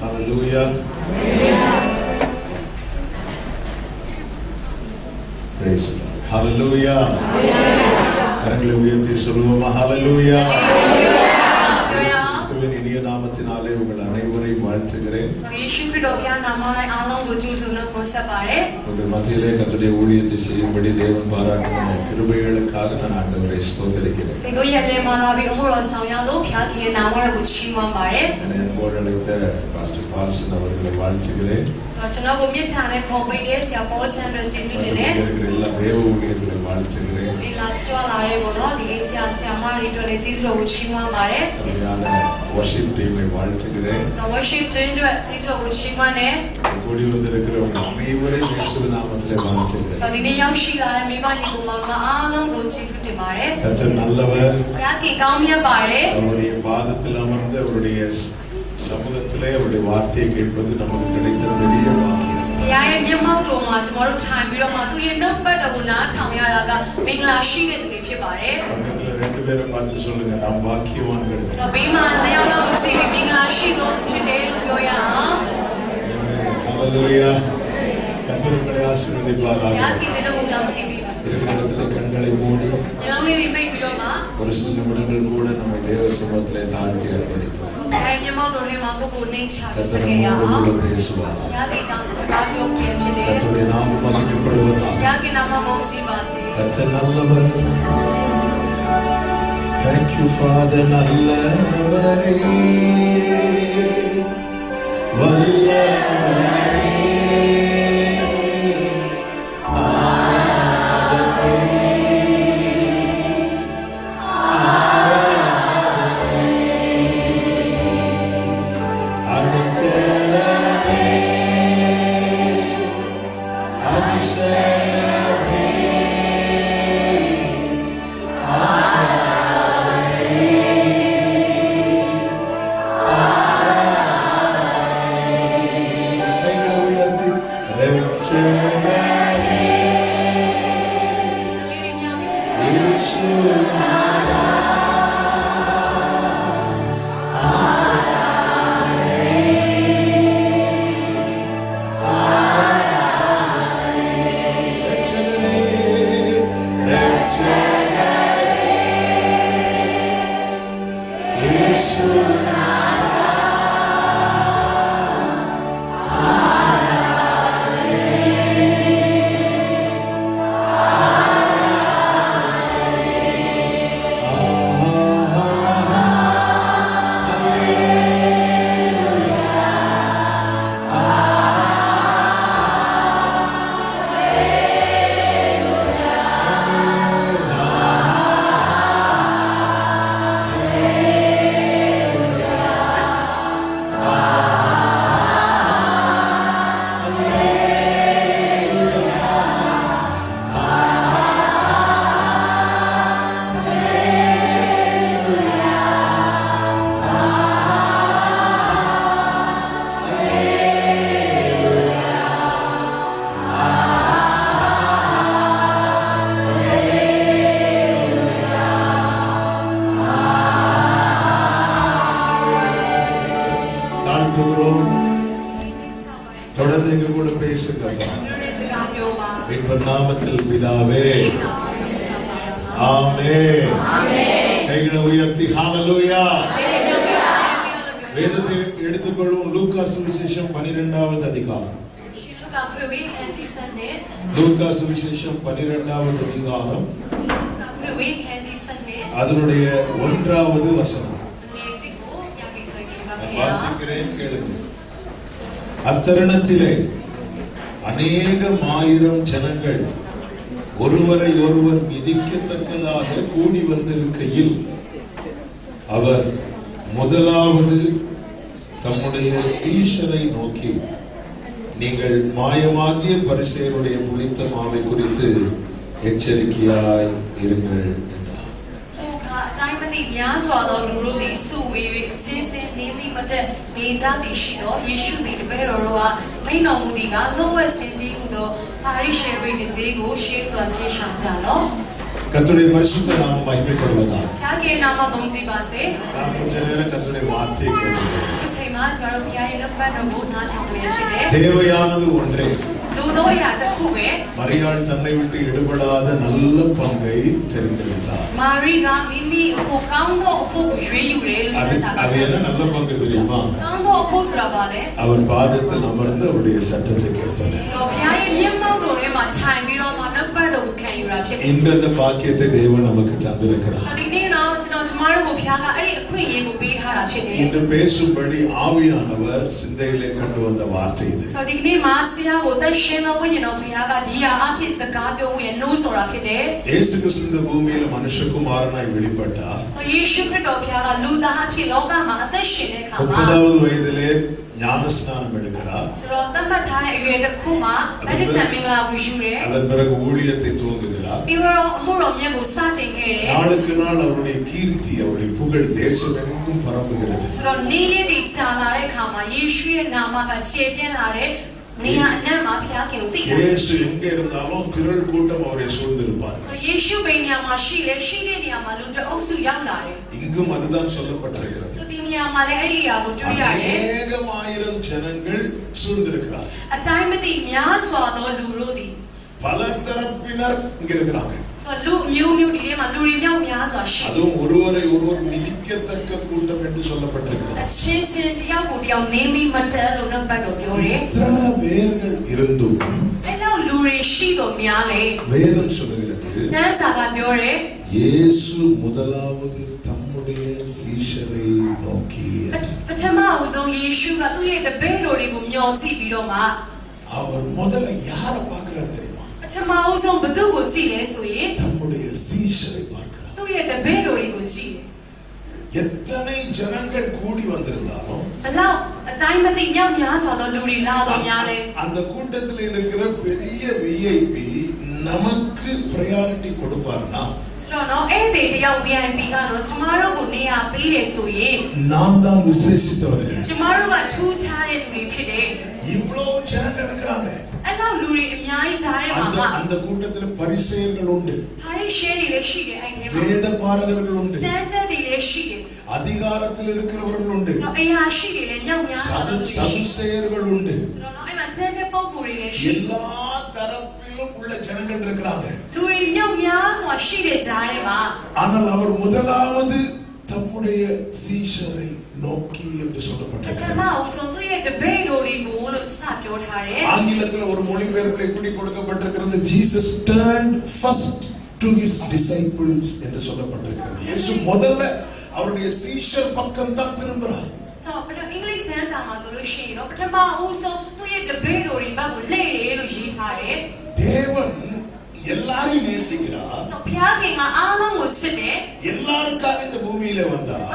Hallelujah. Praise the Lord. Hallelujah. கரங்களை உயர்த்தி சொல்லுவோம் hallelujah. இயேசுவின் இனிய நாமத்தினாலே உங்கள் அனைவரையும் வாழ்த்துகிறேன். உங்கள் மத்தியிலே கர்த்தருடைய ஊழியத்தை செய்யும்படி தேவன் பாராட்டின கிருபைகளுக்காக நான் ஆண்டவரை ஸ்தோத்திரிக்கிறேன். என்னை அன்போடு அழைத்த பாஸ்டர் பால்சன் அவர்களை வாழ்த்துகிறேன். எல்லா தேவ ஊழியர்களை வாழ்த்துகிறேன். worship team-ஐ வாழ்த்துகிறேன். கூடி வந்திருக்கிறவங்க அனைவரையும் இயேசுவின் நாமத்திலே வாழ்த்துகிறேன். கர்த்தர் நல்லவர். அவருடைய பாதத்தில் அமர்ந்து அவருடைய சமூகத்திலே அவருடைய வார்த்தையை கேட்பது நமக்கு கிடைத்த பெரிய பாக்கியம். பக்கத்துல ரெண்டு பேரும் பார்த்து சொல்லுங்க, நாம் பாக்கியவான்கள். ஹல்லேலூயா. கர்த்தர் உங்களை ஆசீர்வதிப்பாராக. இருக்கிற இடத்துல கண்களை மூடி ஒரு சில நிமிடங்கள் கூட நம்மை தேவ சமூகத்திலே தாழ்த்தி அர்ப்பணித்தோம். கர்த்தர் நம்மோடு பேசுவாராக. கர்த்தருடைய நாமம் மகிமைப்படுவதாக. கர்த்தர் நல்லவர். Thank you Father, நல்லவரே வல்லவரே தொடர்ந்து எங்க கூட பேசுங்க. நாமத்தில் பிதாவே ஆமென். கைகளை உயர்த்தி ஹல்லேலூயா. வேதத்தை எடுத்துக்கொள்வோம். லூக்கா சுவிசேஷம் 12வது அதிகாரம். லூக்கா சுவிசேஷம் 12வது அதிகாரம் அதனுடைய 1வது வசனம் வாசிக்கிறேன், கேளுங்க. அத்தருணத்திலே அநேகம் ஆயிரம் ஜனங்கள் ஒருவரை ஒருவர் மிதிக்கத்தக்கதாக கூடி வந்திருக்கையில் அவர் முதலாவது தம்முடைய சீஷரை நோக்கி, நீங்கள் மாயமாகிய பரிசேயருடைய புளித்த மாவை குறித்து எச்சரிக்கையாய் இருங்கள் என்றார். கர்த்தருடைய பரிசுத்த நாமம் மகிமைப்படுவதாக. யாக்கே நாம பௌஞ்சி பாசே. நாம் கொஞ்ச நேரம் கர்த்தருடைய வார்த்தையை கேட்போம். இசைமா 저로 비아의 럭반하고 나타보여 주네. தேவையானது ஒன்றே. 루도야 தக்குவே. மரியாள் தன்னை விட்டு எடுபடாத நல்ல பங்கை தெரிந்தெடுத்தார். 마리가 미미 고 강도 어포고 쉐유레 루천사가. அது என்ன நல்ல பங்கு தெரியுமா? 강도 어포스라 바래. அவர் பாதத்தில் அமர்ந்து அவருடைய சத்தத்தை கேட்பது. 비아의 면모로에만 타임비로만 럭반하고 캔유라ဖြစ်. இந்த பாக்கியத்தை தேவன் நமக்கு தந்திருக்கிறார். 디네나 저마르고 비아가 아리 அக்வியே고 பேထားတာဖြစ်တယ်. இன்று பேசும்படி ஆவியானவர் சிந்தையிலே கொண்டு வந்த வார்த்தை இது. 디네 마시아고 신의 원인으로 비아가 디아 앞에 சகாபியோ의 노소라ဖြစ်တယ်. இயேசு கிறிஸ்து இந்த பூமியில மனுஷகுமாரனாய் வெளிப்பட்டார். 예수 그리스도 비아가 루다 앞에 லோகமா அத்த신의 가마. 30வது வயதிலே ஞானஸ்நானம் எடுக்கிறார். சரோதம்பட்டான ஏழு குமா பரிசமிங்களாகு யூரே. அதன் பிறகு ஊழியத்தை துவங்குகிறார். இவரோ முரோமியமு சாட்டிங்கேரே. நாளுக்கு நாள் அவருடைய கீர்த்தி அவருடைய புகழ் தேசமெங்கும் பரவுகிறது. சரோ நீதி சாலாரே காமா இயேசுவின் நாமக சேபியலாரே. இயேசு எங்க இருந்தாலும் திரள் கூட்டம் அவரை சூழ்ந்திருப்பார். இங்கும் அதுதான் சொல்லப்பட்டிருக்கிறது. அநேகமாயிரம் ஜனங்கள் சூழ்ந்திருக்கிறார். பல தரப்பினர் இங்க இருக்கிறாங்க. அதுவும் ஒருவரை ஒருவர் மிதிக்கத்தக்க கூட்டம் என்று சொல்லப்பட்டிருக்கிறது. இத்தனை பேர்கள் இருந்தும் வேதம் சொல்லுகிறது இயேசு முதலாவது தம்முடைய சீஷரை நோக்கி அவர் முதல்ல யாரை பார்க்கிறார் தெரியுமா? தம்முடைய சீஷரை பார்க்கிறார். எத்தனை ஜனங்கள் கூடி வந்திருந்தாலும் அந்த கூட்டத்தில் இருக்கிற பெரிய விஐபி நமக்கு பிரையாரிட்டி கொடுப்பார்னா நாம் தான் விசேஷித்தவர்கள். இவ்வளவு ஜனங்கள் இருக்கிறாங்க. அந்த கூட்டத்தில் பரிசேயர்கள் உண்டு, வேத பாரகர்கள் உண்டு, அதிகாரத்தில் இருக்கிறவர்கள் உண்டு, சதுசேயர்கள் உண்டு. எல்லா தரப்பிலும் உள்ள ஜனங்கள் இருக்கிறாங்க. ஆனால் அவர் முதலாவது தம்முடைய சீஷரை நோக்கி என்று சொல்லப்பட்டிருக்கிறது. ஆங்கிலத்தில் ஒரு மொழிபெயர்ப்பு எப்படி கொடுக்கப்பட்டிருக்கிறது? Jesus turned first to his disciples என்று சொல்லப்பட்டிருக்கிறது. இயேசு முதல்ல அவருடைய சீஷர் பக்கம் தான் திரும்புறார். தேவன் எல்லாரையும் நேசிக்கிறார். எல்லாருக்காக இந்த பூமியில வந்தார்.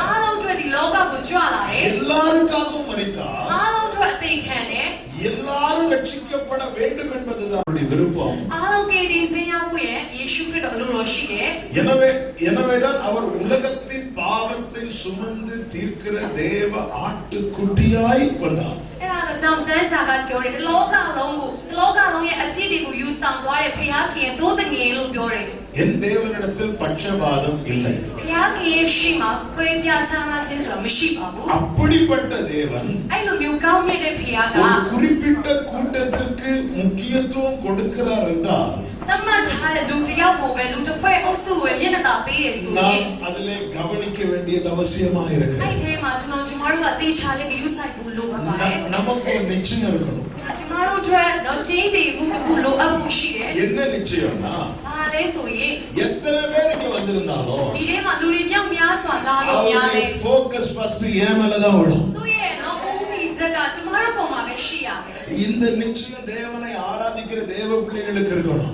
எல்லாருக்காகவும் மரித்தார். எல்லாரும் ரட்சிக்கப்பட வேண்டும் என்பதுதான் அவருடைய விருப்பம். எனவேதான் அவர் உலகத்தின் பாவத்தை சுமந்து தீர்க்கிற தேவ ஆட்டுக்குட்டியாய் வந்தார். என் தேவனிடத்தில் பட்சபாதம் இல்லை. அப்படிப்பட்ட தேவன் ஒரு குறிப்பிட்ட கூட்டத்திற்கு முக்கியத்துவம் கொடுக்கிறார் என்றால் அதிலே கவனிக்க வேண்டியது அவசியமாக இருக்கிறது. நமக்கு நிச்சயம் இருக்கணும். என்ன நிச்சயம்னா எத்தனை பேர் இங்க வந்திருந்தாலும் ஃபோக்கஸ் ஃபர்ஸ்ட் ஏன் மேலதான் விடும். இந்த நிச்சயம் தேவனை ஆராதிக்கிற தேவ பிள்ளைகளுக்கு இருக்கணும்.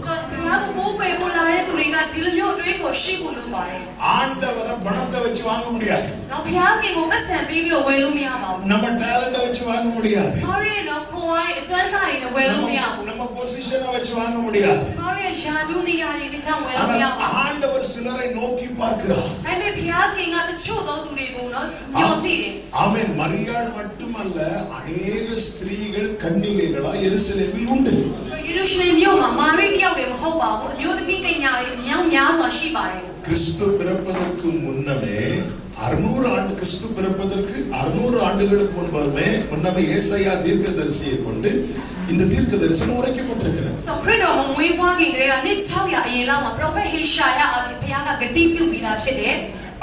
ஆண்டவரை பணத்தை வச்சு வாங்க முடியாது. நம்ம டேலண்ட வச்சு வாங்க முடியாது. நம்ம பொசிஷனை வச்சு வாங்க முடியாது. ஆண்டவர் சிலரை நோக்கி பார்க்கிறார். ஆமென். மரியாள் மட்டுமல்ல, அநேக ஸ்திரீகள் கன்னிகைகளா எருசலேமில் உண்டு. கிறிஸ்து பிறப்பதற்கு முன்னமே 600 ஆண்டு கிறிஸ்து பிறப்பதற்கு 600 ஆண்டுகளுக்கு முன்னமே ஏசாயா தீர்க்கதரிசியை கொண்டு இந்த தீர்க்க தரிசனம் உரைக்கப்பட்டிருக்கிறது.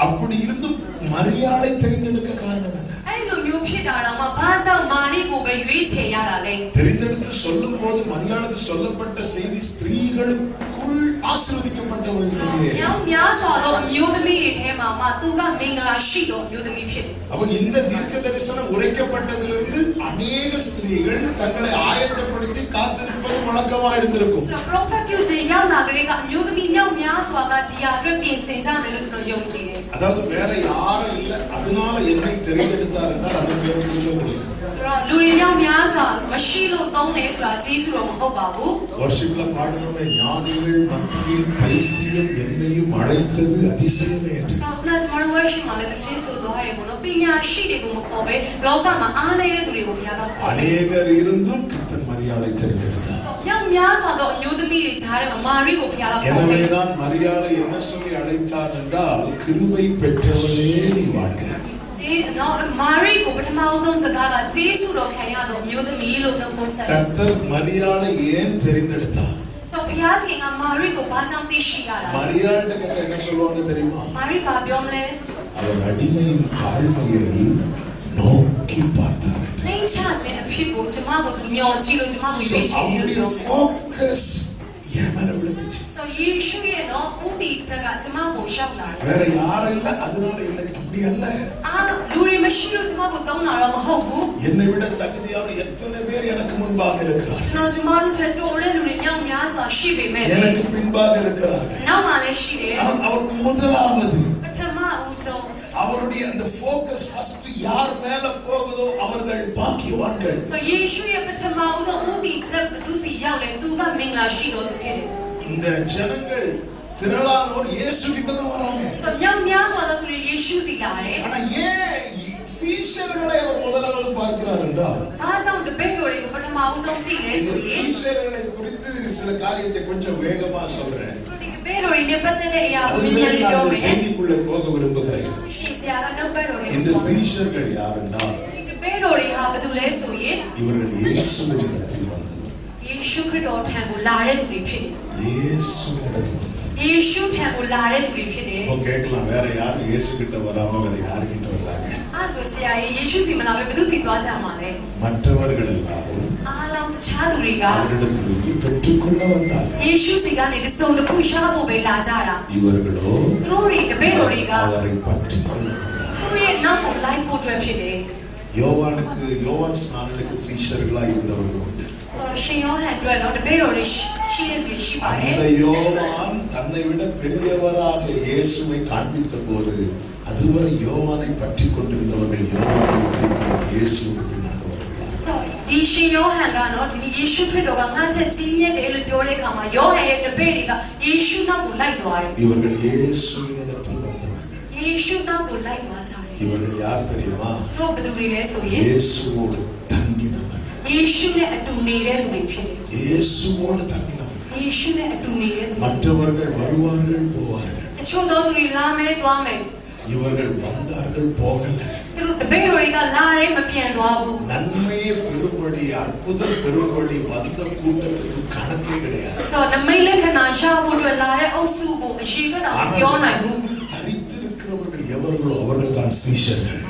அப்படி இருந்தும் மரியாதை தெரிந்தெடுக்க காரணம் என்ன? தெரிந்தெடுத்து சொல்லும் போது மரியாதைக்கு சொல்லப்பட்ட செய்தி ஸ்திரீகளுக்குள் ஆசீர்வதிக்கப்பட்டவர்களே. அப்ப இந்த தீர்க்க தரிசனம் உரைக்கப்பட்டதிலிருந்து அநேக ஸ்திரீகள் தங்களை ஆயத்தப்படுத்தி காத்திருப்பது வழக்கமா இருந்திருக்கும். அதாவது வேற யாரும் இல்ல, அதனால என்னை தெரிந்தெடுத்தார் என்றால் அது பேர் வர்ஷிப்ல பாடுனவை ஞானிகள் மத்தியில் பைத்தியம் என்னையும் அழைத்தது அதிசயமே என்று. அநேகர் இருந்தும் கர்த்தர் மரியாதை தெரிந்தெடுத்தார். எனவேதான் மரியாதை என்ன சொல்லி அழைத்தார் என்றால், கிருபை பெற்றவளே நீ வாழ்க. கர்த்தர் மரியாதை ஏன் தெரிந்தெடுத்தார்? மரியாதை கிட்ட என்ன சொல்லுவாங்க தெரியுமா? அவர் அடிமையின் தாழ்மையை நோக்கி பார்த்தார். அவருடைய ஃபோக்கஸ் என் மேல விழுந்துச்சு. வேற யாரும் இல்ல, அதனால எனக்கு அப்படி அல்ல. என்னை விட தகுதியான எத்தனை பேர் எனக்கு முன்பாக இருக்கிறார்கள், எனக்கு பின்பாக இருக்கிறார்கள். அவர் முதலாவது அவருடைய அந்த ஃபோக்கஸ் ஃபர்ஸ்ட் யார் மேல போகுதோ அவர்கள் பாக்கியவான்கள். இந்த ஜனங்கள் திரளானோர் இயேசு கிட்ட தான் வராங்க. ஆனா ஏன் சீஷர்களை அவர் முதலாவது பார்க்கிறார் என்றால், சீஷர்களை குறித்து சில காரியத்தை கொஞ்சம் வேகமா சொல்றேன், செய்திக்குள்ள போக விரும்புகிறேன். இந்த சீஷர்கள் யார் என்றால், இவர்கள் இயேசுவினிடத்தில் வந்தவர். கேட்கலாம், வேற யாரும் இயேசு கிட்ட வராம வேற யாரு கிட்ட வந்தாங்க? மற்றவர்கள் எல்லாரும் அவரிடத்திலிருந்து பெற்றுக்கொள்ள வந்தார்கள். இவர்களோ அவரை பற்றிக் கொள்ள வந்தார்கள். யோவான் ஸ்நானனுக்கு சீஷர்களா இருந்தவர்கள் உண்டு. அந்த யோவான் தன்னை விட பெரியவராக இயேசுவை காண்பித்த போது அதுவரை யோவானை பற்றி கொண்டிருந்தவர்கள் யோவானை விட்டு இயேசுவுக்கு பின்னாக வருகிறார்கள். இவர்கள் இயேசுவினிடத்தில் வந்தவர்கள். இவர்கள் யார் தெரியுமா? இயேசுவோடு தங்கினவர்கள். இயேசுவோடு தங்கினவர்கள். மற்றவர்கள் வருவார்கள் போவார்கள், இவர்கள் வந்தார்கள் போகல. நன்மையை பெறும்படி அற்புதம் பெறும்படி வந்த கூட்டத்துக்கு கணக்கே கிடையாது. தரித்திருக்கிறவர்கள் எவர்களோ அவர்கள் தான் சீஷர்கள்.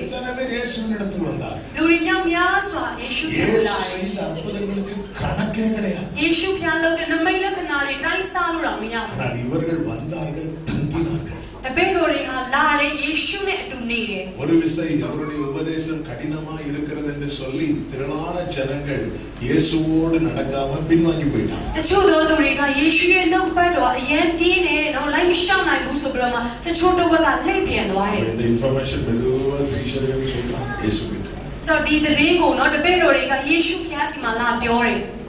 எத்தனை பேர் இயேசுவினிடத்தில் வந்தார்கள்? இயேசு செய்த அற்புதங்களுக்கு கணக்கே கிடையாது. ஆனால் இவர்கள் வந்தார்கள், தங்கினார்கள். ஒரு விசை அவருடைய உபதேசம் கடினமா இருக்கிறது என்று சொல்லி திரளான ஜனங்கள் இயேசுவோடு நடக்காம பின்வாங்கி போயிட்டாங்க. இந்த இன்ஃபர்மேஷன் மெதுவா சீஷர்கள் சொல்றாங்க இயேசு கிட்ட.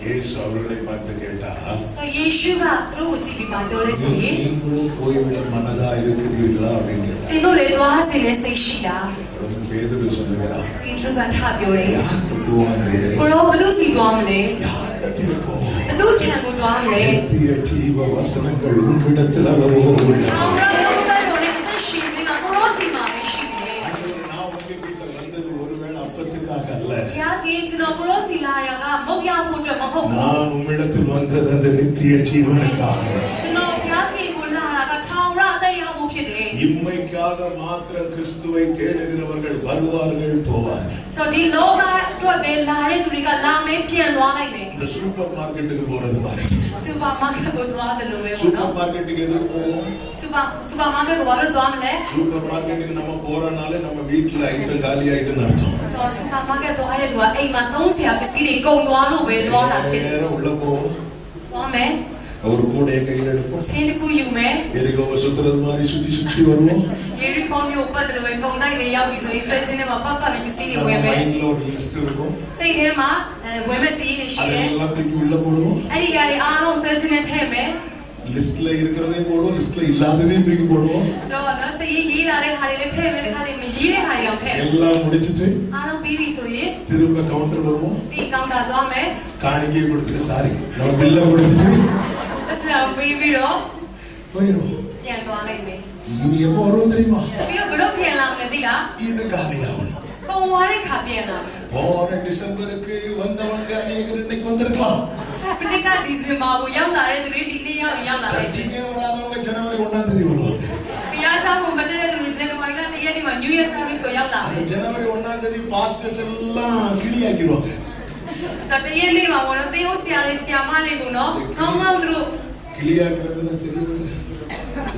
இயேசு அவர்களை பார்த்து கேட்டா, So 예수가 들어오고 집이 말ပြောလဲဆိုရင် நீங்களும் போய்விட மனதா இருக்கிறீர்களா அப்படின்னு கேட்டா, သင်တို့လည်းသွားစေတဲ့စိတ်ရှိလား உடனே பேதுரு சொல்லுகிறார், ပေတရုကထပြောတယ် யாருக்கு போவாண்டே, ကိုရောဘယ်သူစီသွားမလဲ யாரிடத்துல போவோம், ဘယ်သူထံကိုသွားမလဲ நித்திய ஜீவ வசனங்கள் உன்னிடத்தில் அல்லவோ உள்ளது. အောင်တော့တော့တော့လည်းအသက်ရှင်ခြင်းကကိုရောစီမှာပဲရှိတယ် ஆண்டவரே, நான் உங்ககிட்ட வந்தது ஒருவேளை அப்பத்துக்காக அல்ல, ဘုရားကြီးကျွန်တော်ကိုရောစီလာရကမုတ်ရဖို့အတွက်မဟုတ်ဘူး நான் உம்மிடத்தில் வந்தது அந்த நித்திய ஜீவனுக்காக, ကျွန်တော်ဘုရားကြီးကိုလာတာကထောင်ရအသက်ရဖို့ဖြစ်တယ် இம்மைக்காக மாத்திரம் கிறிஸ்துவை தேடுகிறவர்கள் வருவார்கள் போவார்கள். So ဒီလောကအတွက်ပဲလာတဲ့သူတွေကလာမယ်ပြန်သွားလိုက်မယ် இந்த சூப்பர் மார்க்கெட்டுக்கு போறது மாதிரி, စူပါမားကတ်ကိုသွားတယ်လို့ပဲပေါ့ சூப்பர் နော် மார்க்கெட்டுக்கு எதுக்கு போவோம், စူပါမားကတ်ကိုဘာလို့သွားမလဲ சூப்பர் மார்க்கெட்டுக்கு நம்ம போறனாலே நம்ம வீட்டுல ஐட்டம் காலி ஆயிட்டுன்னு அர்த்தம். So စူပါမားကတ်သွားတဲ့သူကအိမ်မှာသုံးစရာပစ္စည်းတွေကုန်သွားလို့ပဲသွားတာဖြစ်တယ် நேரா உள்ள போவோம், သွားမယ် ஒரு கூடையை கையில் எடுப்போம், ဆင်းတစ်ခုယူမယ် எரிகோவை சுத்துறது மாதிரி சுத்தி சுத்தி வருவோம். ရေရီပေါင်းမျိုးပတ်တယ်ပဲကုန်တိုင်းတွေရောက်ပြီဆိုရင်ဆွဲချင်းထဲမှာပတ်ပြီးပစ္စည်းတွေ நம்ம ဝယ်မယ် மைண்ட்ல ஒரு லிஸ்ட் இருக்கும், စိတ်ထဲမှာဝယ်မဲ့စီးတွေရှိတယ် அதெல்லாம் தூக்கி உள்ள போடுவோம், အဲ့ဒီຢာတွေအားလုံးဆွဲချင်းနဲ့ထည့်မယ် லிஸ்ட்ல இருக்கிறதையும் போடுவோம், லிஸ்ட்ல இல்லாததையும் தூக்கி போடுவோம். ဆိုတော့နော်စိတ်ရေးလာတဲ့ဟာတွေလည်းထည့်မယ်တခါလေးမရေးတဲ့ဟာတွေတော့ထည့် எல்லாம் முடிச்சிட்டு အားလုံးပြီးပြီဆိုရင် திரும்ப கவுண்டர் வருவோம், ဒီကောင်တာသွားမယ် காணிக்கையை கொடுத்துட்டு சாரி நம்ம பில்லை கொடுத்துட்டு အစအောင်ပြီးပြီးတော့ போயிடுவோம். ပြန်သွားလိုက်မယ် இனி எப்போ வருவோம் தெரியுமா, ပြီးတော့ဘယ်တော့ပြန်လာမလဲသိလား இது காலியாகணும். ကုန်သွားတဲ့ခါပြန်လာ போன டிசம்பருக்கு வந்தவங்க அநேகர் இன்னைக்கு வந்திருக்கலாம், ပဋိကဒီဇင်ဘာကိုရောက်လာတဲ့သူတွေဒီနေ့ရောက်လာတယ် சர்ச்சுக்கே வராதவங்க ஜனவரி 1ஆம் தேதி வருவாங்க. ဘုရားเจ้าကိုမတက်တဲ့သူတွေဇန်နဝါရီလ 1 ရက်နေ့မှာ New Year Service ကိုရောက်လာတ அந்த ယ် ஜனவரி 1ஆம் தேதி பாஸ்டர்ஸ் எல்லாம் கிளியாக்கிடுவாங்க. ဆိုတော့တရက်နေ့မှာဘောနော်သင်တို့ဆရာတွေဆရာမတွေကိုနော်ကောင်းကောင်းသူတို့ கிளியாக்குறதுன்னா தெரியுங்க,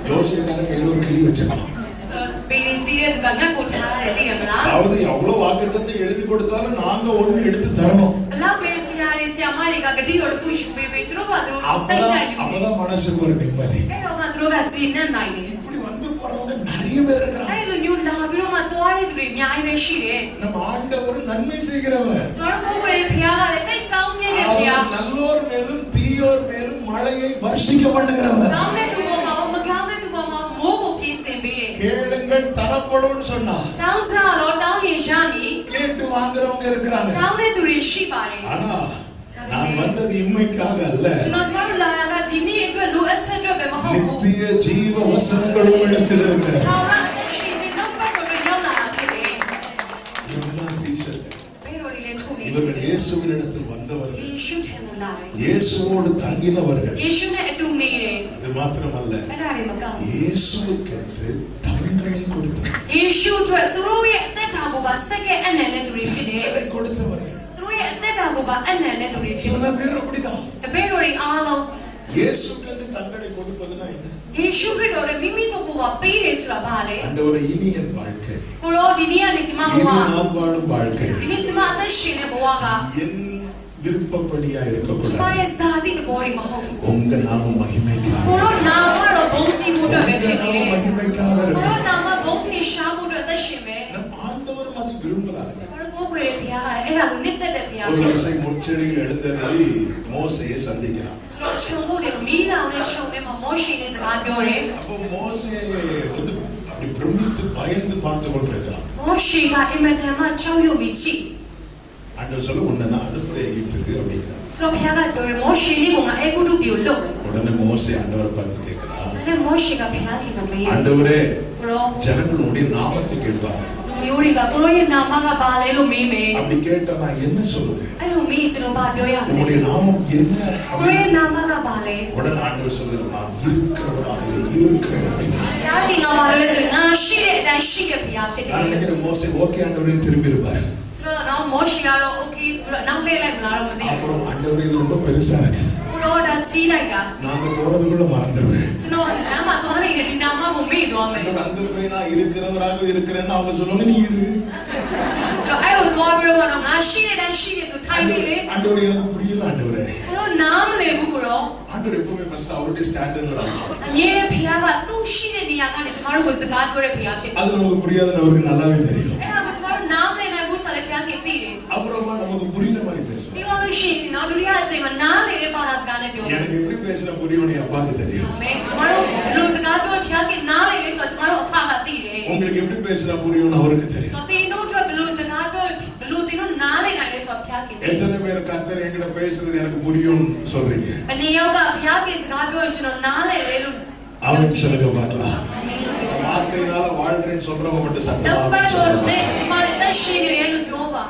ஜோசியக்காரன் கையில் ஒரு கிளி வச்சிருக்கான். ဆိုတော့ပေရင်ကြီးတဲ့သူကငတ်ကိုထားရတယ်သိရမလား அதாவது எவ்வளவு வாக்குத்தத்தை எழுதி கொடுத்தாலும் நாங்க ஒண்ணு எடுத்து தரணும். ဘလောက်ပဲဆရာတွေဆရာမတွေကဂတိတော်တစ်ခုယူပေးပေးသူတို့ကသူတို့စိတ်ချယူ அப்பதான் மனசுக்கு ஒரு நிம்மதி. အဲ့တော့မှသူတို့ကကြည်နဲ့နိုင်တယ် இப்படி வந்து போறவங்க நிறைய பேர் இருக்கிறாங்க. အဲ့လိုမျိုးလာပြီးတော့မှသွားရတဲ့သူတွေအများကြီးပဲရှိတယ် நம்ம ஆண்டவர் நன்மை செய்கிறவர், ကျွန်တော်တို့ကိုယ်ပဲဘုရားကလည်းတိတ်ကောင်းမြတ်တဲ့ဘုရား அவர் நல்லோர் மேலும் தீயோர் மேலும் மழையை வர்ஷிக்க பண்ணுகிறவர். ကောင်းတဲ့သူပေါ်မှာမကောင်းတဲ့သူပေါ်မှာမိုးကိုပြေးစင်ပေးတယ် கேளுங்கள் தரப்படும் சொன்னார். တောင်းကြတော့တောင်းနေရမည် கேட்டு வாங்குறவங்க இருக்கிறாங்க. တောင်းတဲ့သူတွေရှိပါတယ် ஆனா நான் வந்தது இம்மைக்காக அல்ல, ကျွန်တော်တို့လာတာကဒီနေ့အတွက်လိုအပ်ချက်အတွက်ပဲမဟုတ်ဘူး நித்திய ஜீவ வசனங்கள் உம்மிடத்தில் இருக்கிறது. ထောင်ရတဲ့ရှိခြင်းနောက်ပတ်တော်တွေရောက်လာတာဖြစ်တယ် இவங்கெல்லாம் சீஷர்கள், ဘယ်လိုလဲထုံနေ இவர்கள் இயேசுவினிடத்தில் வந்தவர்கள், ယေရှုထံကိုလာတယ် இயேசுவோடு தங்கினவர்கள். ယေရှုနဲ့အတူနေတယ် அது மாத்திரமல்ல, အဲ့ဒါတွေမကောင်းဘူး இயேசுவுக்கென்று தங்களை கொடுத்தவர், ယေရှုအတွက်သူတို့ရဲ့အသက်တာကိုပါစက္ကဲအနံတဲ့သူတွေဖြစ်တယ် தங்களை கொடுத்தவர்கள். သူတို့ရဲ့အသက်တာကိုပါအနံတဲ့သူတွေဖြစ် சில பேர் அப்படிதான். တပည့်တော်တွေအားလုံး இயேசுக்கென்று தங்களை கொடுப்பதுனா என்ன? ယေရှုခရစ်တော်ရဲ့မိမိကိုယ်ကိုပါပေးတယ်ဆိုတာဘာလဲ ஆண்டவரே, இனி என் வாழ்க்கை, ကိုရောဒီနေ့ကနေကျမဘ இனி ဝ நான் வாழும் வாழ்க்கை ဒီနေ့ကျမအသက်ရှင်တဲ့ဘဝက என் விருப்பப்படியா ကျမ இருக்கக்கூடாது. ရဲ့ဇာတိသဘောတွေမဟုတ်ဘူး உங்க நாம மகிமைக்காக, ကိုရောနာမတော်ဘုန်းကြီးမှုအတွက်ပဲ உங்க ဖြစ်နေ நாம တယ် மகிமைக்காக ကို இருக்கும். ရောနာမဘုန်းကြီးရှားမှုအတွက်အသက်ရှင်မယ် நம் ஆண்டவரும் அதை விரும்புகிறார்கள். ကိုရောကိုယ်ရဲ့ဘုရားကအဲ့ဒါကိုနှစ်သက်တဲ့ဘုရား ஒரு ဖြစ်တယ် விசை முச்செடியில் எழுந்தருளி மோசையை சந்திக்கிறான். ဆိုတော့ခြုံဖို့တွေမီးလောင်တဲ့ခြုံထဲမှာမောရှိနဲ့စကားပြောတယ် அப்போ மோசே வந்து அப்படி பிரமித்து பயந்து பார்த்து கொண்டிருக்கிறான். မောရှိကအင်မတန်မှကြောက်ရွံ့ပြီးကြည့် ஆண்டவர் சொல்ல, உன்னை நான் அனுப்புறேன் எகிப்துக்கு அப்படிங்கிறான். ဆိုတော့ဘုရားကပြောတယ်မောရှိလေးကငါအေဂုတုပြည်ကိုလွတ်မယ် உடனே மோசே ஆண்டவரை பார்த்து கேட்கிறான், ဒါနဲ့မောရှိကဘုရားကြီးကိုမေးတယ် ஆண்டவரே, ကိုရော ஜனங்கள் உடைய நாமத்தை கேட்பாங்க. လူမျိုးတွေကကိုရောရဲ့နာမကဘာလဲလို့မေးမယ် அப்படி கேட்டா நான் என்ன சொல்லுவேன்? အဲ့လိုမေးကျွန်တော်ဘာပြောရမလဲ உங்களுடைய நாமம் என்ன?ကိုရောရဲ့နာမကဘာလဲ உடனே ஆண்டவர் சொல்லுகிறார், நான் இருக்கிறவனாக இருக்கிறேன் அப்படிங்கிறார். ဘုရားကငါဘာပြောလဲဆိုရင်ငါရှိတဲ့အတိုင်းရှိတဲ့ဘုရားဖြစ်တယ် நான் நினைக்கிறேன் மோசே ஓகே ஆண்டவரேன்னு திரும்பி இருப்பாரு. ဆိုတော့တော့မောရှိကတော့ okay ဆိုတော့နောက်လေးလိုက်မလားတော့မသိဘူး அப்புறம் ஆண்டவரே, இது ரொம்ப பெருசா இருக்கு, ကိုရောဒါကြီးလိုက်တာ நாங்க போறதுக்குள்ள மறந்துடுவேன். ကျွန်တော်လမ်းမှာသွားနေတဲ့ဒီနာမကိုမေ့သွားမယ် ஆண்டவர் அந்த போய் நான் இருக்கிறவராக இருக்கிறேன்னு அவங்க சொல்லுவாங்க, நீ இரு. ဆိုတော့အဲ့လိုသွားပြီးတော့ငါရှိတဲ့အတိုင်းရှိတယ်ဆိုထိုင်နေလေ ஆண்டவர் எனக்கு புரியல ஆண்டவரே. ကိုရောနားမလည်ဘူးကိုရော ஆண்டவர் எப்பவுமே ஃபர்ஸ்ட் அவருடைய ஸ்டாண்டர்ட்ல பேசுவார். အမြဲဘုရားကသူ့ရှိတဲ့နေရာကနေကျွန်တော်တို့ကိုစကားပြောတဲ့ဘုရားဖြစ်တယ် அது நமக்கு புரியாதுன்னு அவருக்கு நல்லாவே தெரியும். အဲ့ဒါကိုကျွန်တော်တို့နားမလည်နိုင်ဘူးဆိုလည်းဘုရားကသိတယ် அப்புறமா நமக்கு புரியுற மாதிரி பேசுவார். ပြီးတော့လို့ရှိ ရှင်နော်ဒုတိယအချိန်မှာနားလေတဲ့ဘာသာစကားနဲ့ပြောတယ် எனக்கு எப்படி பேசினா புரியும்னு என் அப்பாவுக்கு தெரியும் အာမင်ကျမတို့လူစကားပြောဖျားကနားလေလေဆိုတော့ကျမတို့အဖကသိတယ် உங்களுக்கு எப்படி பேசினா புரியும்னு அவருக்கு தெரியும் ဆိုတော့တင်းတို့အတွက်ဘလူစကားပြောဘလူတင်းတို့နားလေနိုင်လေဆိုတော့ဖျားကသိတယ် எத்தனை பேர் கர்த்தர் என்கிட்ட பேசுறது எனக்கு புரியும்னு சொல்றீங்க အနည်းရောက်ကဖျားကစကားပြောရင်ကျွန်တော်နားလေလေလို့ ஆமென் சொல்லுங்க பார்க்கலாம் အာမင် இந்த வார்த்தையினால வாழ்றேன்னு சொல்றவங்க மட்டும் တ சத்தமா ပတ် ஆமென் တော့ சொல்லுங்க တဲ့ကျမတို့သက်ရှင်နေတယ်လို့ပြောပါ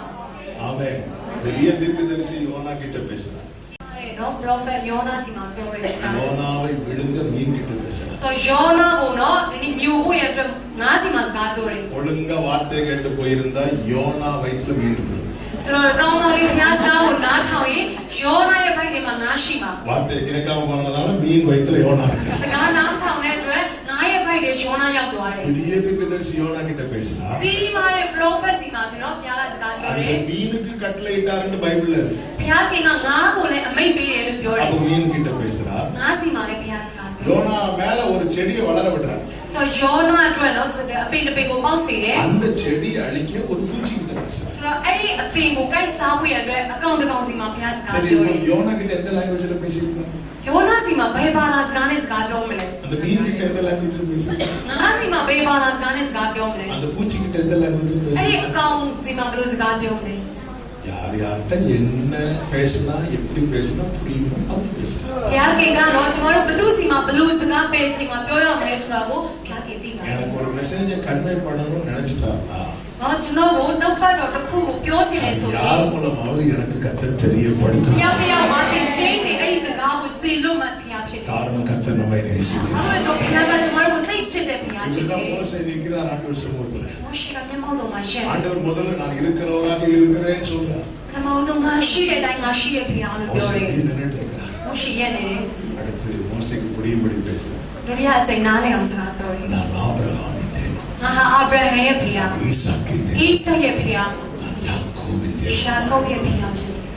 ஆமென் பெரிய தீர்க்கதரிசி யோனா கிட்ட பேசுறார் နော် prophet ယောနာစီမှာပြောရဲစကား யோனாவை விழுங்க மீன் கிட்ட பேசுறார் ဆိုယောနာကိုနော်ဒီမြို့ဖို့ရအတွက်ငါးစီမှာစကားပြောတယ် ஒழுங்கா வார்த்தையை கேட்டு போயிருந்தா யோனா வயித்துல மீன் இருந்தது ဆိုတော့ကောင်းကောင်းလေးဘုရားစကားကိုနားထောင်ရင်ယောနာရဲ့ဘိုက်ထဲမှာငါးရှိမှာ வார்த்தையை கேட்காம போனதால மீன் வயித்துல யோனா இருக்கு စကားနားထောင်တဲ့အတွက်ငါးရဲ့ဘိုက်ထဲယောနာရောက်သွားတယ် பெரிய தீர்க்கதரிசி யோனா கிட்ட பேசுறார் ကြီးမားတဲ့ prophet စီမှာပြောဘုရားကစကားပြော அந்த တယ် மீனுக்கு கட்டளை இட்டாருன்னு பைபிள்ல இருக்கு ဘုရားခင်ကငါးကိုလည်းအမိန့်ပေးတယ်လို့ပြောတယ် அப்ப மீன் கிட்ட பேசுறார் ငါးစီမှာလည်းဘုရားစကားပြော யோனா மேல ஒரு செடியை வளர விடுறார் ဆိုတော့ယောနာအတွက်နော်ဆိုတော့အပင်တစ်ပင်ကိုပေါက်စေတယ် அந்த செடியை அழிக்க ஒரு பூச்சி கிட்ட பேசுறார் ဆိုတော့အဲ့ဒီအပင်ကိုကိုက်စားဖို့ရအတွက်အကောင့်တစ်ကောင်စီမှာဘုရားစကား சரி ပြော இப்போ တယ် யோனா கிட்ட எந்த லாங்குவேஜ்ல பேசிருப்பாங்க ယောနာစီမှာဘယ်ဘာသာစကားနဲ့စကားပြောမလဲ அந்த மீன் கிட்ட எந்த லாங்குவேஜ்ல பேசிருப்பாங்க ငါးစီမှာဘယ်ဘာသာစကားနဲ့စကားပြောမလဲ அந்த பூச்சி கிட்ட எந்த லாங்குவேஜ்ல အဲ့ဒီ பேசிருப்பாங்க အကောင်စီမှာဘယ်လိုစကားပြောမလဲ யார் யார்கிட்ட என்ன பேசினா எப்படி பேசினா புரியுமோ அப்படி பேசுறாங்க ဘုရားခင်ကတော့ကျွန်တော်တို့ဘသူစီမှာဘယ်လိုစကားပေးချိန်မှာပြောရမလဲဆိုတာကိုဘုရားခင်သိပါတ எனக்கு ஒரு மெசேஜை கன்வே பண்ணணும்னு நினைச்சிட்டாருன்னா နော်ကျွန်တော်ကိုနှုတ်ဖတ်တော်တစ်ခုကိုပြောချင်တယ်ဆိုရင် யார் மூலமாவது எனக்கு கத்த ဘု தெரியப்படுத்த ရားဘုရားမှာဖြစ်ချင်းတဲ့အဲ့ဒီစကားကိုစေလွတ်မှဘုရားဖြစ်တယ် காரணம் கத்த நம்மை நேசிக்கிறார் ဘာလို့လဲဆိုဘုရားကကျွန်တော်တို့သိချစ်တဲ့ဘုရားဖြစ်တယ် இப்படிதான் மோசே நிற்கிறார் ஆண்டவர் சமூகத்துல မောရှေကမျက်မှောက်တော်မှာရှက် ஆண்டவர் முதல்ல நான் இருக்கிறவராக இருக்கிறேன்னு சொல்றார் ပထမဆုံးငါရှိတဲ့အတိုင်းငါရှိတဲ့ဘုရားလို့ပြော மோசே တယ် இப்படி நின்னுட்டு இருக்கிறார் မောရှေရဲ့နေတယ် அடுத்து மோசேக்கு புரியும்படி பேசுறார் ဒုတိယအချိန်နားလည်အောင်စကားပြောတယ် நான் ஆபிரகாமின் தேவன் ငါဟာအာဗြဟံရဲ့ဘုရား ஈசாக்கின் தேவன் အိဆက်ရဲ့ဘုရား நான் யாக்கோபின் தேவன் ရှာကုပ်ရဲ့ဘုရားဖြစ်တယ်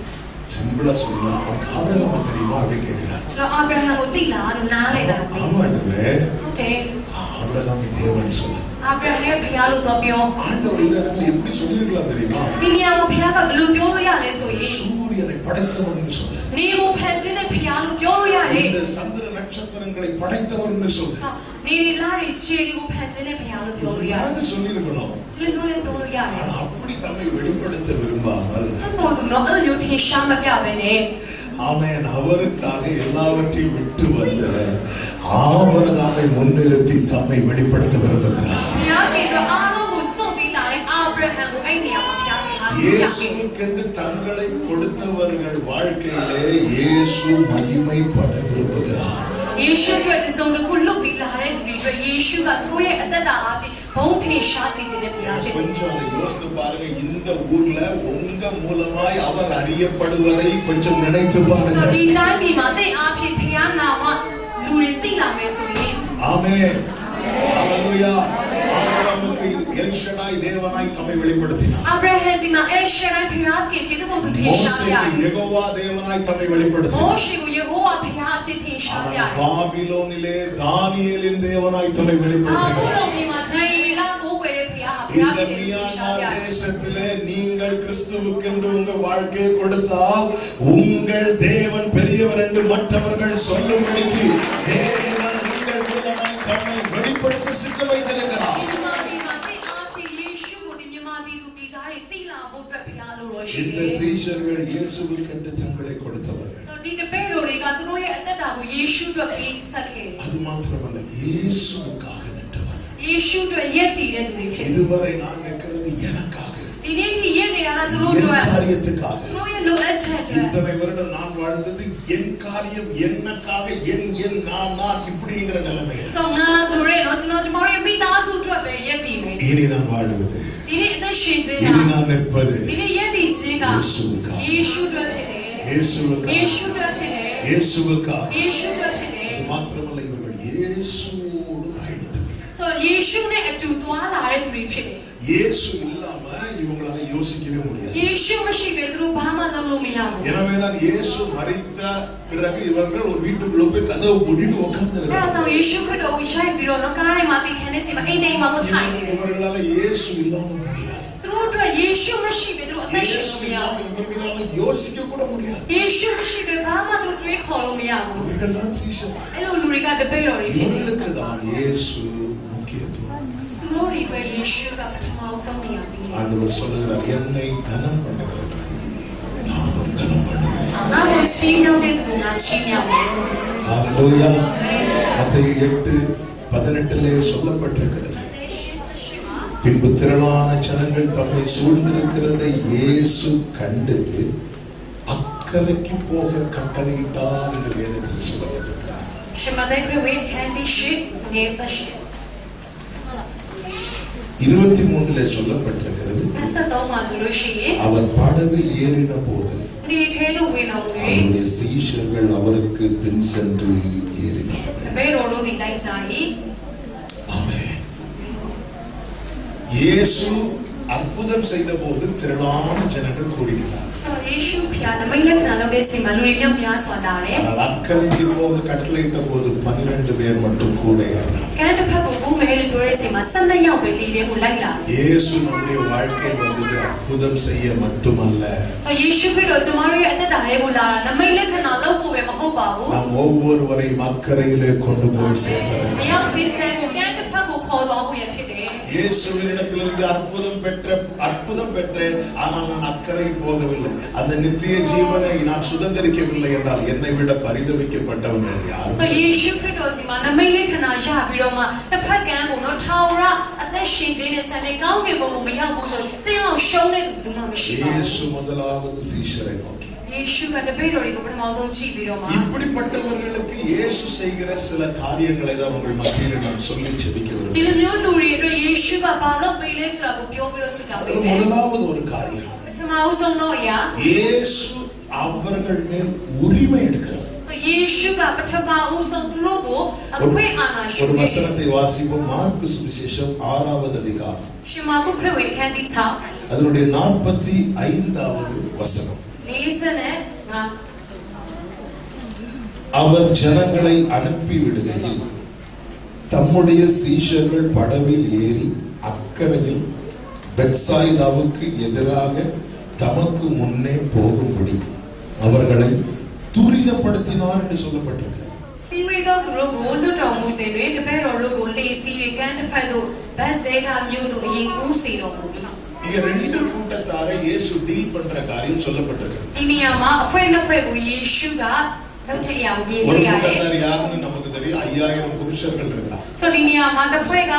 சிம்பிளா சொல்லணும் அவனுக்கு ஆபிரகாம தெரியுமா அப்படின்னு கேட்கிறார் ဆိုတော့အာဗြဟံကိုသိလားလို့နားလည်တာလို့ ஆமா ஆண்டவரே ဟုတ်တယ် ஆபிரகாமின் தேவன் சொல்லு အာဗြဟံရဲ့ဘုရားလို့တော့ပြော ஆண்டவர் இந்த இடத்துல எப்படி சொல்லிருக்கலாம் தெரியுமா ဒီနေရာမှာဘုရားကဘယ်လိုပြောလို့ရလဲဆိုရင် சூரியனை படைத்தவர்னு சொல்லு နေကိုဖန်ဆင်းတဲ့ဘုရားလို့ပြောလို့ရတယ် இந்த சந்திர நட்சத்திரங்களை படைத்தவர்னு சொல்லு ဆိုနေလာရီခြေကိုဖန်ဆင်းတဲ့ဘုရားလို့ပြောလို့ရတယ် யாருன்னு சொல்லிருக்கணும் ဒီလိုလည်းပြောလို့ရတယ် ஆனா அப்படி தம்மை வெளிப்படுத்த விரும்பாமல் သူ့ပေါ်သူတော့အဲ့လိုမျိုးထင်ရှားမပြပဲနဲ့ ஆமென் அவருக்காக எல்லாவற்றையும் விட்டு வந்த ஆபிரகாமை முன்னிறுத்தி தம்மை வெளிப்படுத்த விரும்புகிறார் ဘုရားကတော့အားလုံးကိုစွန့်ပြီးလာတဲ့အာဗြဟံကိုအဲ့နေရာမှာဘုရားကအားလုံးပြခဲ့တယ် இயேசுவுக்கென்று தங்களை கொடுத்தவர்கள் வாழ்க்கையிலே இயேசு மகிமைப்பட விரும்புகிறார் ယေရှုအတွက်တစုံတစ်ခုလွတ်ပြီးလာတဲ့သူတွေအတွက်ယေရှုကသူတို့ရဲ့အသက်တာအဖြစ်ဘုံထင်ရှားစေခြင်းနဲ့ဘုရားဖြစ်တယ် கொஞ்சம் அதை யோசித்து பாருங்க இந்த ஊர்ல உங்க மூலமாய் அவர் அறியப்படுவதை கொஞ்சம் நினைத்துဆို பாருங்க ဒီတိုင်းပြည်မှာတဲ့အားဖြင့်ဘုရားနာမလူတွေသိလာမယ်ဆိုရင် ஆமென் ஹalleluya ஆபிரகாமுக்கு எல் ஷடாய் தேவனாய் தம்மை வெளிப்படுத்தினார் အာဗြဟံစီမှာအဲရှရန်ဘုရားကပြည်သူတို့ထင်ရှားပြတယ် மோசேக்கு யெகோவா தேவனாய் தம்மை வெளிப்படுத்தினார் မောရှေကိုယေဟောဝါဘုရားအဖြစ်ထင်ရှားပြတယ် பாபிலோனிலே தானியேலின் தேவனாய் தம்மை အာဘု வெளிப்படுத்தினார் ရားမြေမှာဒံယေလမိုးွယ်တဲ့ဘုရားဟာဘု இந்த ရားဖြစ်ထင်ရှား மியான்மர் ပြတယ် தேசத்திலே நீங்கள் கிறிஸ்துவுக்கென்று உங்க வாழ்க்கையை கொடுத்தால் உங்கள் தேவன் பெரியவர் என்று மற்றவர்கள் சொல்லும்படிக்கு தேவன் உங்கள் மூலமாய் தம்மை வெளிப்படுத்த சித்த வைத்திருக்கிறார் ဒီမှာတဲ့အားဖြင့်ယေရှုကိုဒီမြန်မာပြည်သူပြည်သားတွေသိလာဖို့အတွက်ဘုရားလိုတော်ရှိ இந்த တယ် சீஷர்கள் இயேசுவுக்கென்று தங்களை கொடுத்தவர்கள் ဆိုဒီတပည့်တော်တွေကသူတို့ရဲ့အသက်တာကိုယေရှုအတွက်ပေးဆက်ခဲ့တယ် அது மாத்திரமல்ல இயேசுவுக்காக நின்றவர்கள் ယေရှုအတွက်ယက်တည်တဲ့သူတွေဖြစ်တယ် இதுவரை நான் நிற்கிறது எனக்காக ဒီနေ့ဒီရက်နေတာကသူတို့ என் အတွက် காரியத்துக்காக သူတို့ရဲ့လိုအပ်ချက်အတွက် இத்தனை வருடம் நான் வாழ்ந்தது என் காரியம் என்னக்காக என் நான் இப்படிங்கிற நிலைமையில ဆိုငါဆိုရဲတော့ကျွန်တော်တို့ရဲ့မိသားစုအတွက်ပဲယက်တည်မယ် இனி நான் வாழ்வது ဒီနေ့အသက်ရှင်ခြင်း இனி က நான் நிற்பது ဒီနေ့ယက်တည်ခြင်းက இயேசுவுக்காக ယေရှုအတွက်ဖြစ်တယ် இயேசுவுக்காக ယေရှုအတွက်ဖြစ်တယ် இயேசுவுக்காக ယေရှုအတွက်ဖြစ်တယ် அது மாத்திரமல்ல இவர்கள் இயேசுவோடு பயணித்தவர்கள் ဆိုယေရှုနဲ့အတူသွားလာတဲ့သူတွေဖြစ်တယ် இயேசு இல்லாம இவங்களால யோசிக்கவே முடியாது ယေရှုမရှိဘဲသူတို့ဘာမှလုပ်လို့မရဘူး எனவேதான் இயேசு மரித்த பிறகு இவர்கள் ஒரு வீட்டுக்குள்ள போய் கதவு பூட்டிட்டு အဲ့ဒါ உட்கார்ந்திருக்கிறார்கள் ကြောင့်ယေရှုခရစ်တော်ကိုရိုက်ပြီးတော့ကားထဲမှာသိခံနေချိန်မှာအိမ်ထဲမှာမထိုင်နေတယ် இவர்களால இயேசு இல்லாம முடியாது သူ တို့အတွက်ယေရှုမရှိဘဲသူတို့အသက်ရှင်လို့မရဘူး இவர்களால யோசிக்க கூட முடியாது ယေရှုမရှိဘဲဘာမှသူတို့တွေးခေါ်လို့မရဘူး இவர்கள் தான் சீஷர் အဲ့လိုလူတွေကတပည့်တော်တွေဖြစ်တယ် இவர்களுக்கு தான் இயேசு முக்கியத்துவம் သူတို့တွေအတွက်ယေရှုကပထမဆုံးနေရာပြီး ஆண்டவர் சொல்லுகிறார் என்னை கனம் பண்ணுகிறவனை நானும் கனம் பண்ணுவேன் ငါ့ကိုချီးမြှောက်တဲ့သူကငါချီးမြှောက်မယ် ஹalleluya மத்தேயு 8:18 சொல்லப்பட்டிருக்கிறது பின்பு திரளான ஜனங்கள் தம்மை சூழ்ந்திருக்கிறதை இயேசு கண்டு அக்கறைக்கு போக கட்டளையிட்டார் என்று வேதத்தில் சொல்லப்பட்டிருக்கிறார் ရှင်မဿဲခရစ်ဝင်ခန်းကြီးရှိနေဆက်ရှိ 23 சொல்லப்பட்டிருக்கிறது 23မှာဆိုလို့ရှိရင် அவர் படவில் ஏறின போது ဒီထဲသို့ဝင်တော်မူ၍ அவருடைய சீஷர்கள் அவருக்கு பின் சென்று ஏறினார்கள் ဘယ်တော်တို့ဒီလိုက်ကြ၏ ஆமென் இயேசு அற்புதம் செய்த போது திரளான ஜனங்கள் கூடினார்கள் ဆိုယေရှုဖျားနမိတ်လက္ခဏာလုပ်တဲ့အချိန်မှာလူတွေမြောက်များစွာတာတယ် ஆனால் அக்கறைக்கு போக கட்டளையிட்ட போது 12 பேர் மட்டும் கூட ஏறினார்கள் ကန်းတစ်ဖက်ကိုဘူးမဲလို့ပြောတဲ့အချိန်မှာ12ယောက်ပဲလီတဲ့ကိုလိုက်လာတယ် இயேசு நம்முடைய வாழ்க்கையில் வந்தது அற்புதம் செய்ய மட்டுமல்ல ဆိုယေရှုခရစ်တော်ကျွန်တော်ရဲ့အသက်တာတွေကိုလာတာနမိတ်လက္ခဏာလုပ်ဖို့ပဲမဟုတ်ပါဘူး நாம் ஒவ்வொருவரையும் அக்கறையிலே கொண்டு போய் சேர்ப்பதற்கு တယောက်ချင်းစီတိုင်းကိုကန်းတစ်ဖက်ကိုခေါ်တော်ဖို့ရဖြစ်တယ် இயேசுவினிடத்திலிருந்து அற்புதம் பெற்றேன் ஆனால் நான் அக்கறை போகவில்லை அந்த நித்திய ஜீவனை நான் சுதந்திரிக்கவில்லை என்றால் என்னை விட பரிதவிக்கப்பட்டவன் வேறு யாரும் ဆိုယေရှုခရစ်တော်စီမှာနမိတ်လက္ခဏာရပြီးတော့မှတစ်ဖက်ကန်းကိုတော့ထာဝရအသက်ရှင်ခြင်းနဲ့ဆန်တဲ့ကောင်းကင်ဘုံကိုမရောက်ဘူးဆိုတရားရှုံးတဲ့သူဘယ်သူမှမရှိပါဘူး இயேசு முதலாவது சீஷரை நோக்கி ယေရှုကတပည့်တော်တွေကိုပထမဆုံးကြည့်ပြီးတော့မှ இப்படிப்பட்டவர்களுக்கு இயேசு செய்கிற சில காரியங்களை தான் உங்கள் மத்தியில் நான் சொல்லி ஜெபிக்க ဒီ விரும்புகிறேன் လိုမျိုးလူတွေအတွက်ယေရှုကဘာလုပ်ပေးလဲဆိုတာကိုပြောပြီးတော့ဆုတောင်း அதில் ပေးမယ် முதலாவது ஒரு காரியம் ပထမဆုံးတော့အရာ இயேசு அவர்கள் மேல் உரிமை எடுக்கிறார் ယေရှုကပထမဆုံးသူတို့ကိုအခွင့်အာဏာရှိ ஒரு တယ် வசனத்தை வாசிப்போம் மார்க்கு சுவிசேஷம் 6வது அதிகாரம் ရှင်မာကုခရစ်ဝင်ခန်းကြီး6 அதனுடைய 45வது வசனம் 45 அவர் ஜனங்களை அனுப்பி விடுகையில் தம்முடைய சீஷர்கள் படவில் ஏறி அக்கறையில் பெத்சாய்தாவுக்கு எதிராக தமக்கு முன்னே போகும்படி அவர்களை துரிதப்படுத்தினார் என்று சொல்லப்பட்டிருக்கிறது စီဝေသောသူတို့ကိုလွတ်တော်မူစေ၍တပည့်တော်တို့ကိုလေစီ၍ကန်းတစ်ဖက်သို့ဗတ်စေတာမျိုးတို့အရင်ကူးစီတော်မူ၏இங்க ரெண்டு கூட்டத்தாரை இயேசு டீல் பண்ற காரியம் சொல்லப்பட்டிருக்கிறது ဒီနေရာမှာအဖွဲ့နှစ်ဖွဲ့ကိုယေရှုကလောက်တဲ့အရာကိုမြင် ஒரு တွေ့ရတယ် கூட்டத்தார் யாருன்னு நமக்கு தெரியும் 5000 புருஷர்கள் இருக்கிறார் ဆိုဒီနေရာမှာတစ်ဖွဲ့က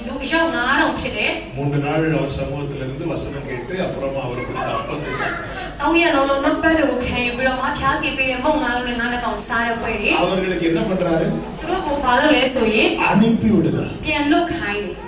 လူအယောက်9000ဖြစ်တယ် 3 நாள் அவர் சமூகத்திலிருந்து வசனம் கேட்டு அப்புறமா அவர் கொடுத்த அப்பத்தை சாப்பிட்டார் တောင်းရလုံးလုံးနှုတ်ပတ်တွေကိုခံယူပြီးတော့မှဖြားกินပေးတဲ့မုံငါလုံးနဲ့ငါးနှကောင်စားရပွဲတွေ அவர்களுக்கு என்ன பண்றாரு သူတို့ကိုဘာလုပ်လဲဆိုရင် அனுப்பி விடுகிறார் ပြန်လွတ်ခိုင်းတယ်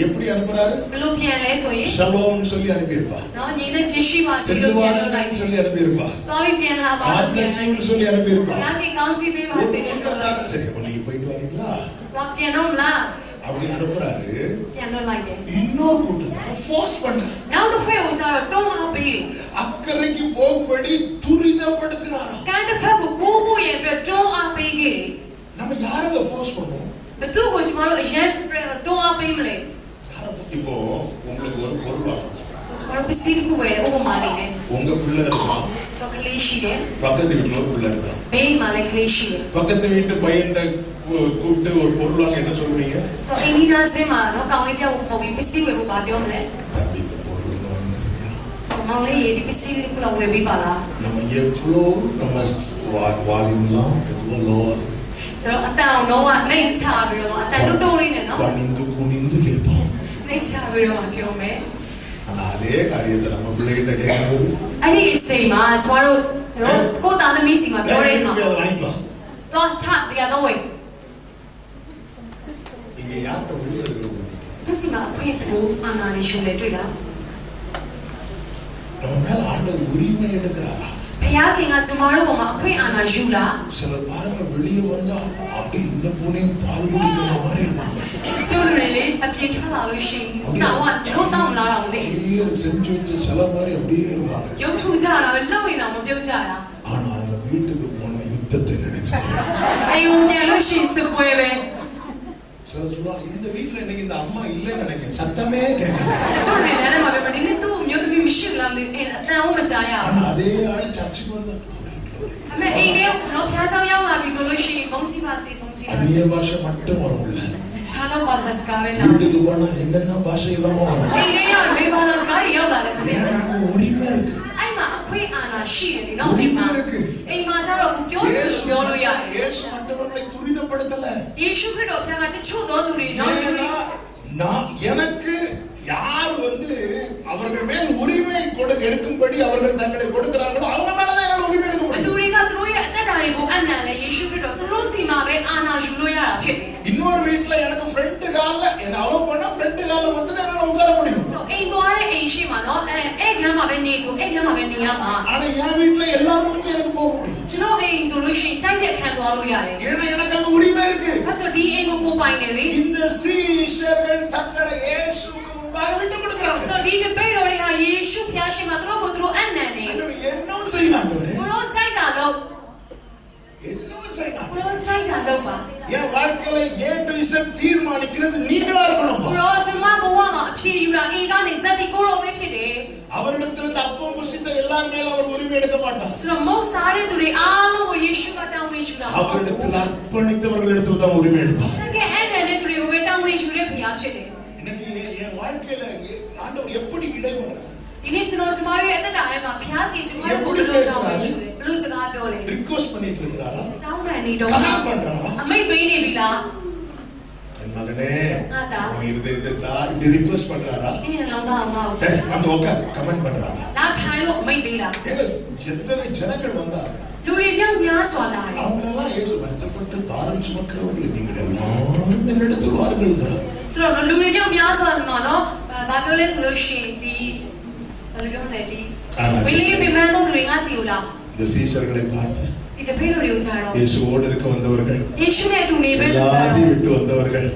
எப்படி அனுப்புறாரு ဘလို့ပြန်လဲဆိုရင် ஷலோம் சொல்லி அனுப்பியிருப்பா နော်ညီနဲ့ချင်းရှိပါစီလို့ပြန်လွတ်လိုက် செல்லுவாருன்னு சொல்லி அனுப்பியிருப்பா သွားပြီးပြန်လာပါ God bless you சொல்லி அனுப்பியிருப்பா ငါတင်ကောင်းစီပေးပါ ஒரு စေလို့လွတ်လိုက် கூட்டத்தார் சரி அப்ப நீங்க போயிட்டு வரீங்களா သွားပြန်တော့မလား அப்படி அனுப்புறாரு ပြန်လွတ်လိုက်တယ် இன்னொரு கூட்டத்தார் ஃபோர்ஸ் பண்றாரு နောက်တစ်ဖွဲ့ကိုကျတော့တွန်းအားပေးတယ် அக்கறைக்கு போகும்படி துரிதப்படுத்தினாராம் ကန်းတစ်ဖက်ကိုကူးဖို့ရအတွက်တွန်းအားပေးခဲ့တယ် நம்ம யாரங்க ஃபோர்ஸ் பண்றோம் ဘသူကိုကျမတို့အရင်တွန်းအားပေးမလဲ இப்போ உங்களுக்கு ஒரு பொருள் வாங்கணும் ဆိုကျမတို့ပစ္စည်းတစ်ခုဝယ်တယ်ဥပမာလေးနဲ့ உங்க பிள்ளை இருக்கா ဆိုကလေးရှိတယ် பக்கத்து வீட்டுல ஒரு பிள்ளை இருக்கா ဘေးမှာလည်းကလေးရှိတယ် பக்கத்து வீட்டு பையன் கூப்பிட்டு ஒரு பொருள் வாங்க என்ன சொல்லுவீங்க ဆိုအိန္ဒိနာစင်းမှာတော့ကောင်းလေးတယောက်ကိုခေါ်ပြီးပစ္စည်းဝယ်ဖို့ဗာပြောမလဲ தம்பி இந்த பொருள் ஒண்ணு வாங்கி தருவியா မောင်လေးရေဒီပစ္စည်းလေးကိုတော့ဝယ်ပေးပါလား நம்ம எவ்வளோ நம்ம வாலிம்லாம் எவ்வளோ லோவா ဆိုတော့အတန်အောင်တော့နှိမ်ချပြီးတော့အတန်တွန်းလေးနဲ့နော် பணிந்து குனிந்து கேட்போம் နှိမ်ချပြီးတော့ပြောမယ် ஆனா அதே காரியத்தை நம்ம பிள்ளைகிட்ட கேட்கும்போது အဲ့ဒီအချိန်မှာကျမတို့ကိုသားသမီးစီမှာပြောတဲ့အခါ அதை வாங்கிக்கலாம் တော့ထတရားတော့ဝယ် இங்க யார்கிட்ட உரிமை எடுக்கிறது သူစီမှာအခွင့်ကိုအာဏာနေရှုံးလေတွေ့လား நம்ம மேல ஆண்டவர் உரிமை எடுக்கிறாரா ဘုရားခင်ကကျမတို့ပေါ်မှာအခွင့်အာဏာယူလား சிலர் பாருங்க வெளியே வந்தா அப்படியே இந்த பூனையும் பால் குடிக்கிற மாதிரி இருப்பாங்க ကျိုးလူတွေလေအပြင်ထွက်လာလို့ရှိရင်ကြောင်ကလုံးတောင်းလာတော့မသိ அப்படியே செஞ்சு வச்ச சில மாதிரி அப்படியே இருப்பாங்க ရုပ်ထူကြတာပဲလှုပ်ရင်တော့မပြုတ်ကြတာ ஆனா அவங்க வீட்டுக்கு போன யுத்தத்தை நினைச்சு အယုံပြန်လို့ရှိရင်စပွဲပဲ சில சொல்லுவாங்க இந்த வீட்டுல இன்னைக்கு இந்த அம்மா இல்லைன்னு நினைக்கிறேன், சத்தமே கேட்கல. ஆனா அதே ஆளு சர்ச்சுக்கு வந்தா அந்நிய பாஷை மட்டும் வரும்ல, வீட்டுக்கு போனா என்னென்ன பாஷை இல்லாம வரும். உரிமை இருக்கு, உரிமை இருக்கு. இயேசு மற்றவர்களை துரிதப்படுத்தல. எனக்கு யார் அவர்கள் மேல் உரிமை எடுக்கும்படி அவர்கள் தங்களை கொடுக்கிறார்களோ அவங்க மேலதான் என்னால உரிமை எடுக்க முடியும். இன்னொரு வீட்டுல எனக்கு ஃப்ரெண்ட் கால்ல அவ பண்ண ஃப்ரெண்ட் கால்ல மட்டும் தான் என்னால உட்கார முடியும். ஆனா என் வீட்டுல எல்லாரும் எனக்கு போக முடியும். ஏன்னா எனக்கு அங்க உரிமை இருக்கு. இந்த சீஷர்கள் தங்களை இயேசுவுக்கு முன்பாக விட்டு கொடுக்கிறாங்க. என்னவும் செய்யலாம், என்னவும் செய்யலாம். என் வாழ்க்கையில A to Z தீர்மானிக்கிறது நீங்களா இருக்கணும். அவரிடத்திலிருந்து அப்பம் புசித்த எல்லார் மேல அவர் உரிமை எடுக்க மாட்டார். அவரிடத்தில் அர்ப்பணித்தவர்கள் இடத்துல தான் உரிமை எடுப்பார். இன்னைக்கு என் வாழ்க்கையில ஆண்டவர் எப்படி இடைபடுறார், ரிக்வெஸ்ட் பண்ணிட்டு இருக்கிறாரா, கமாண்ட் பண்றாரா, மகனே உன் இருதயத்தை தார் இப்படி ரிக்வெஸ்ட் பண்றாரா, வந்து உட்கார் கமெண்ட் பண்றாரா. எத்தனை ஜனங்கள் வந்தார்கள், அவங்களெல்லாம் இயேசு வருத்தப்பட்டு பாரம் சுமக்கிறவர்கள் நீங்கள் எல்லாரும் என்னிடத்தில் வாருங்கள். இந்த சீஷர்களை பார்த்து இயேசுவோடு இருக்க வந்தவர்கள், எல்லாத்தையும் விட்டு வந்தவர்கள்,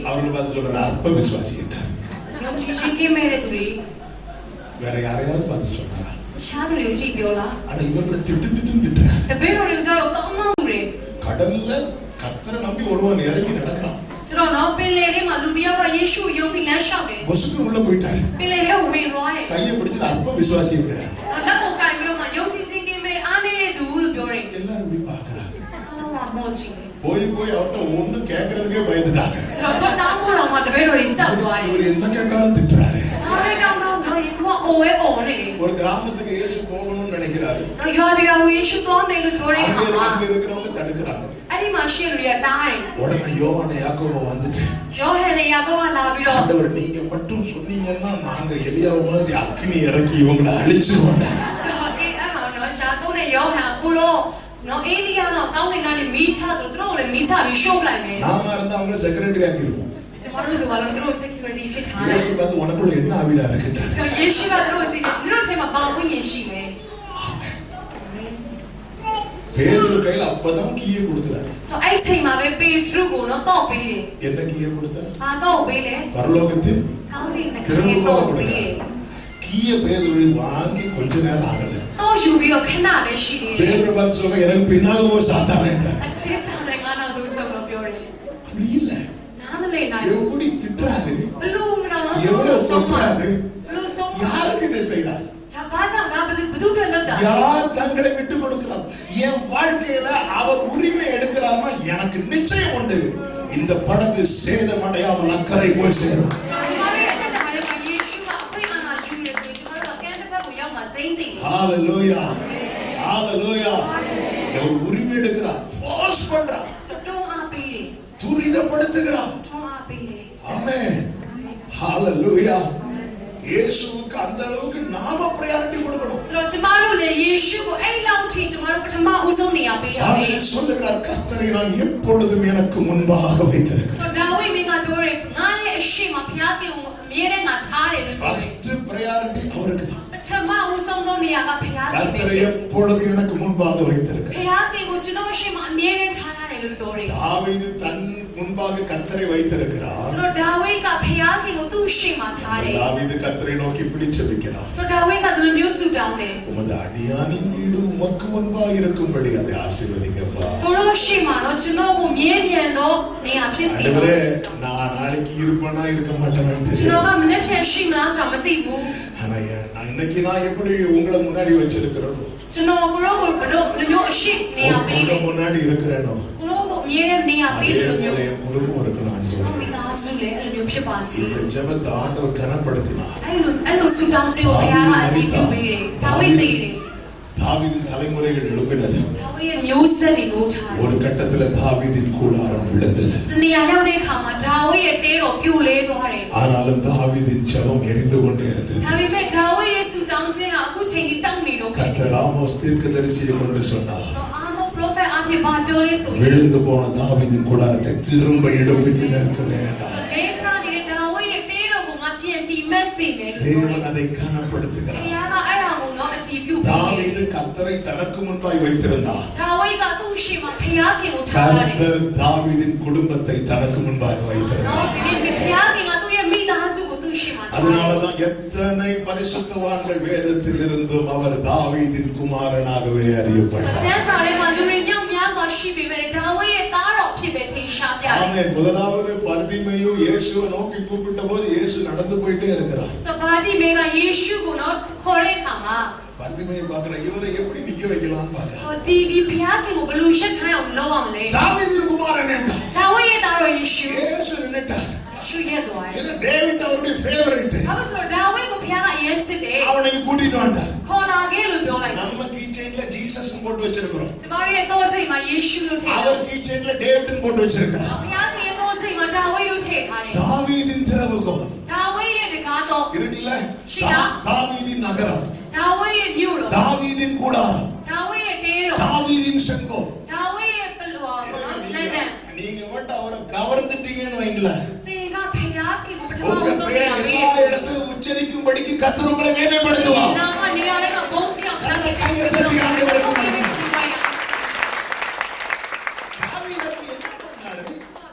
அவர்கள் பார்த்து சொல்ற அற்ப விசுவாசி என்றார். வேற யாரையாவது பார்த்து சொல்றாரா? ஆனா இவர்களை திட்டுறார். கடல்ல கர்த்தரை நம்பி ஒருவன் இறங்கி நடக்கிறான், பொசுக்கு உள்ள போயிட்டாரு, கையை பிடிச்சு அற்ப விசுவாசி இருக்கிறார். எல்லாரும் இப்படி பாக்குறாங்க, போய் அவர்கிட்ட ஒண்ணு கேட்கறதுக்கே பயந்துட்டாங்க. இவர் என்ன கேட்டாலும் திட்டுறாரு. ஒரு கிராமத்துக்கு இயேசு போகணும்னு நினைக்கிறாரு, அங்க இருக்கிறவங்க தடுக்கிறாங்க. உடனே யோவானை யாக்கோபு வந்துட்டு, ஆண்டவர் நீங்க மட்டும் சொன்னீங்கன்னா நாங்க எலியாவு மாதிரி அக்கினி இறக்கி இவங்களை அழிச்சிருவோம். நாம இருந்தா அவங்கள செக்ரட்டரி ஆக்கிடுவோம். இயேசு பார்த்து உனக்குள்ள என்ன ஆவிடா இருக்குன்றார். பேதுரு கையில அப்பதான் கீயை கொடுக்கிறார். என்ன கீயை கொடுத்தார்? பரலோகத்தின் திறவுகோலை கொடுக்கிறார். கீயை பேதுரு வாங்கி கொஞ்ச நேரம் ஆகல. பேதுரு பார்த்து சொல்ற எனக்கு பின்னால போய் சாத்தானே. புரியல எப்படி திட்டுறாரு, எவ்வளவு சொல்றாரு, யாருக்கு இதை செய்யறாரு, யார் தங்களை விட்டு கொடுக்கிறார். என் வாழ்க்கையில அவர் உரிமை எடுக்கிறார்னா எனக்கு நிச்சயம் உண்டு, இந்த படகு சேதமடையாமல் அக்கறை போய் சேரும். ஹalleluya, ஹalleluya. அவர் உரிமை எடுக்கிறார், ஃபோர்ஸ் பண்றார், துரிதப்படுத்துகிறார். ஆமென், ஹalleluya. இயேசுவுக்கு அந்த அளவுக்கு நாம பிரையாரிட்டி கொடுக்கணும். தாவீது சொல்லுகிறார், கர்த்தரை நான் எப்பொழுதும் எனக்கு முன்பாக வைத்திருக்கிறேன். ஃபர்ஸ்ட் பிரையாரிட்டி அவருக்கு தான். கர்த்தரை எப்பொழுதும் எனக்கு முன்பாக வைத்திருக்கிறேன். தாவீது தன் முன்பாக கர்த்தரை வைத்திருக்கிறார். So David ka phaya ke ko tu shi ma tha de. தாவீது கர்த்தரை நோக்கி இப்படி ஜெபிக்கிறார். So David ka du nyu su down de. உமது அடியானின் வீடு உமக்கு முன்பாக இருக்கும்படி அதை ஆசீர்வதிங்கப்பா. Ko shi ma no chuno ko mye myan do ne ya phit si. ஆண்டவரே நான் நாளைக்கு இருப்பேனா இருக்க மாட்டேன்னு Chuno தெரியும். ka mne phya shi ma so ma ti bu. ஆனா நான் இன்னைக்கு நான் எப்படி உங்களை முன்னாடி வச்சிருக்கிறேனோ Chuno ko ro ko do nyu shi ne ya pe. உங்க முன்னாடி இருக்கிறேனோ Ko ko mye ne ya pe அதே lo போல nyu. என் குடும்பம் இருக்கணும் ஆண்டவரே. Mi da su le lo nyu phit pa si. இந்த ஜெபத்தை ஆண்டவர் கனப்படுத்தினார். Ai lo su down ji ko phya ka a ti pu be de. David ti de. தாவீதின் தலைமுறைகள் எழும்பினது. David ye myo set de no tha. ஒரு கட்டத்துல தாவீதின் கூடாரம் விழுந்தது. Tni ya yaw de kha ma David ye te ro pyu le twa de. ஆனாலும் தாவீதின் ஜெபம் எரிந்து கொண்டே இருந்தது. David me David ye su down ji na aku chain ni tang ni lo khe. கர்த்தர் ஆமோஸ் தீர்க்கதரிசியை கொண்டு சொன்னார். So amo prophet a phe ba pyo le so. விழுந்து போன தாவீதின் கூடாரத்தை திரும்ப எடுப்பித்து நிறுத்துவேன் என்றார். Le cha ni David ye te ro ko nga pyan ti met si me lo. தேவன் அதை கனப்படுத்துகிறார். Ya ma ai ra ko no a ti pyu. தாவீது கர்த்தரை தனக்கு முன்பாய் வைத்திருந்தார். David ka tu shi ma phya ke ko tha de. கர்த்தர் தாவீதின் குடும்பத்தை தனக்கு முன்பாக வைத்திருந்தார். No ni me phya ke nga tu ye mi da su ko tu shi ma. அதனாலதான் எத்தனை பரிசுத்தவான்கள் வேதத்தில் இருந்தும் அவர் தாவீதின் குமாரனாகவே So அறியப்பட்டார். chan sa le ma lu ri nyam mya so shi be me David ye ta ro phit be thi sha pya. ஆமென். முதலாவது பர்திமேயு இயேசுவை நோக்கி கூப்பிட்ட போது இயேசு நடந்து போயிட்டே இருக்கிறார். So ba ji me ga Yeshu ko no kho re kha ma. Bartimaeus பார்க்கிற இவரை எப்படி நிக்க வைக்கலாம் பார்க்கிறார். So di phya ke ko blu shat khai aw law am le. தாவீதின் குமாரன் என்றார். David ye ta ro Yeshu. இயேசு நின்னுட்டார். Yeshu ye do ai. ஏன்னா டேவிட் அவருடைய favourite. Aba so David ko phya ka yen sit de. அவனை கூட்டிட்டு வந்தார். Kho na ge lu pyo lai. நம்ம key செயின்ல Jesus போட்டு வச்சிருக்கிறோம். Jama ye to sai ma Yeshu lu the. அவர் key செயின்ல டேவிட் போட்டு வச்சிருக்கிறார். Phya ke ye to sai ma David lu the tha de. தாவீதின் திறவுகோல் David ye de ga to. இருக்குல்ல? சியா. தாவீதின் நகரம், David ye myu lo. தாவீதின் கூடாரம், David ye te lo. தாவீதின் செங்கோல். David ye pelwa ko le de. நீங்க மட்டும் அவரை கவர்ந்துட்டீங்கன்னு வைங்களேன், Te ga phya ke ko உங்க patama so பெயர் de எல்லா ya. இடத்திலும் உச்சரிக்கும்படிக்கு கர்த்தர் உங்களை மேன்மைப்படுத்துவார். Na ma ni ale ka bon ti phya ke ka ye கையை தட்டி ஆண்டவருக்கு to. நன்றி. தாவீது அப்படி என்ன பண்ணாரு?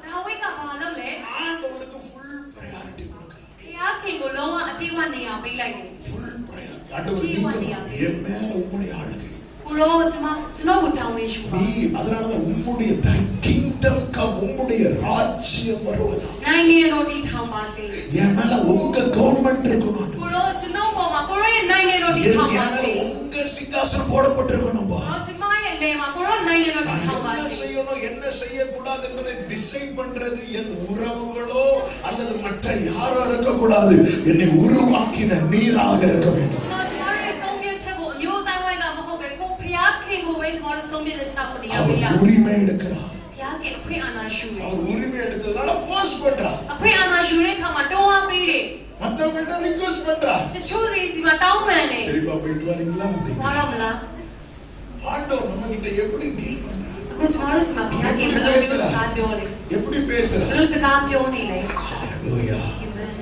David ka ba lo le. ஆண்டவருக்கு full priority கொடுக்கிறார். Phya ke ko lo wa ati wa ne ya pai lai de. full priority. ஆண்டவர் நீங்க என் மேல உம்முடைய ஆளுகை. Ko lo chama ko David shu ba. நீ அதனாலதான் உம்முடைய கிங்டம் கம், உம்முடைய ராஜ்யம் வருவதா. Nai ne no ti thang ba se. என் மேல உங்க கவர்மெண்ட் இருக்கணும். Ko lo chama ko ma ko ye nai ne no ti என் thang ba மேல se. உங்க சிங்காசனம் போடப்பட்டிருக்கணும். Ko chama ye le ma ko lo nai ne no ti thang ba என்ன se. செய்யணும் என்ன செய்யக்கூடாது என்பதை டிசைட் பண்றது என் உறவுகளோ அல்லது மற்ற யாரோ இருக்கக்கூடாது. என்னை உருவாக்கின நீராக இருக்க வேண்டும். Chama ye song pye chet ko myo tai wai ka ma hok be ko phya ke ko be chama lo song pye de cha ko ni ya our ya. உரிமை எடுக்கிறார். Phya ke apri ana shu de. அவர் உரிமை எடுத்ததுனால force பண்றார். Apri ana shu de kha ma taw wa pi de. மத்தவங்கள்ட்ட request பண்றார். The truth is ma taw man de. சரிப்பா போயிட்டு வரீங்களா அப்படிங்க. Wala mala. ஆண்டவர் நம்ம கிட்ட எப்படி டீல் பண்றார்? Ko chama lo sma phya ke blo lo sa pyo le. எப்படி பேசுறார்? Blo sa ka pyo ni le. ஹalleluya.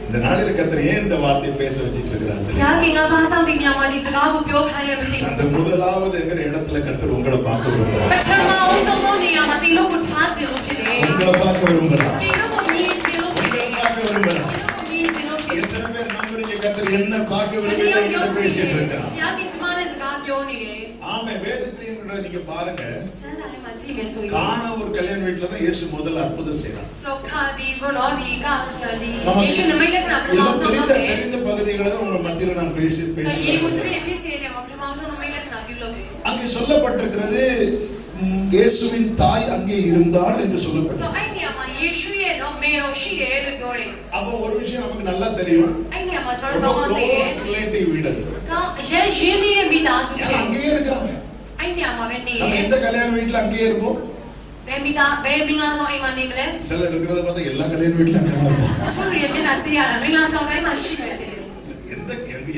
இந்த நாளில கர்த்தர் ஏன் இந்த வார்த்தையை பேச வச்சிட்டு இருக்கிறார் தெரியுமா? Phya ke nga ba sang ti nya ma di sa ka ko pyo khai le ma ti. அந்த முதலாவது என்கிற இடத்துல கர்த்தர் உங்களை பார்க்க விரும்புகிறார். Pathama aw song do ni ya ma ti lo ko tha chi lo phit de. உங்களை பார்க்க விரும்புகிறார். Ti lo ko ni chi lo phit de. உங்களை பார்க்க விரும்புகிறார். Ti lo ko ni chi lo phit de. எத்தனை பேர் நம்புறீங்க கர்த்தர் என்ன பார்க்க விரும்புகிறார் பேசிட்டு இருக்கிறார்? Phya ke chama ne sa ka pyo ni de. ஆமே. வேதத்திலே நீங்க பாருங்க, Chan sa le ma chi me so yi. கானா ஒரு கல்யாண வீட்டுல தான் இயேசு முதல்ல அற்புதம் செய்றார். So kha di ro no di ka di. நமக்கு Yeshu ne mai le kana எல்லாம் pramao song do de. தெரிந்த பகுதிகளை தான் உங்க மத்தியில நான் So ye ko பேசுகிறேன். se be phit se ne ma pramao song mai le kana pyu lo de. அங்கே சொல்லப்பட்டிருக்கிறது இயேசுவின் தாய் அங்கே இருந்தாள் என்று So சொல்லப்பட்டிருக்கிறது. ai ne ma Yeshu ye no me ro shi de lo pyo de. அப்போ ஒரு விஷயம் நமக்கு நல்லா தெரியும், Ai ne ma chama ரொம்ப lo ka ma de. Close relative வீடு அது. Ka ye yin ni de mi da su ஏன்னா phe. அங்கேயே இருக்கிறாங்க. Ai ne ma be ni. நம்ம எந்த கல்யாண வீட்டுல அங்கேயே இருப்போம். Be mi da be mi nga song ai ma ni mle. சிலர் இருக்கிறத பார்த்தா எல்லா கல்யாண வீட்டுல அங்கதான் இருப்போம். So ye me na chi ya mi nga song dai ma shi me de.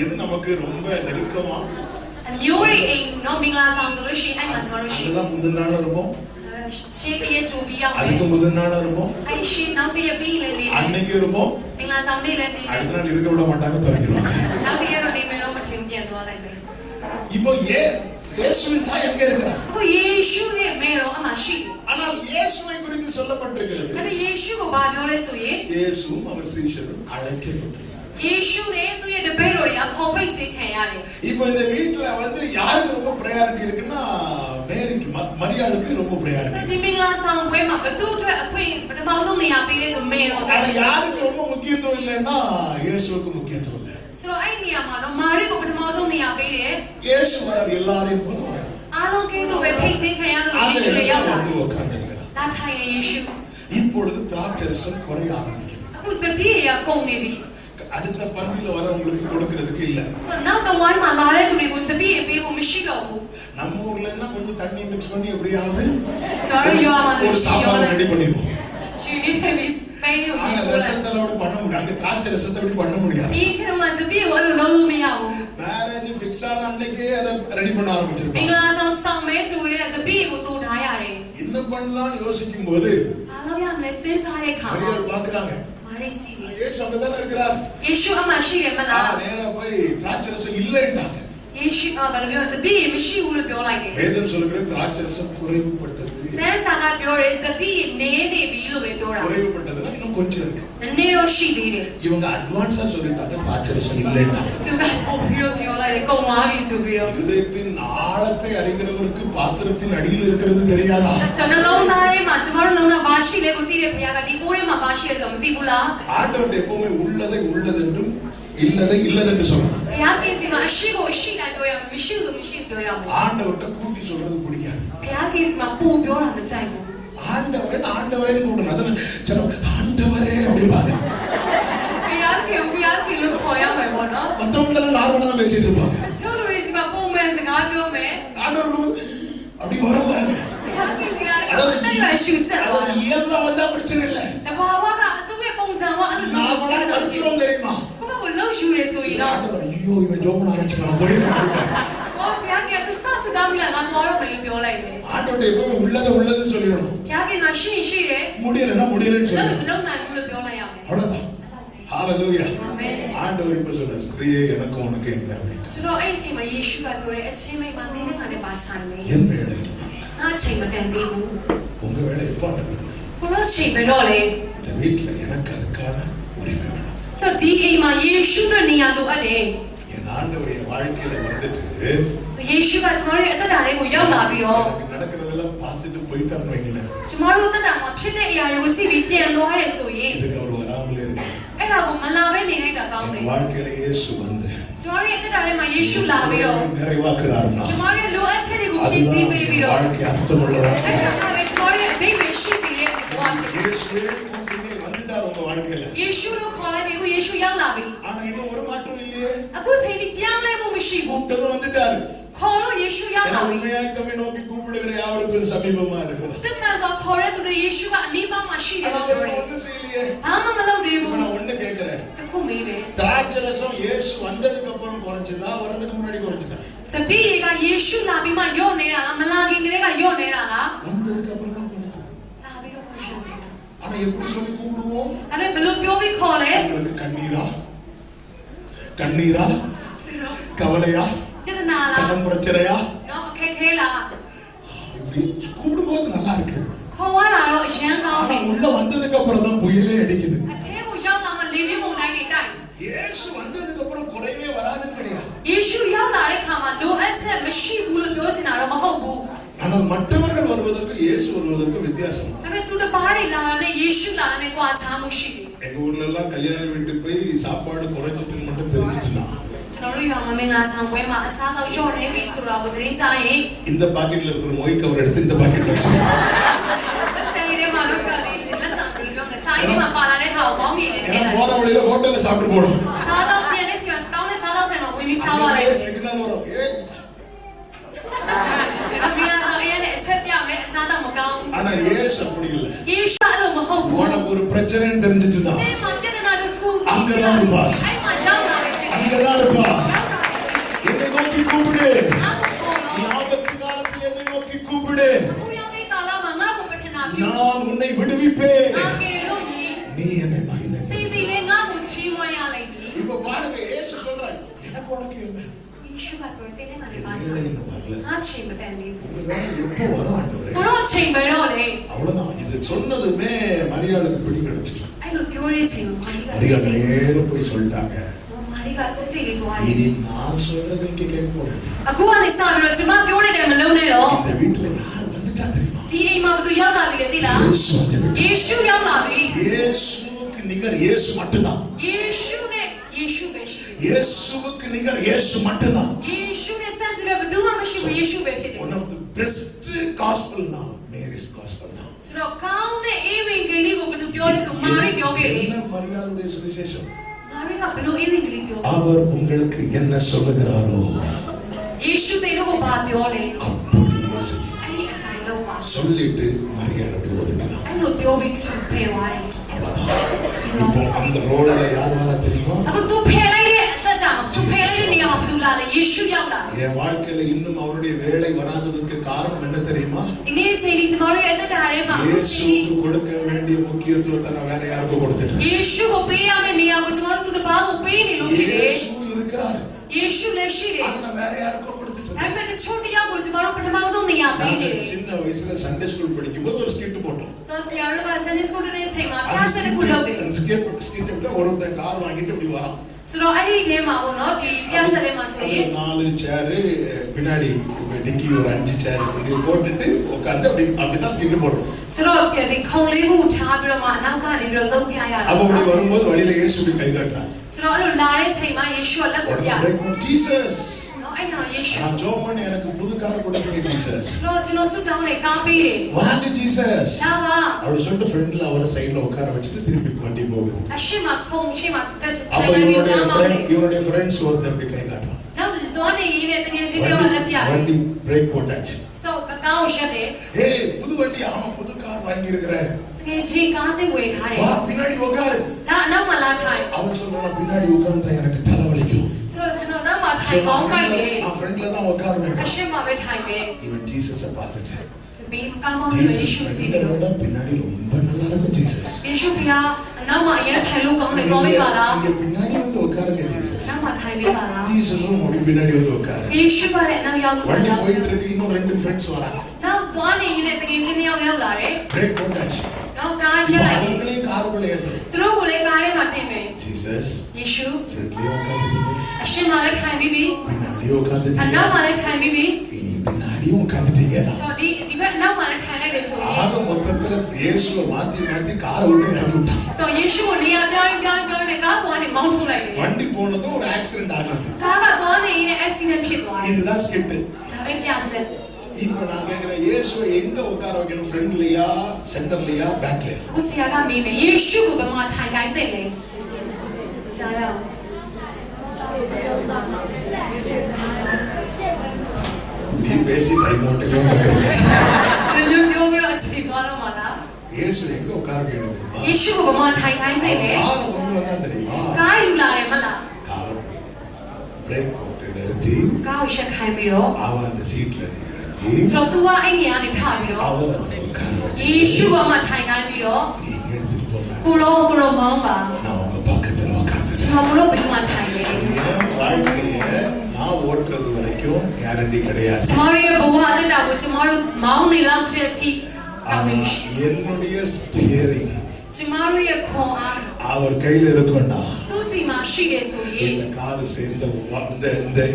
எது நமக்கு ரொம்ப நெருக்கமாမျိုးတွေအိမ်နော်မင်္ဂလာဆောင်ဆိုလို့ရှိရင်အဲ့မှာကျွန်တော်တို့ရှိ அதுதான் முந்தின நாள் இருப்போம், ရှေ့တရက်ကြိုပြီးရောက်တယ် அதுக்கு முந்தின நாள் இருப்போம், အဲ့ရှေ့နောက်တရက်ပြီးလည်းနေတယ် அன்னைக்கு இருப்போம், မင်္ဂလာဆောင်နေ့လည်းနေတယ် அடுத்த நாள் இருக்க விட மாட்டாங்க, துறக்கிடுவாங்க. နောက်တရက်တော့နေမယ်တော့မထင်ပြန်သွားလိုက်တယ် இப்போ இயேசுவின் தாய் அங்கே இருக்கிறார். အခုယေရှုရဲ့မေတော်အမှရှိတယ် ஆனா ஆனால் இயேசுவை குறித்து சொல்லப்பட்டிருக்கிறது. 근데 예수가 말ပြောလဲဆိုရင် இயேசுவும் அவர் சீஷரும் அழைக்கப்பட்டிருக்கிறார். 예수의 또 얘 데베로리아 컴플레이트ခံရတယ်. இப்போ இந்த வீட்ல வந்து யாருக்கு ரொம்ப பிரையாரிட்டி இருக்குன்னா மேரிக்கு மரியாளுக்கு ரொம்ப பிரையாரிட்டி. சத்திமிங்களா சம்பவேமா பதுட்வே அப்வே படமாவுசம் நியா பேலே சோ மேரோ. ஆனா யாருக்கு ரொம்ப முக்கியத்துவம் இல்லைன்னா இயேசுவுக்கு முக்கியத்துவம் இல்லை. சோ ஐ நியாமா நோ மாரிக்கு படமாவுசம் நியா பேலே. இயேசு வரார் எல்லாரையும் போல வரார். ஆலோகேதோ வே பேச்சே கையாதோ இயேசுவே யாவா. வந்து உட்கார்ந்திருக்கிறார். தாத்தாய இயேசு. இப்பொழுது திராட்சரசம் குறைய ஆரம்பிக்கிறது.အခုစပြည့်ရကုန်နေပြီ. அடுத்த பந்தில வர உங்களுக்கு கொடுக்கிறதுக்கு இல்ல. So now the wine မှာလာတဲ့သူတွေကိုစပြည့်ပေးဖို့မရှိတော့ဘူး. நம்ம ஊர்ல என்ன கொஞ்சம் தண்ணி mix பண்ணி எப்படியாவது sorry you are ஒரு சாப்பாடு ரெடி பண்ணிடுவோம். she need to be spaying ஆனா ரசத்தலோட பண்ண முடியாது. அந்த திராட்சை ரசத்தை அப்படி பண்ண முடியாது. ஈக்கறமா சபியை ஒரு லோலோ மရဘူး. மேரேஜ் ஃபிக்ஸ் ஆன அன்னைக்கே அதை ரெடி பண்ண ஆரம்பிச்சிருப்பாங்க. မင်္ဂလာဆောင်ဆောင်မဲဆိုရဲစပြည့်ကိုတိုးထားရတယ်. என்ன பண்ணலாம்னு யோசிக்கும்போது ဘာလို့ရမလဲစဉ်းစားတဲ့ခါမှာ மரியாள் பார்க்கறாங்க. மாரிச்சி இயேசு அங்கதான் இருக்கிறார். இயேசு அம்மாရှိတယ်မလား? நேரா போய் திராட்சை ரசம் இல்லைன்றாங்க. இயேசுဘာလို့ပြောစပြည့်မရှိဘူးလို့ပြောလိုက်တယ်. வேதம் சொல்லுகிறது திராட்சை ரசம் குறைவுபட்டது. ကျမ်းစာကပြောရဲစပြည့်နည်းနေပြီလို့ပဲပြောတာ. குறைவுபட்டதுன்னா இன்னும் கொஞ்சம் இருக்கு. နည်းနည်းတော့ရှိသေးတယ်. இவங்க அட்வான்ஸா சொல்லிட்டாங்க திராட்சை ரசம் இல்லைன்றாங்க. သူကပို့ပြီးတော့ပြောလိုက်တယ်ကုန်သွားပြီဆိုပြီးတော့ இதயத்தின் ஆழத்தை அறிகிறவருக்கு பாத்திரத்தின் அடியில் இருக்கிறது தெரியாதா? ကျွန်တော်လုံးသားထဲမှာကျမတို့လုံးသားဘာရှိလဲကိုသိတဲ့ဘုရားကဒီအိုးထဲမှာဘာရှိလဲဆိုတော့မသိဘူးလား? ஆண்டவர் எப்பவுமே உள்ளதை உள்ளதென்றும் இல்லதை இல்லதென்று சொல்லணும். ဘုရားသခင်စီမှာအရှိကိုအရှိတိုင်းပြောရမယ်မရှိလို့မရှိပြောရမယ်. ஆண்டவர்கிட்ட கூட்டி சொல்றது பிடிக்காது. ဘုရားသခင်စီမှာပို့ပြောတာမကြိုက်ဘူး. ஆண்டவரே ஆண்டவரேன்னு கூப்பிடணும். அதான் சில ஆண்டவரே அப்படிப்பாங்க. ဘုရားသခင်လို့ခေါ်ရမယ်ပေါ့နော်. மற்றவங்க எல்லாம் நார்மலா தான் பேசிட்டு இருப்பாங்க. ချို့လူတွေစီမှာပုံမှန်စကားပြောမယ်. ஆண்டவர் அப்படி வரக்கூடாது. ဘုရားသခင်စီကလည်းအဲ့လိုရှူချက်သွားတယ်. இயல்பா வந்தா பிரச்சனை இல்லை. တဘာဝကသူ့ရဲ့ပုံစံကအဲ့လို நார்மலா வருகிறோம் தெரியுமா? ကိုယ့်ကိုလှုပ်ရှူရဲဆိုရင်တော့ ஆண்டவர் ஐயோ இவன் ஜோம் பண்ண ஆரம்பிச்சான் போயிடும் அப்படிப்பாங்க.ဘုရားကသူစဆူတောင်းပြီးလာငါသွားတော့မလို့ပြောလိုက်တယ်. ஆண்டவர் எப்பவுமே உள்ளதுன்னு சொல்லிடணும். ဘုရားကရှိတယ် முடியலைன்னா முடியலன்னு சொல்லணும்.လုံနိုင်ဘူးလို့ပြောလိုက်ရမယ်. அவ்வளவுதான். ஹalleluya. ஆமென். ஆண்டவர் இப்ப சொல்றார் ஸ்திரீயே எனக்கு உனக்கு என்ன அப்படின்னு. ဆိုတော့အဲ့ဒီအချိန်မှာယေရှုကပြောတယ်အချင်းမိတ်မှာတင်းနဲ့ငါနဲ့ပါဆိုင်နေ என் வேலை இல்லை. ငါအချိန်မတန်သေးဘူး உங்க வேலை எப்போ ஆண்டவர்? ကိုတော့အချိန်ပဲတော့လေ இந்த வீட்டுல எனக்கு அதுக்கான உரிமை வேணும்.ဆိုတော့ဒီအိမ်မှာယေရှုနဲ့နေရာလိုအပ်တယ် என் ஆண்டவர் என் வாழ்க்கையில வந்துட்டு ယေရှုကကျမတို့ရဲ့အသက်တာလေးကိုရောက်လာပြီးတော့ எனக்கு நடக்கிறதெல்லாம் பார்த்துட்டு போயிட்டாருன்னு வைங்களேன். ကျမတို့အသက်တာမှာဖြစ်တဲ့အရာတွေကိုကြည့်ပြီးပြန်သွားရဲဆိုရင် இதுக்கு அவர் வராமலே இருக்காரு. အဲ့ဒါကိုမလာဘဲနေလိုက်တာကောင်းတယ် என் வாழ்க்கையில இயேசு வந்து ကျမတို့ရဲ့အသက်တာထဲမှာယေရှုလာပြီးတော့ நிறைவாக்குறாருன்னா ကျမတို့ရဲ့လိုအပ်ချက်တွေကိုဖြည့်ဆည်းပေးပြီးတော့ வாழ்க்கை அர்த்தமுள்ள வாழ்க்கை. အဲ့ဒါပဲကျမတို့ရဲ့အဘိဓိရှိစေတဲ့ဘဝဖြစ်တယ် இயேசுவே கூப்பிட்டு வந்துட்டார் உங்க வாழ்க்கையில. ယေရှုလို့ခေါ်လိုက်ပြီးအခုယေရှုရောက်လာပြီ ஆனா இன்னும் ஒரு மாற்றம் இல்லையே. အခုချိန်ထိပြောင်းလဲမှုမရှိဘူး கூப்பிட்டதும் வந்துட்டாரு. ခေါ်လို့ယေရှုရောက် ஏன்னா လာပြီ உண்மையாய் தம்மை நோக்கி கூப்பிடுகிற யாவருக்கும் சமீபமா இருக்கிறார். စစ်မှန်စွာခေါ်တဲ့သူတွေယေရှုကအနီးပါးမှာရှိတယ် ஆனா လို့ அவர் ပြောတယ် ஒண்ணும் செய்யலையே. ဘာမှမလုပ်သေးဘူး நான் ஒண்ணு கேட்கிறேன். အခုမေးတယ် திராட்சை ரசம் இயேசு வந்ததுக்கு அப்புறம் குறைஞ்சதா வர்றதுக்கு முன்னாடி குறைஞ்சதா? စပီးကယေရှုလာပြီးမှညော့နေတာလားမလာခင်ကတည်းကညော့နေတာလား வந்ததுக்கு அப்புறம் தான் குறைஞ்சது. လာပြီးတော့ယေရှုနေတာ ஆனா எப்படி சொல்லி கூப்பிடுவோம்? ဒါပေမဲ့ဘယ်လိုပြောပြီးခေါ်လဲ உங்களுக்கு கண்ணீரா கண்ணீரா ဆိုတော့ கவலையா စေတနာလား கடன் பிரச்சனையா? နော်အခက်ခဲလား இப்படி கூப்பிடும்போது நல்லா இருக்கு. ခေါ်ရတာတော့အရန်ကောင်း ஆனா တယ် உள்ள வந்ததுக்கு அப்புறம் தான் புயலே அடிக்குது. အထဲကိုရောက်လာမှလေပြင်းပုံတိုင်းတွေတိုက် இயேசு வந்ததுக்கு அப்புறம் குறைவே வராதுன்னு கிடையாது. ယေရှုရောက်လာတဲ့ခါမှာလိုအပ်ချက်မရှိဘူးလို့ပြောချင်တာတော့မဟုတ်ဘူး ஆனால் மற்றவர்கள் வருவதற்கு இயேசு வருவதற்கு வித்தியாசம். ဒါပေမဲ့သူတစ်ပါးတွေလာတဲ့ယေရှုလာတဲ့ကွာခြားမှုရှိတယ် எங்க ஊர்ல எல்லாம் கல்யாண வீட்டுக்கு போய் சாப்பாடு குறைச்சிட்டுன்னு மட்டும் தெரிஞ்சிட்டுனா ကျွန်တော်တို့ရွာမှာမင်္ဂလာဆောင်ပွဲမှာအစားအသောက်လျှော့နေပြီဆိုတာကိုသတင်းကြားရင် இந்த பாக்கெட்ல இருக்கிற மொய் கவர் எடுத்து இந்த பாக்கெட்ல வச்சிருக்கோம். ဆိုင်ထဲမှာတော့ကလေးလက်ဆောင်ပြီးတော့ဆိုင်ထဲမှာပါလာတဲ့ခါကိုပေါင်းနေတယ် ஏன்னா போற வழியில ஹோட்டல்ல சாப்பிட்டு போறோம். စားတော့ပြန်နေစီမှာစကောင်းနဲ့စားတော့ဆိုင်မှာဝင်ပြီးစားသွားလိုက်တယ် சிக்னல் வரும்.အမေကဆိုရင်လည်းအချက်ပြမယ်အစားတော့မကောင်းဘူး ஆனா இயேசு அப்படி இல்ல. ယေရှုအဲ့လိုမဟုတ်ဘူး உனக்கு ஒரு பிரச்சனைன்னு தெரிஞ்சிட்டுனா အဲ့မှာပြဿနာတွေစကူး அங்கதான் இருப்பா. အဲ့မှာရောက်လာတယ်ဖြစ်တယ် அங்கதான் இருப்பா. என்னை நோக்கி கூப்பிடு. အားကိုပေါ် நீ ஆபத்து காலத்தில் என்னை நோக்கி கூப்பிடு. ဘူးရောက်တဲ့ကာလမှာငါ့ကိုပထနာပြု நான் உன்னை விடுவிப்பேன். ငါကယ်လို့မြည် நீ என்னை மகிமை. တီတီလေးငါ့ကိုချီးမွမ်းရလိုက်ပြီ இப்ப பாருங்க இயேசு சொல்றாரு எனக்கு உனக்கு என்ன? ယေရှု ရှုကပြောတယ်လည်းမ என் လေးပါ வேலை စား இன்னும் வரல ငါချိန်မတန်သေး உங்க வேலை எப்போ வரும் ஆண்டவரே ဘူးတို့ချိန်မတော့လေ அவ்வளவுதான் இது சொன்னதுமே மரியாளுக்கு பிடி கிடைச்சிட்டு အဲ့လိုပြောတဲ့ချိန်မှာမာရီက மரியாள் நேரா போய் சொல்லிட்டாங்க မာရီကတက်တိလေးသွားတယ် இனி நான் சொல்றது நீங்க கேட்க கூடாது အခုကနေစပြီးတော့ကျွန်မပြောတဲ့မလုံးနဲ့တော့ இந்த வீட்டுல யார் வந்துட்டா தெரியுமா ဒီအိမ်မှာဘယ်သူရောက်လာပြီလဲသိလား இயேசு வந்து ယေရှုရောက်လာပြီ இயேசுவுக்கு நிகர் இயேசு மட்டும்தான் ယေရှုနဲ့ယေရှုပဲရှိတယ် இயேசுவுக்கு நிகர் இயேசு மட்டும்தான் ယေရှုနဲ့ဆန့်ကျင်တဲ့ဘယ်သူမှမရှိဘူးယေရှုပဲဖြစ်တယ် one of the best gospel now Mary's gospel now ဆိုတော့ကောင်းတဲ့အေဝံဂေလိကိုဘယ်သူပြောလဲဆိုမာရီပြောခဲ့တယ် என்ன மரியாளுடைய சுவிசேஷம் မာရီကဘယ်လိုအေဝံဂေလိပြော அவர் உங்களுக்கு என்ன சொல்லுகிறாரோ ယေရှုတဲ့ကိုဘာပြောလဲ அப்படியே செய்யுங்க အဲ့ဒီအတိုင်းလုံးပါ சொல்லிட்டு மரியாள் அப்படி ஒதுங்கினான் အဲ့လိုပြောပြီးဖယ်သွားတယ် அவ்வளவுதான் இப்போ அந்த ரோல்ல யார் வரா தெரியுமா အခုသူဖယ်လိုက်တဲ့အသက်တာမှာသူဖယ်လိုက်တဲ့နေရာမှာဘယ်သူလာလဲယေရှုရောက်လာတယ် என் வாழ்க்கையில இன்னும் அவருடைய வேலை வராததுக்கு காரணம் என்ன தெரியுமா ဒီနေ့ချိန်ဒီကျွန်တော်တို့ရဲ့အသက်တာထဲမှာ இயேசுவுக்கு கொடுக்க வேண்டிய முக்கியத்துவத்தை நான் வேற யாருக்கும் கொடுத்துட்டேன் ယေရှုကိုပေးရမယ့်နေရာကိုကျွန်တော်တို့သူတစ်ပါးကိုပေးနေလို့ဖြစ်တယ် இயேசு இருக்கிறார் ယေရှုလည်းရှိတယ် ஆனா நான் வேற யாருக்கும் கொடுத்துட்டேன் ဒါပေမဲ့တချို့တရားကိုကျွန်တော်တို့ပထမဆုံးနေရာပေးနေ நான் တယ် சின்ன வயசுல சண்டே ஸ்கூல் படிக்கும்போது ஒரு ஸ்கிட் போட்டோம் ဆိုတော့ဆရာတို့က Sunday School တဲ့အချိန်မှာဖျားချက်တစ်ခုလုပ်တယ် அந்த ஸ்கிட் ஒருத்தன் கார் வாங்கிட்டு இப்படி வரான் ဆိုတော့အဲ့ဒီထဲမှာပေါ့နော်ဒီဖျားချက်ထဲမှာဆိုရင် நாலு சேரு பின்னாடி டிக்கி ஒரு 5 சேர் இப்படி போட்டுட்டு உட்கார்ந்து அப்படிதான் ஸ்கிட் போடுறோம் ဆိုတော့ဒီခုံလေးကိုထားပြီးတော့မှအနောက်ကနေပြီးတော့လုံးပြရတာ அப்ப அப்படி வரும்போது வழியில இயேசு இப்படி கை காட்டுறார் ဆိုတော့အဲ့လိုလာတဲ့ချိန်မှာယေရှုကလက်ကိုပြတယ် ஜீசஸ் နော်အဲ့ဒါယေရှု நான் ஜெபம் பண்ணி எனக்கு புது கார் கொடுத்தீங்க ஜீசஸ் ဆိုတော့ကျွန်တော်ဆုတောင်းတယ်ကားပေးတယ် வாங்க ஜீசஸ் လာပါ அப்படி சொல்லிட்டு ஃப்ரெண்ட்ல அவரை சைடுல உட்கார வச்சுட்டு திருப்பி வண்டி போகுது အရှိမခုံရှိမတက်စ அப்ப இவருடைய ஃப்ரெண்ட்ஸ் ஒருத்தர் அப்படி கை காட்டுறான் နောက်တော့နေရတဲ့တကယ်စီပြောလက်ပြတယ် வண்டி பிரேக் போட்டாச்சு ဆိုတော့အကောင်းရက်တယ် ஏய் புது வண்டி அவன் புது கார் வாங்கி இருக்கிற တကယ်စီကားသိဝေထားတယ် வா பின்னாடி உட்காரு လာအနောက်မှာလာထိုင် அவன் சொல்றான் பின்னாடி உட்கார்ந்தா எனக்கு தலை வலிக்கும் ဆိုတော့ကျွန်တော်နောက်မှာထိုင်ပေါင်းကြိုက်တယ် நான் ஃப்ரெண்ட்ல தான் உட்காருவேன் အရှိမပဲထိုင်ပဲ இவன் ஜீசஸை பார்த்துட்டு ဒီကားမောင်းနေယေရှုကြည့်တယ် ஜீசஸ் பின்னாடி ரொம்ப நல்லா இருக்கும் ஜீசஸ் ယေရှုဖျားအနောက်မှာအရင်ထိုင်လို့ကောင်းတယ်တော်ပြီပါလား நீங்க பின்னாடி வந்து உட்காருங்க ஜீசஸ் နောက်မှာထိုင်ပေးပါလား ஜீசஸும் அப்படி பின்னாடி வந்து உட்காரு ယေရှုကလည်းအနောက်ရောက် வண்டி လာ போயிட்டு இருக்கு இன்னும் 2 ஃப்ரெண்ட்ஸ் வராங்க နောက်သွားနေရတဲ့တကယ်ချင်းတယောက်ရောက်လာတယ် பிரேக் போட்டாச்சு နောက်ကားရက်လိုက်တယ် அவங்களையும் காருக்குள்ள ஏத்துறோம் သူတို့ကိုလည်းကားထဲမှာတင်မယ် ஜீசஸ் ယေရှု ஃப்ரெண்ட்லயே உட்காந்துட்டீங்க အရှင်မလည်းထိုင်ပြီးပြီ பின்னாடியே အ உட்காந்துட்டீங்க နောက်မှာလည်းထိုင်ပြီးပြီ இனி பின்னாடியும் உட்காந்துட்டீங்கன்னா ဆိုတော့ဒီဘက်အနောက်မှာလည်းထိုင်လိုက်တယ်ဆိုရင် ஆக மொத்தத்துல இயேசுவை மாத்தி காரை விட்டு இறக்கி விட்டான் ဆိုတော့ယေရှုကိုနေရာပြောင်းနဲ့ကားပေါ်ကနေမောင်းထုတ်လိုက်တယ် வண்டி போனதும் ஒரு ஆக்சிடென்ட் ஆகுது ကားကသွားနေရင် accident ဖြစ်သွားတယ် இதுதான் ஸ்கிட் ဒါပဲပြဆက် இப்போ நான் கேக்குறேன் இயேசுவை எங்க உட்கார வைக்கணும் ஃப்ரண்ட்லயா சென்டர்லயா பேக்லயா အခုဆရာကမေးမယ်ယေရှုကိုဘယ်မှာထိုင်ခိုင်းတဲ့လဲကြားရအောင် இப்படி பேசி டைம் ஓட்டுக்கலாம் கேக்குறீங்க ဒီလိုပြောပြီးတော့အချိန်သွားတော့မှာလား இயேசு எங்க உட்கார வைக்கணும் தெரியுமா ယေရှုကိုဘယ်မှာထိုင်ခိုင်းတဲ့လဲ காரை கொண்டு வந்தா தெரியுமா ကားယူလာတယ်မလား காரை பிரேக் போட்டு நிறுத்தி ကားကိုရှက်ခိုင်းပြီးတော့ அவன் அந்த சீட்ல இறங்கி ဆိုတော့ तू ကအဲ့နေရာနေထပြီးတော့ அவர் அதை உட்கார வச்சு ယေရှုကမှထိုင်ခိုင်းပြီးတော့ நீங்க எடுத்துட்டு போங்க ကိုရောမောင်းပါ நான் உங்க பக்கத்துல ကျွန် உட்காந்துறேன் တော်ဘလို့ဘယ်မှာထိုင်လဲ என் வாழ்க்கைய நான் ஓட்டுறது வரைக்கும் கேரண்டி கிடையாது ကျွန်တော်ရဲ့ဘဝအသက်တာကိုကျွန်တော်တို့မောင်းနေလောက်တဲ့အထိ ஆனா என்னுடைய ஸ்டியரிங் ကျွန်တော်ရဲ့ခွန်အား அவர் கையில இருக்கும்னா သူ့စီမှာရှိတယ်ဆိုရင် இந்த காரு சேர்ந்த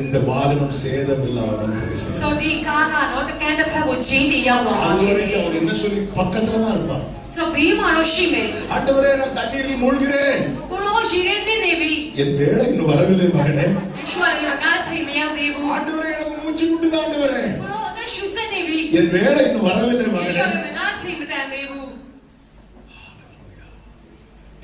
இந்த வாகனம் சேதம் இல்லாமல் போய் சேரும்.ဆိုဒီကားကတော့တကန်းတစ်ဖက်ကိုဂျင်းတီရောက်သွား அது တယ် வரைக்கும் அவர் என்ன சொல்லி பக்கத்துல தான் இருப்பார் ဆိုတော့ဘေးမှာတော့ရှိမယ် ஆண்டவரே நான் தண்ணீரில் மூழ்கிறேன் ကိုရောရေထဲနေနေပြီ என் வேலை இன்னும் வரவில்லை மகனே ယေရှုကလည်းကားချိန်မရောက်သေးဘူး ஆண்டவரே எனக்கு மூச்சு முட்டுது ஆண்டவரே ကိုရောအသက်ရှူချက်နေပြီ என் வேலை இன்னும் வரவில்லை ယေရှု மகனே ကလည်းကားချိန်မတန်သေးဘူး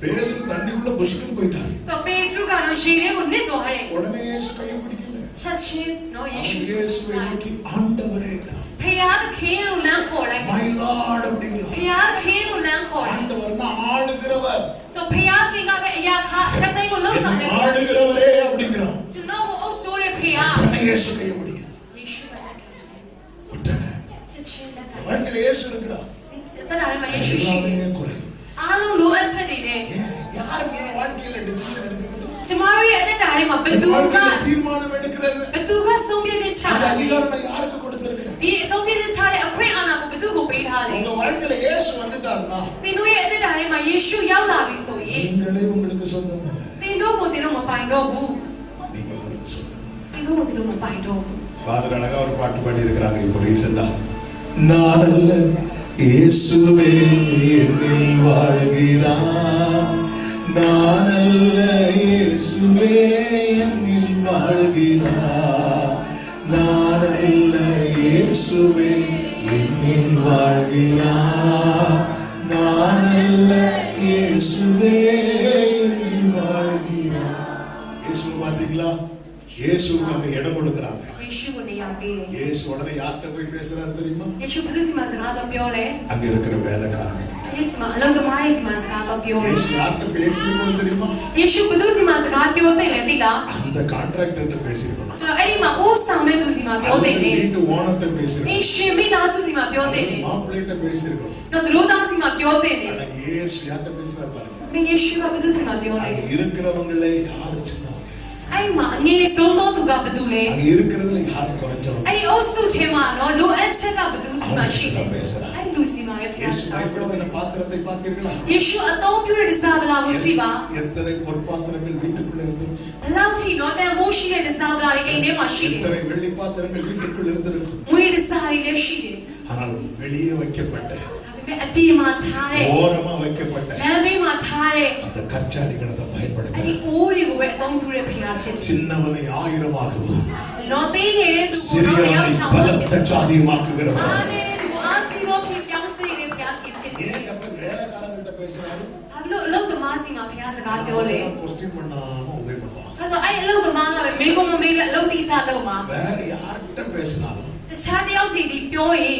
பேதுரு தண்ணிக்குள்ள புஷ்குன்னு போயிட்டார் ဆိုပေထရုကတော့ရေထဲကိုနစ်သွားတယ် உடனே இயேசு கையை பிடிக்கல ချက်ချင်းနော်ယေရှု அவர் இயேசுவை நோக்கி ஆண்டவரே ဖခင်သခင်လို့လမ်းခေါ်လိုက် my lord ဖ அப்படிங்கிறார் ခင်သခင်လို့လမ်းခေါ်လိုက် ஆண்டவர்னா ஆளுகிறவர் ဆိုဖခင်ကပဲအရာခအတဲ့ကိုလှုပ်ဆောင် என்னை တယ် ஆளுகிறவரே அப்படிங்கிறார் ကျွန်တော်ကိုအုပ်ဆိုးတဲ့ဖခင် உடனே இயேசு கையை பிடிக்கிறார் ယေရှုကလက်ခံ உடனே ချက်ချင်းလက်ခံ வாழ்க்கையில இயேசு இருக்கிறார் တနာမှာယေရှုရှိတယ် எல்லாமே குறை အားလုံးလိုအပ်ချက်တွေနဲ့ யார் வாழ்க்கையில டிசிஷன் எடுக்கிறது ကျမတို့ရဲ့အသက်တာတွေမှာဘယ်သူက வாழ்க்கையில தீர்மானம் எடுக்கிறது ဘယ်သူကစ அதிகாரம் நான் யாருக்கு கொடுத்திருக்கிறேன்?ဒီအဆုံးဖြတ်ချတဲ့အခွင့်အာဏာကိုဘယ်သူကိုပေးထားလဲ உங்க வாழ்க்கையில இயேசு வந்துட்டாருன்னா သင်တို့ရဲ့အသက်တာထဲမှာယေရှုရောက်လာပြီဆိုရင် நீங்களே உங்களுக்கு சொந்தம் இல்லை. သင်တို့ကိုသင်တို့မပိုင်တော့ဘူး நீங்க உங்களுக்கு சொந்தம் இல்லை. သင်တို့ကိုသင်တို့မပိုင်တော့ဘူး ஃபாதர் அழகா ஒரு பாட்டு பாடி இருக்கிறாங்க இப்போ ரீசெண்டா. நான் அல்ல இயேசுவே என்னில் வாழ்கிறார், நான் அல்ல இயேசுவே என்னில் வாழ்கிறார், நான் அல்ல இயேசுவே என்னில் வாழ்கிறார், நான் அல்ல இயேசுவே என்னில் வாழ்கிறார். இயேசுவை பாத்தீங்களா? இயேசுவுக்கு அங்க இடம் கொடுக்கறாங்க.ယေရှုကိုနေရာပေးတယ် இயேசு உடனே யார்கிட்ட போய் பேசுறாரு தெரியுமா? ယေရှုဘယ်သူစီမှာစကားတော့ပြောလဲ அங்க இருக்கிற வேலைக்காரங்க. အဲဒီစီမှာအလုံးသမားတွေစီမှာစကားတော့ပြောတယ် இயேசு யார்கிட்ட பேசிருக்கணும் தெரியுமா? ယေရှုဘယ်သူစီမှာစကားပြောတဲ့လဲသိလား அந்த கான்ட்ராக்டர்கிட்ட பேசிருக்கணும். ဆိုတော့အဲ့ဒီမှာအိုးဆောင်တဲ့သူစီမှာပြောတဲ့လေ வீட்டு ஓனர்கிட்ட အ பேசிருக்கணும். င်းရှင်မိသားစုစီမှာပြောတဲ့လေ மாப்பிள்ளைகிட்ட பேசிருக்கணும். တော့သူတို့သားစီမှာပြောတဲ့လေ ஆனா இயேசு யார்கிட்ட பேசுறாரு பாருங்க. မင်းယေရှုကဘယ်သူစီမှာပြောလဲ அங்க இருக்கிறவங்களே யாரு சின்னவங்க, အဲ့ဒီမှာအငယ်ဆုံးသောသူကဘယ်သူလဲ அங்க இருக்கிறதுல யாரு குறைஞ்சவங்க, အဲ့ဒီအုပ်စုထဲမှာနော်လိုအပ်ချက်ကဘယ်သူစီမှာရှိလဲ அவங்ககிட்ட பேசுறாரு. အဲ့လူစီမှာပဲဖျား இயேசு တာ பயன்படுத்தின பாத்திரத்தை பார்த்தீர்களா? ယေရှုအသုံးပြုတဲ့စားပလာကိုကြည့်ပါ எத்தனை பொற்பாத்திரங்கள் வீட்டுக்குள்ள இருந்திருக்கும், ဘလောက်ထိနော်တန်မိုးရှိတဲ့စားပလာတွေအိမ်ထဲမှာရှိတယ် எத்தனை வெள்ளி பாத்திரங்கள் வீட்டுக்குள்ள இருந்திருக்கும். ငွေစားတွေလည်းရှိတယ် ஆனால் வெளியே வைக்கப்பட்ட, ဒါပေမဲ့အတီးမှာထားတဲ့ ஓரமா வைக்கப்பட்ட လမ်းဘေးမှာထားတဲ့ அந்த கச்சாடிகளை தான் အဲ့ဒီ பயன்படுத்தினார். အိုးတွေကိုပဲအသုံးပြုတဲ့ဖျားဖြစ်တယ် சின்னவனை ஆயிரமாகவும் နော်သေးနေတဲ့သူကိုတော့ சிறியவனை ရောက်ချောင်း பலத்த ஜாதியுமாக்குகிறவர். အားနေတဲ့သူကိုအားကြီးသောဖြစ်ပြောင်းစေတဲ့ဖျားဖြစ်တယ် ஏன் அப்ப வேலைக்காரங்கள்ட்ட பேசுறாரு? ဘာလို့အလုတ်သမားစီမှာဖျားစကားပြောလဲ கொஸ்டின் பண்ணாம உபயோக பண்ணுவாங்க. အဲဆိုအဲ့အလုတ်သမားကပဲမိကုံမမေးပဲအလုတ်တိစားလုပ်မှာ வேற யார்கிட்ட பேசினாலும் တခြားတယောက်စီဒီပြောရင်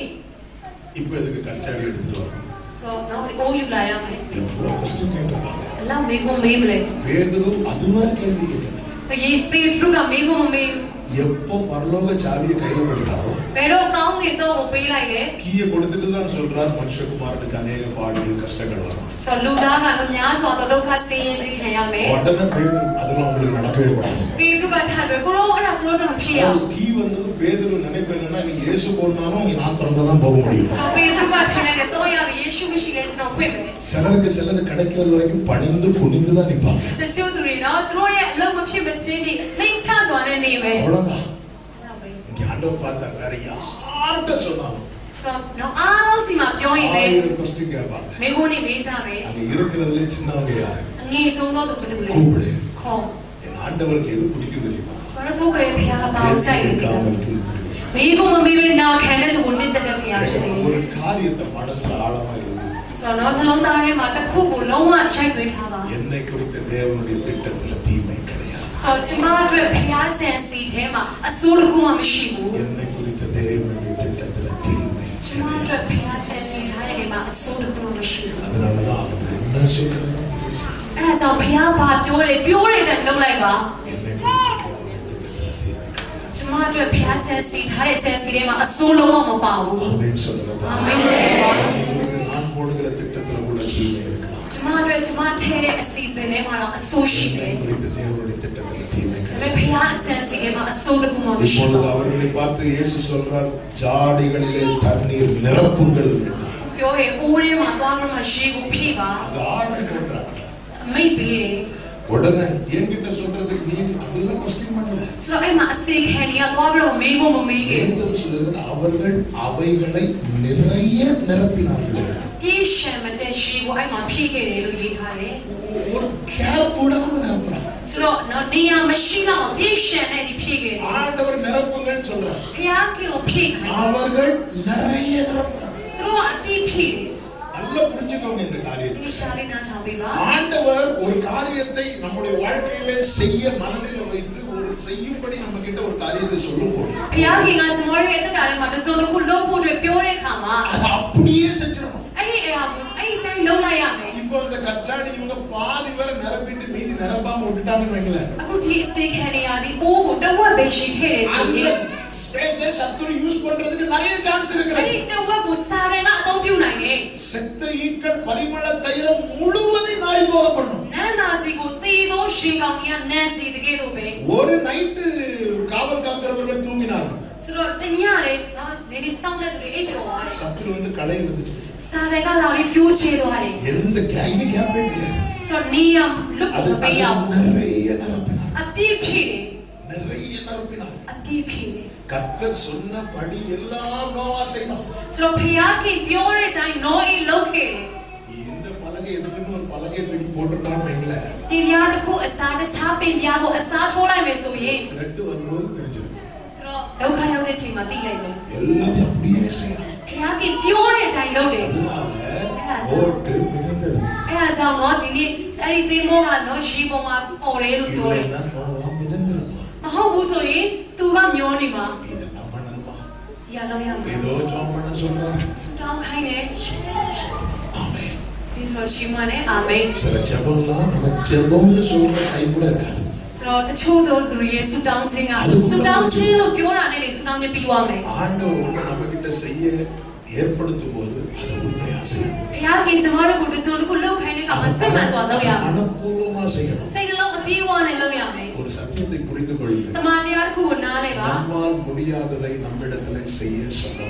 இப்ப இதுக்கு கச்சாடி எடுத்துட்டு வரணும். ဆိုတော့အိုးယူလာရမယ် எவ்வளவு கொஸ்டின் கேட்டிருப்பாங்க. အလောက်မိကုံမေးမလဲ பேதுரு அதுவரை கேள்வி கேட்கல. ယေပေထရုကမိကုံမမေး எப்போ பரலோக சாவியை கையில கொடுத்தாரோ ဘယ်တော့ကောင်းကင်တော့ကိုပေးလိုက်လဲ கீயை கொடுத்துட்டு தான் சொல்றார், மனுஷகுமாரனுக்கு அநேக பாடுகள் கஷ்டங்கள் வரும். ဆိုတော့လူသားကတော့များစွာသောဒုက္ခဆင်းရဲခြင်းခံရမယ် உடனே பேதுரு அதெல்லாம் உங்களுக்கு நடக்கவே கூடாது. ပေထရုကထားတယ်ကိုရောအဲ့ဒါကိုတော့မဖြစ်ရဘူး தீ வந்தது பேதுரு நினைப்பு என்னன்னா, நீ இயேசு போனாலும் நீ நான் திறந்தாதான் போக முடியும். ဆိုတော့ပေထရုကထိုင်လိုက်တယ်တော့ရပြီယေရှုမရှိလဲကျွန်တော်ဖွင့်မယ် சிலருக்கு சிலது கிடைக்கிறது வரைக்கும் பணிந்து குனிந்து தான் நிப்பாங்க. တချို့သူတွေနော်သူတို့ရဲ့အလုံးမဖြစ်မချင်းဒီနှိမ်ချစွာနဲ့နေမယ် அவ்வளவுதான். အဲ့ဒါပဲ இங்க ஆண்டவர் பார்த்தா வேற யார்கிட்ட சொன்னாலும் ဆိုတော့နော်အားလုံးစီမှာပြောရင်လေ ஆயிரம் கொஸ்டின் கேட்பாங்க. မိကုံနေမေးကြမယ် அங்க இருக்கிறதுல சின்னவங்க யாரு? အငယ်ဆုံးသောသူဘယ်သူလဲ கூப்பிடு. ခေါ် என் ஆண்டவருக்கு எது பிடிக்கும் தெரியுமா? ကျွန်တော်တို့ကိုယ်ဖျားပါအောင်ကြိုက်တယ် கேட்காமல் கீழ்ப்படிவது. မိကုံမမေးဘဲနာခံတဲ့သူကိုနစ်တဲ့ဖျားဖြစ်တယ် ஒரு காரியத்தை மனசுல ஆழமா எழுதி, ဆိုတော့နှလုံးသားထဲမှာတစ်ခုကိုလုံးဝရိုက်သွင်းထားပါ என்னை குறித்த தேவனுடைய திட்டத்துல தீமை கிடையாது. ဆိုတော့ကျမတို့ဖျားချင်စီထဲမှာအဆိုးတစ်ခုမှမရှိဘူး என்னை குறித்த தேவனுடைய திட்டத்துல தீமை ကျမ கிடையாது. တို့ဖျားချင်စီထားတဲ့နေမှာအဆိုးတစ်ခုမှမရှိဘူး அதனாலதான் அவர் என்ன சொல்றாரோ அப்படியே செய்யுங்க. အဲ့ဒါကြောင့်ဖျားဘာပြောလဲပြောတဲ့တိုင်လုပ်လိုက်ပါ என்னை குறித்த தேவனுடைய திட்டத்துல தீமை கிடையாது. ကျမတို့ဖျားချင်စီထားတဲ့ချင်စီထဲမှာအဆိုးလုံးဝမပါဘူး ஆமென் சொல்லுங்க.အာမင်လို့ပြောပါ என்னை குறித்து நான் போடுகிற திட்டத்துல கூட தீமை இருக்கலாம். ကျမတို့ကျမထဲတဲ့အစီအစဉ်ထဲမှာတော့အဆိုးရှိတ என்னை ယ် குறித்து தேவனுடைய திட்டத்துல தீமை ဒါပေ கிடையாது. မဲ့ဖျားချင်စီထဲမှာအဆိုးတစ်ခုမှမရှိ இப்பொழுது ဘူး அவர்களை பார்த்து இயேசு சொல்றார், ஜாடிகளிலே தண்ணீர் நிரப்புங்கள் என்றார். ပြောရင်အိုးထဲမှာသွားမှရေကိုဖြည့်ပါ அது ஆர்டர் போடுறார். အမိတ်ပေးတယ် உடனே என்கிட்ட சொல்றதுக்கு நீ அப்படிலாம் கொஸ்டின் பண்ணல. ဆိုတော့အဲ့မှာအစီခံတွေကသွားပြီးတော့မေးဖို့မမေးခင် வேதம் சொல்லுகிறது அவர்கள் அவைகளை நிறைய நிரப்பினார்கள் என்று. ပြေးရှံမတဲ့ရေကိုအဲ့မှာဖြည့်ခဲ့တယ်လို့ရေးထားတယ် ஒரு கேப் விடாம நிரப்புறாங்க. ဆိုတော့နော်နေရာမရှိတော့ပြေးရှံတဲ့ဒီဖြည့်ခဲ့တယ် ஆண்டவர் நிரப்புங்கள் சொல்றார். ဖျားခင်ကိုဖြည့်ခိုင်း அவர்கள் நிறைய நிரப்புறாங்க. သူတို့ကအတိဖြည့်တယ် நல்லா புரிஞ்சுக்கோங்க இந்த காரியத்தை. ဒီရှာလေးနားထောင်ပေးပါ ஆண்டவர் ஒரு காரியத்தை நம்முடைய வாழ்க்கையிலே செய்ய மனதில் வைத்து ஒரு செய்யும்படி நம்ம கிட்ட ஒரு காரியத்தை சொல்லும் போது ဖျားခင်ကကျွန်တော်ရဲ့အသက်တာထဲမှာတစ်စုံတစ်ခုလုပ်ဖို့အတွက်ပြောတဲ့အခါမှာ அதை அப்படியே செஞ்சிடணும். အဲ့ဒီအရာကိုအဲ့ဒီတိုင်းလုပ်လိုက်ရမယ် இப்போ இந்த கச்சாடி இவங்க பாதி வரை நிரப்பிட்டு மீதி நிரப்பாம விட்டுட்டாங்கன்னு வைங்களேன். အခုဒီအစီခံတွေကဒီအိုးကိုတဝက်ပဲရှိထည့်တယ်ဆို அந்த ရင် ஸ்பேஸை சத்துரு யூஸ் பண்றதுக்கு நிறைய சான்ஸ் အဲ့ இருக்கிறது. ဒီတဝက်ကိုစာရန်ကအသုံးပြုနိုင်တယ် செத்த ஈக்கள் பரிமள தைலம் முழுவதையும் நாய் போக பண்ணும். နန်းနာစီကိုသေသောရေကောင်တွေကနန်းစီတကယ်လို့ပဲ ஒரு நைட்டு காவல் காக்கிறவர்கள் தூங்கினார்கள். ဆို ဆိုတော့တညလေနော်ဒီစောင်းတဲ့သူတွေအိပ်ပျော်သွားတယ် சத்துரு வந்து களை இருந்துச்சு စာတွေကလာပြီးပြိုးချေသွားတယ် எந்த கையில கேப் இருக்கு ဆိုတော့နေရလွတ် அது မပေးရဘူး நிறைய நிரப்பினார் အပြည့်ဖြည့်တယ် நிறைய நிரப்பினார் အပြည့်ဖြည့်တယ် கர்த்தர் சொன்னபடி எல்லாம் நோவா செய்தான் ဆိုတော့ဖခင်ပြောတဲ့အတိုင်းနိုးအေးလုပ်ခဲ့တယ် இந்த பலகை எதுக்குன்னு ஒரு பலகையை தூக்கி போட்டுட்டான்னு வைங்களேன் ဒီများတစ်ခုအစားတခြားပင်ပြားကိုအစားထိုးလိုက်မယ်ဆိုရင် ரெண்டு வரும்போது தெரிஞ்சது ဆိုတော့ဒုက္ခရောက်တဲ့ချိန်မှာသိလိုက်မယ် எல்லாத்தையும் அப்படியே செய்யறான் ဖခင်ပြောတဲ့အတိုင်းလုပ်တယ် அதனால ஓட்டு மிதந்தது အဲ့ဒါကြောင့်တော့ဒီနေ့အဲ့ဒီသင်္ဘောကနော်ရေပေါ်မှာပေါ်တယ်လို့ပြောတယ် இல்லைன்னா நோவா மிதந்திருப்பான் မဟုတ်ဘူးဆိုရင် तू ကမျောနေမှာ இதெல்லாம் பண்ணணுமா ဒီအလုံးရမှာ ஏதோ ஜாம் பண்ண சொல்றாரு စတောင်းခိုင်းတယ် ஆமென் ဒီဆိုတော့ရှင်မနဲ့အာမင် சில ஜெபம்லாம் நம்ம ஜெபம்னு சொல்ற டைம் கூட இருக்காது ဆိုတော့တချို့သောသူတွေရဲ့ဆူတောင်းခြင်းကဆူတောင်းခြင်းလို့ပြောတာနဲ့နေဆူတောင်းခြင်းပြီးသွားမယ် ஆண்டவர் ஒண்ணு நம்ம கிட்ட செய்ய ஏற்படுத்தும் போது அது உண்மையா செய்யணும் ဘုရားခင်ကျမတို့ကိုဒီစုံတစ်ခုလောက်ခိုင်းတဲ့ကမှာစိတ်မှန်စွာလုပ်ရမယ် மனப்பூர்வமா செய்யணும் စိတ်နှလုံးအပြေးအဝနဲ့လုပ်ရမယ် ஒரு சத்தியத்தை புரிந்து கொள்ளுங்கள் တမန်တရားတစ်ခုကိုနားလဲပါ நம்மால் முடியாததை நம்மிடத்திலே செய்ய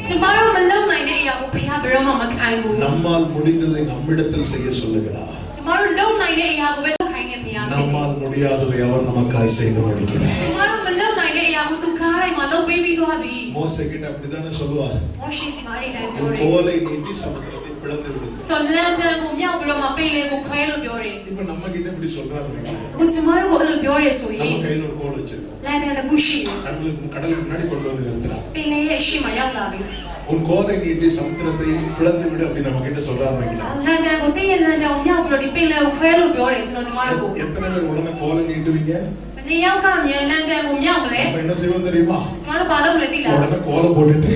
ကျ சொல்லணும் မတို့မလုပ်နိုင်တဲ့အရာကိုဘုရားဘယ်တော့မှမခိုင်းဘူး நம்மால் முடிந்ததை நம்மிடத்தில் செய்ய சொல்லுகிறார் ကျမတို့လုပ်နိုင်တဲ့အရာကိုပဲလုပ်ခိုင်းနေဘုရား நம்மால் முடியாததை அவர் நமக்காய் செய்து முடிக்கிறார் ကျမတို့မလုပ်နိုင်တဲ့အရာကိုသူကားတိုင်းမှာလုပ်ပေးပြီးသွားပြီ மோசே கிட்ட அப்படிதானே சொல்லுவார் မောရှိစီမာရီတိုင်းပြော உன் တယ် கோலை நீட்டி சமுத்திரத்தை பிளந்து விடுங்க ဆိုလန်တန်ကိုမြောက်ပြီးတော့မှပိန်လေကိုခွဲလို့ပြောတယ် இப்ப நம்ம கிட்ட இப்படி சொல்றாரு வைங்களேன். အခုကျမတို့ကိုအဲ့လိုပြောရဲဆိုရ நம்ம င် கையில ஒரு கோல் வச்சிருக்கோம் လန်တန်တစ်ခုရှိတယ် கடலுக்கு முன்னாடி கொண்டு வந்து நிறுத்துறார் ပိန်လေရဲ့အရှိမရောက်လာပြီ உன் கோலை நீட்டி சமுத்திரத்தை பிளந்து விடு அப்படி நம்ம கிட்ட சொல்றாரு வைங்களேன். လန်တန်ကိုတင်းရဲ့လန်တန်ကိုမြောက်ပြီးတော့ဒီပိန်လေကိုခွဲလို့ပြောတယ်ကျွန်တော်ကျမတို့ကို எத்தனை பேர் உடனே கோலை நீட்டுவீங்க? ဘယ်နှစ်ယောက်ကမြန်လန်တန်ကိုမြောက်မလဲ நம்ம என்ன செய்வோம் தெரியுமா? ကျမတို့ဘာလုပ်မလဲသိလား உடனே கோலை போட்டுட்டு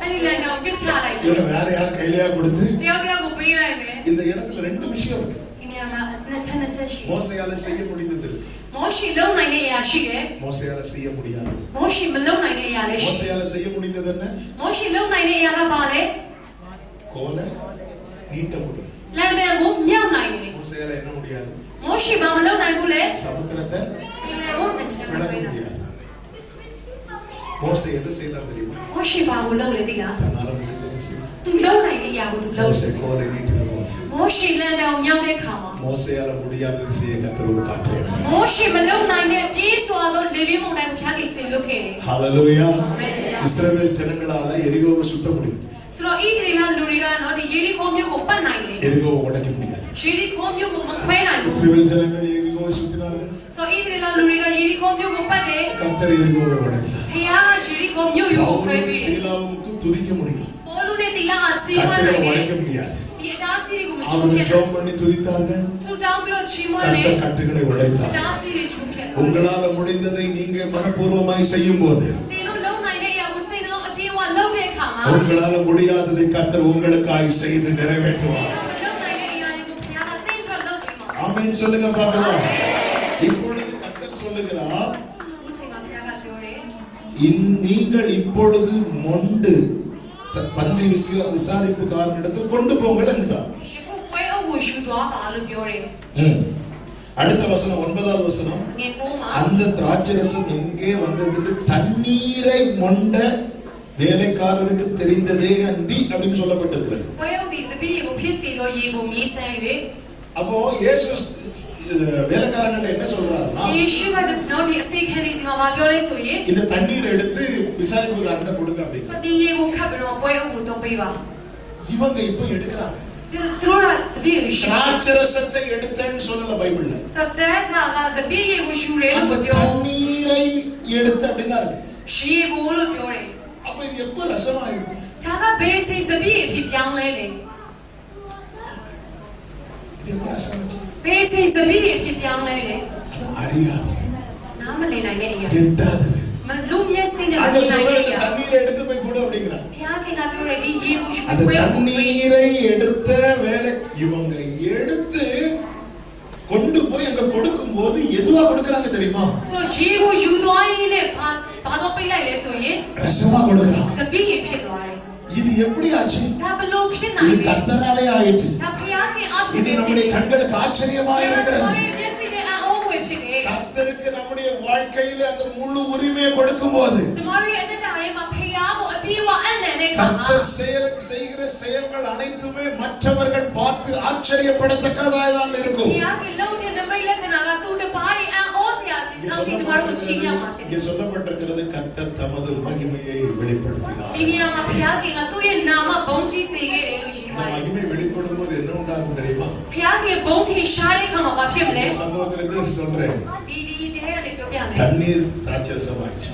အဲ့ဒီလန်တန်ကိုပစ်ချလိုက်ပြီ இல்ல வேற யார் கையிலயா கொடுத்து တယောက်တယောက်ကိုပေးလိုက်မယ် இந்த இடத்துல ரெண்டு விஷயம் இருக்கு. ဒီနေရာမှာနှစ်ချက်ရှိ மோசையால செய்ய முடிந்தது இருக்கு. မောရှိလုံနိုင်တဲ့အရာရှိတယ် மோசையால செய்ய முடியாதது. မောရှိမလုံနိုင်တဲ့အရာလည်းရှိ மோசையால செய்ய முடிந்தது என்ன? မောရှိလုံနိုင်တဲ့အရာကဘာလဲ கோலை நீட்ட முடியும். လန်တန်ကိုမြောက်နိုင်တယ် மோசையால என்ன முடியாது? မောရှိဘာမလုံနိုင်ဘူးလဲ சமுத்திரத்தை ဒီလေကိုနှစ်ချက် விளக்க ပေးတာ முடியாது. மோசை எது செய்தார் தெரியுமா? မောရှိဘာကိုလုံလဲသိလား தன்னால முடிந்ததை செய்தார்.သူလုံနိုင်တဲ့အရာကိုသူလုံ மோசை கோலை நீட்டின போது မောရှိလန်တန်ကိုမြောက်တဲ့ခါမှာ மோசையால முடியாதது செய்ய கர்த்தர் ஒரு காற்றை அனுப்பினார். မောရှိမလုံနိုင်တဲ့ပြေးစွာသောလေပြင်းမုန်တိုင်းကိုဖျားတိဆင်လွတ်ခဲ့တယ် ஹalleluya. အာမင် இஸ்ரவேல் ஜனங்களால எரிகோவை சுத்த முடியும். ဆိုတော့ဣသရေလလူတွေကတော့ဒီယေရီခေါမြို့ကိုပတ်နိုင်တယ် எரிகோவை உடைக்க முடியாது. ယေရီခေါမြို့ကိုမခွဲနိုင်ဘူး இஸ்ரவேல் ஜனங்கள் எரிகோவை சுத்தினார்கள். ဆိုတော့ဣသရေလလူတွေကယေရီခေါမြို့ကိုပတ်တယ် கர்த்தர் எரிகோவை உடைத்தார். ဘုရားကယေရီခေါမြို့ကိုခွဲ பவுலும் ပြီး சீலாவுக்கும் துதிக்க முடியும். ပေါလုနဲ့တီလာအစီမံ கர்த்தரை နိုင်တယ် உடைக்க முடியாது. ဒီအတားစီတွေကိုမချိုး அவர்கள் ဖျက် ஜெபம் பண்ணி துதித்தார்கள். ဆူတောင်းပြီးတော့ချီးမွမ်းတယ် கர்த்தர் கட்டுகளை உடைத்தார். တားစီတွေချိုးဖျက် உங்களால முடிந்ததை நீங்க மனப்பூர்வமாய் செய்யும் போது တင်တို့လုံနိုင်တဲ့အရာကိုစိတ်နှလုံးအပြည့်အဝလုပ်တဲ့အခါမှာ உங்களால முடியாததை கர்த்தர் உங்களுக்காய் செய்து நிறைவேற்றுவார். မလုံနိုင်တဲ့အရာတွေကိုဘုရားကသိထွက်လုပ်ပြီးမှာ ஆமென் சொல்லுங்க பார்க்கலாம். இப்பொழுது கர்த்தர் சொல்லுகிறார், ဒီချိန်မှာဘုရားကပြောတယ် நீங்கள் இப்பொழுது மொண்டு பந்தி விசாரிப்புக்காரனிடத்தில் கொண்டு போங்கள் என்கிறார். ရှခုပွဲအုပ်ကိုယူသွားပါလို့ပြောတယ် அடுத்த வசனம் 9வது வசனம், ငယ်ကိုမှာ அந்த திராட்சரசம் எங்கே வந்தது தண்ணீரை மொண்ட வேலைக்காரருக்கு தெரிந்ததே அன்றி அப்படின்னு சொல்லப்பட்டிருக்கிறது. ပွဲအုပ်ဒီစပီးကိုဖြစ်စေသောရေကိုမြည်ဆန်း၍ அப்போ இயேசு வேலைக்காரன் என்ன சொல்றாருன்னா, ယေရှုကတော့ဒီအစိခံနေစီမှာပြောလဲဆိုရင် இந்த தண்ணீரை எடுத்து விசாரிப்புக்காரன்ட்ட கொடுங்க அப்படின்னு. ဒီရေကိုခတ်ပြီးတော့ပွဲအုပ်ကိုတော့ပေးပါ இவங்க இப்போ எடுக்கிறாங்க. သူတို့ကစပီးကိုယူ திராட்சரசத்தை எடுத்தேன்னு சொல்லல பைபிள்ல. ဆိုတော့စပီးရေကိုယူတယ် அந்த လို့ပြော தண்ணீரை எடுத்து அப்படிதான் இருக்கு. ရှီကိုလို့ပြောတယ် அப்ப இது எப்ப ரசமாயிருக்கும்? ဒါကဘယ်ချိန်စပီးအဖြစ်ပြောင်းလဲလေ இது எப்ப ரசமாச்சு? ဘယ်ချိန်စပီးအဖြစ်ပြောင်းလဲလေ அது அறியாது, နားမလည်နိုင်တဲ့အရာ எட்டாதது. မလူမျက်စိနဲ့မ ஆனா မြင်နိုင်တဲ့အရာ தண்ணீரை எடுத்து போய் கொடு அப்படிங்கிறார். ဘုရားခင်ကပြောတယ်ဒီရေကိုယူ அந்த ပွဲအုပ်ကိုပေး தண்ணீரை எடுத்த வேலை இவங்க எடுத்து கொண்டு போய் அங்க கொடுக்கும் போது எதுவா கொடுக்கறாங்க தெரியுமா? ဆိုတော့ရေကိုယူသွားရင်းနဲ့ဘာတော့ပေးလိုက်လဲဆိုရင် ரசமா கொடுக்கறாங்க. စပီးရေဖြစ်သွားတယ် இது எப்படி ஆச்சு? ဒါဘလို့ဖြစ်နိုင် இது လဲ கர்த்தராலே ஆயிற்று. ဒါဘုရားခင်အဖြစ် இது நம்முடைய கண்களுக்கு ஆச்சரியமா இருக்கிறது. မျက်စိနဲ့အအိုးဝင်ဖြစ်တယ် கர்த்தருக்கு நம்முடைய வாழ்க்கையில அந்த முழு உரிமையை கொடுக்கும் போது ကျမတို့ရဲ့အသက်တာထဲမှာဖ கர்த்தர் செய்கிற செயல்கள் அனைத்துமே மற்றவர்கள் பார்த்து ஆச்சரியப்படத்தக்கதாக தான் இருக்கும். இங்கே சொல்லப்பட்டிருக்கிறது கர்த்தர் தமது மகிமையை வெளிப்படுத்தினார். மகிமை வெளிப்படும் போது என்ன உண்டாகும் தெரியுமா? சம்பவத்திலிருந்து சொல்றேன். தண்ணீர் திராட்சரசமாயிடுச்சு.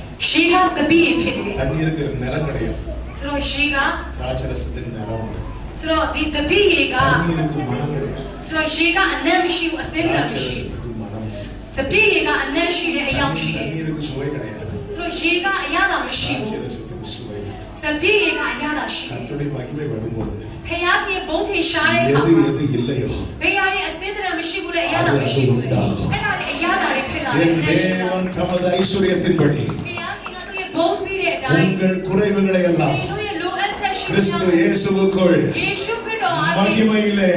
தண்ணீருக்கு நிறம் கிடையாது. திராட்சரசத்தின் நிறம் உண்டு. தண்ணீருக்கு மனம் கிடையாது. திராட்சரசத்துக்கு மனம் உண்டு. தண்ணீருக்கு சுவை கிடையாது. திராட்சரசத்துக்கு சுவை உண்டு. கர்த்தருடைய மகிமை வரும்போது எது எது இல்லையோ அது உண்டாகும். என் தேவன் தமது ஐஸ்வரியத்தின்படி உங்கள் குறைவுகளை எல்லாம் கிறிஸ்து இயேசுவுக்குள் மகிமையிலே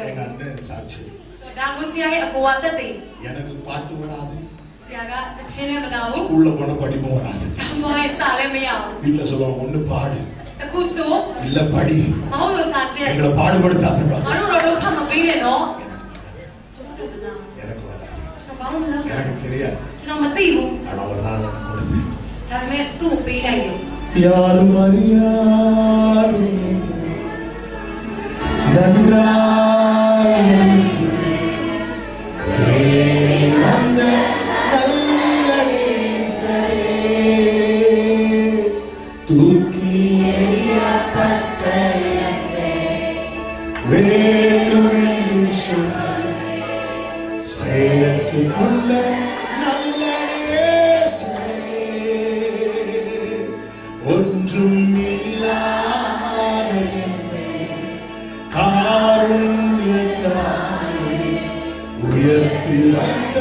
எங்க அண்ணன் சாட்சி. எனக்கு பாட்டு வராது, ஸ்கூல்ல போன படிப்பு வராது. வீட்டுல சொல்லுவாங்க ஒண்ணு பாடு இல்ல படி, எங்களை பாடுபடுத்தாத. எனக்கு தெரியாது, ஆனா ஒரு நாள் எனக்கு கொடுத்தேன். யாரும் அறியாது நன்றாய் தேடி வந்த நல்ல நேசரே, தூக்கி எறியப்பட்ட வேண்டும் என்று சொல்லி சேர்த்து கொண்ட நல்ல நேசரே, ஒன்றும் இல்லாத என்னை காருண்யத்தாலே உயர்த்தி வைத்த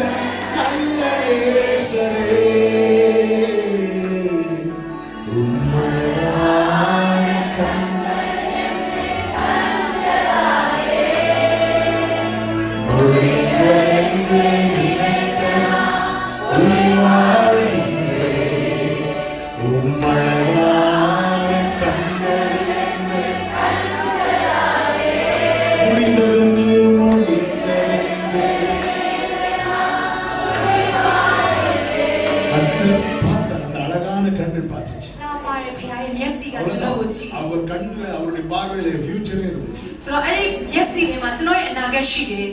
நல்ல நேசரே, உம்மனதான அவர் கண்ணுல அவருடைய பார்வையில ஃபியூச்சரே இருந்துச்சு.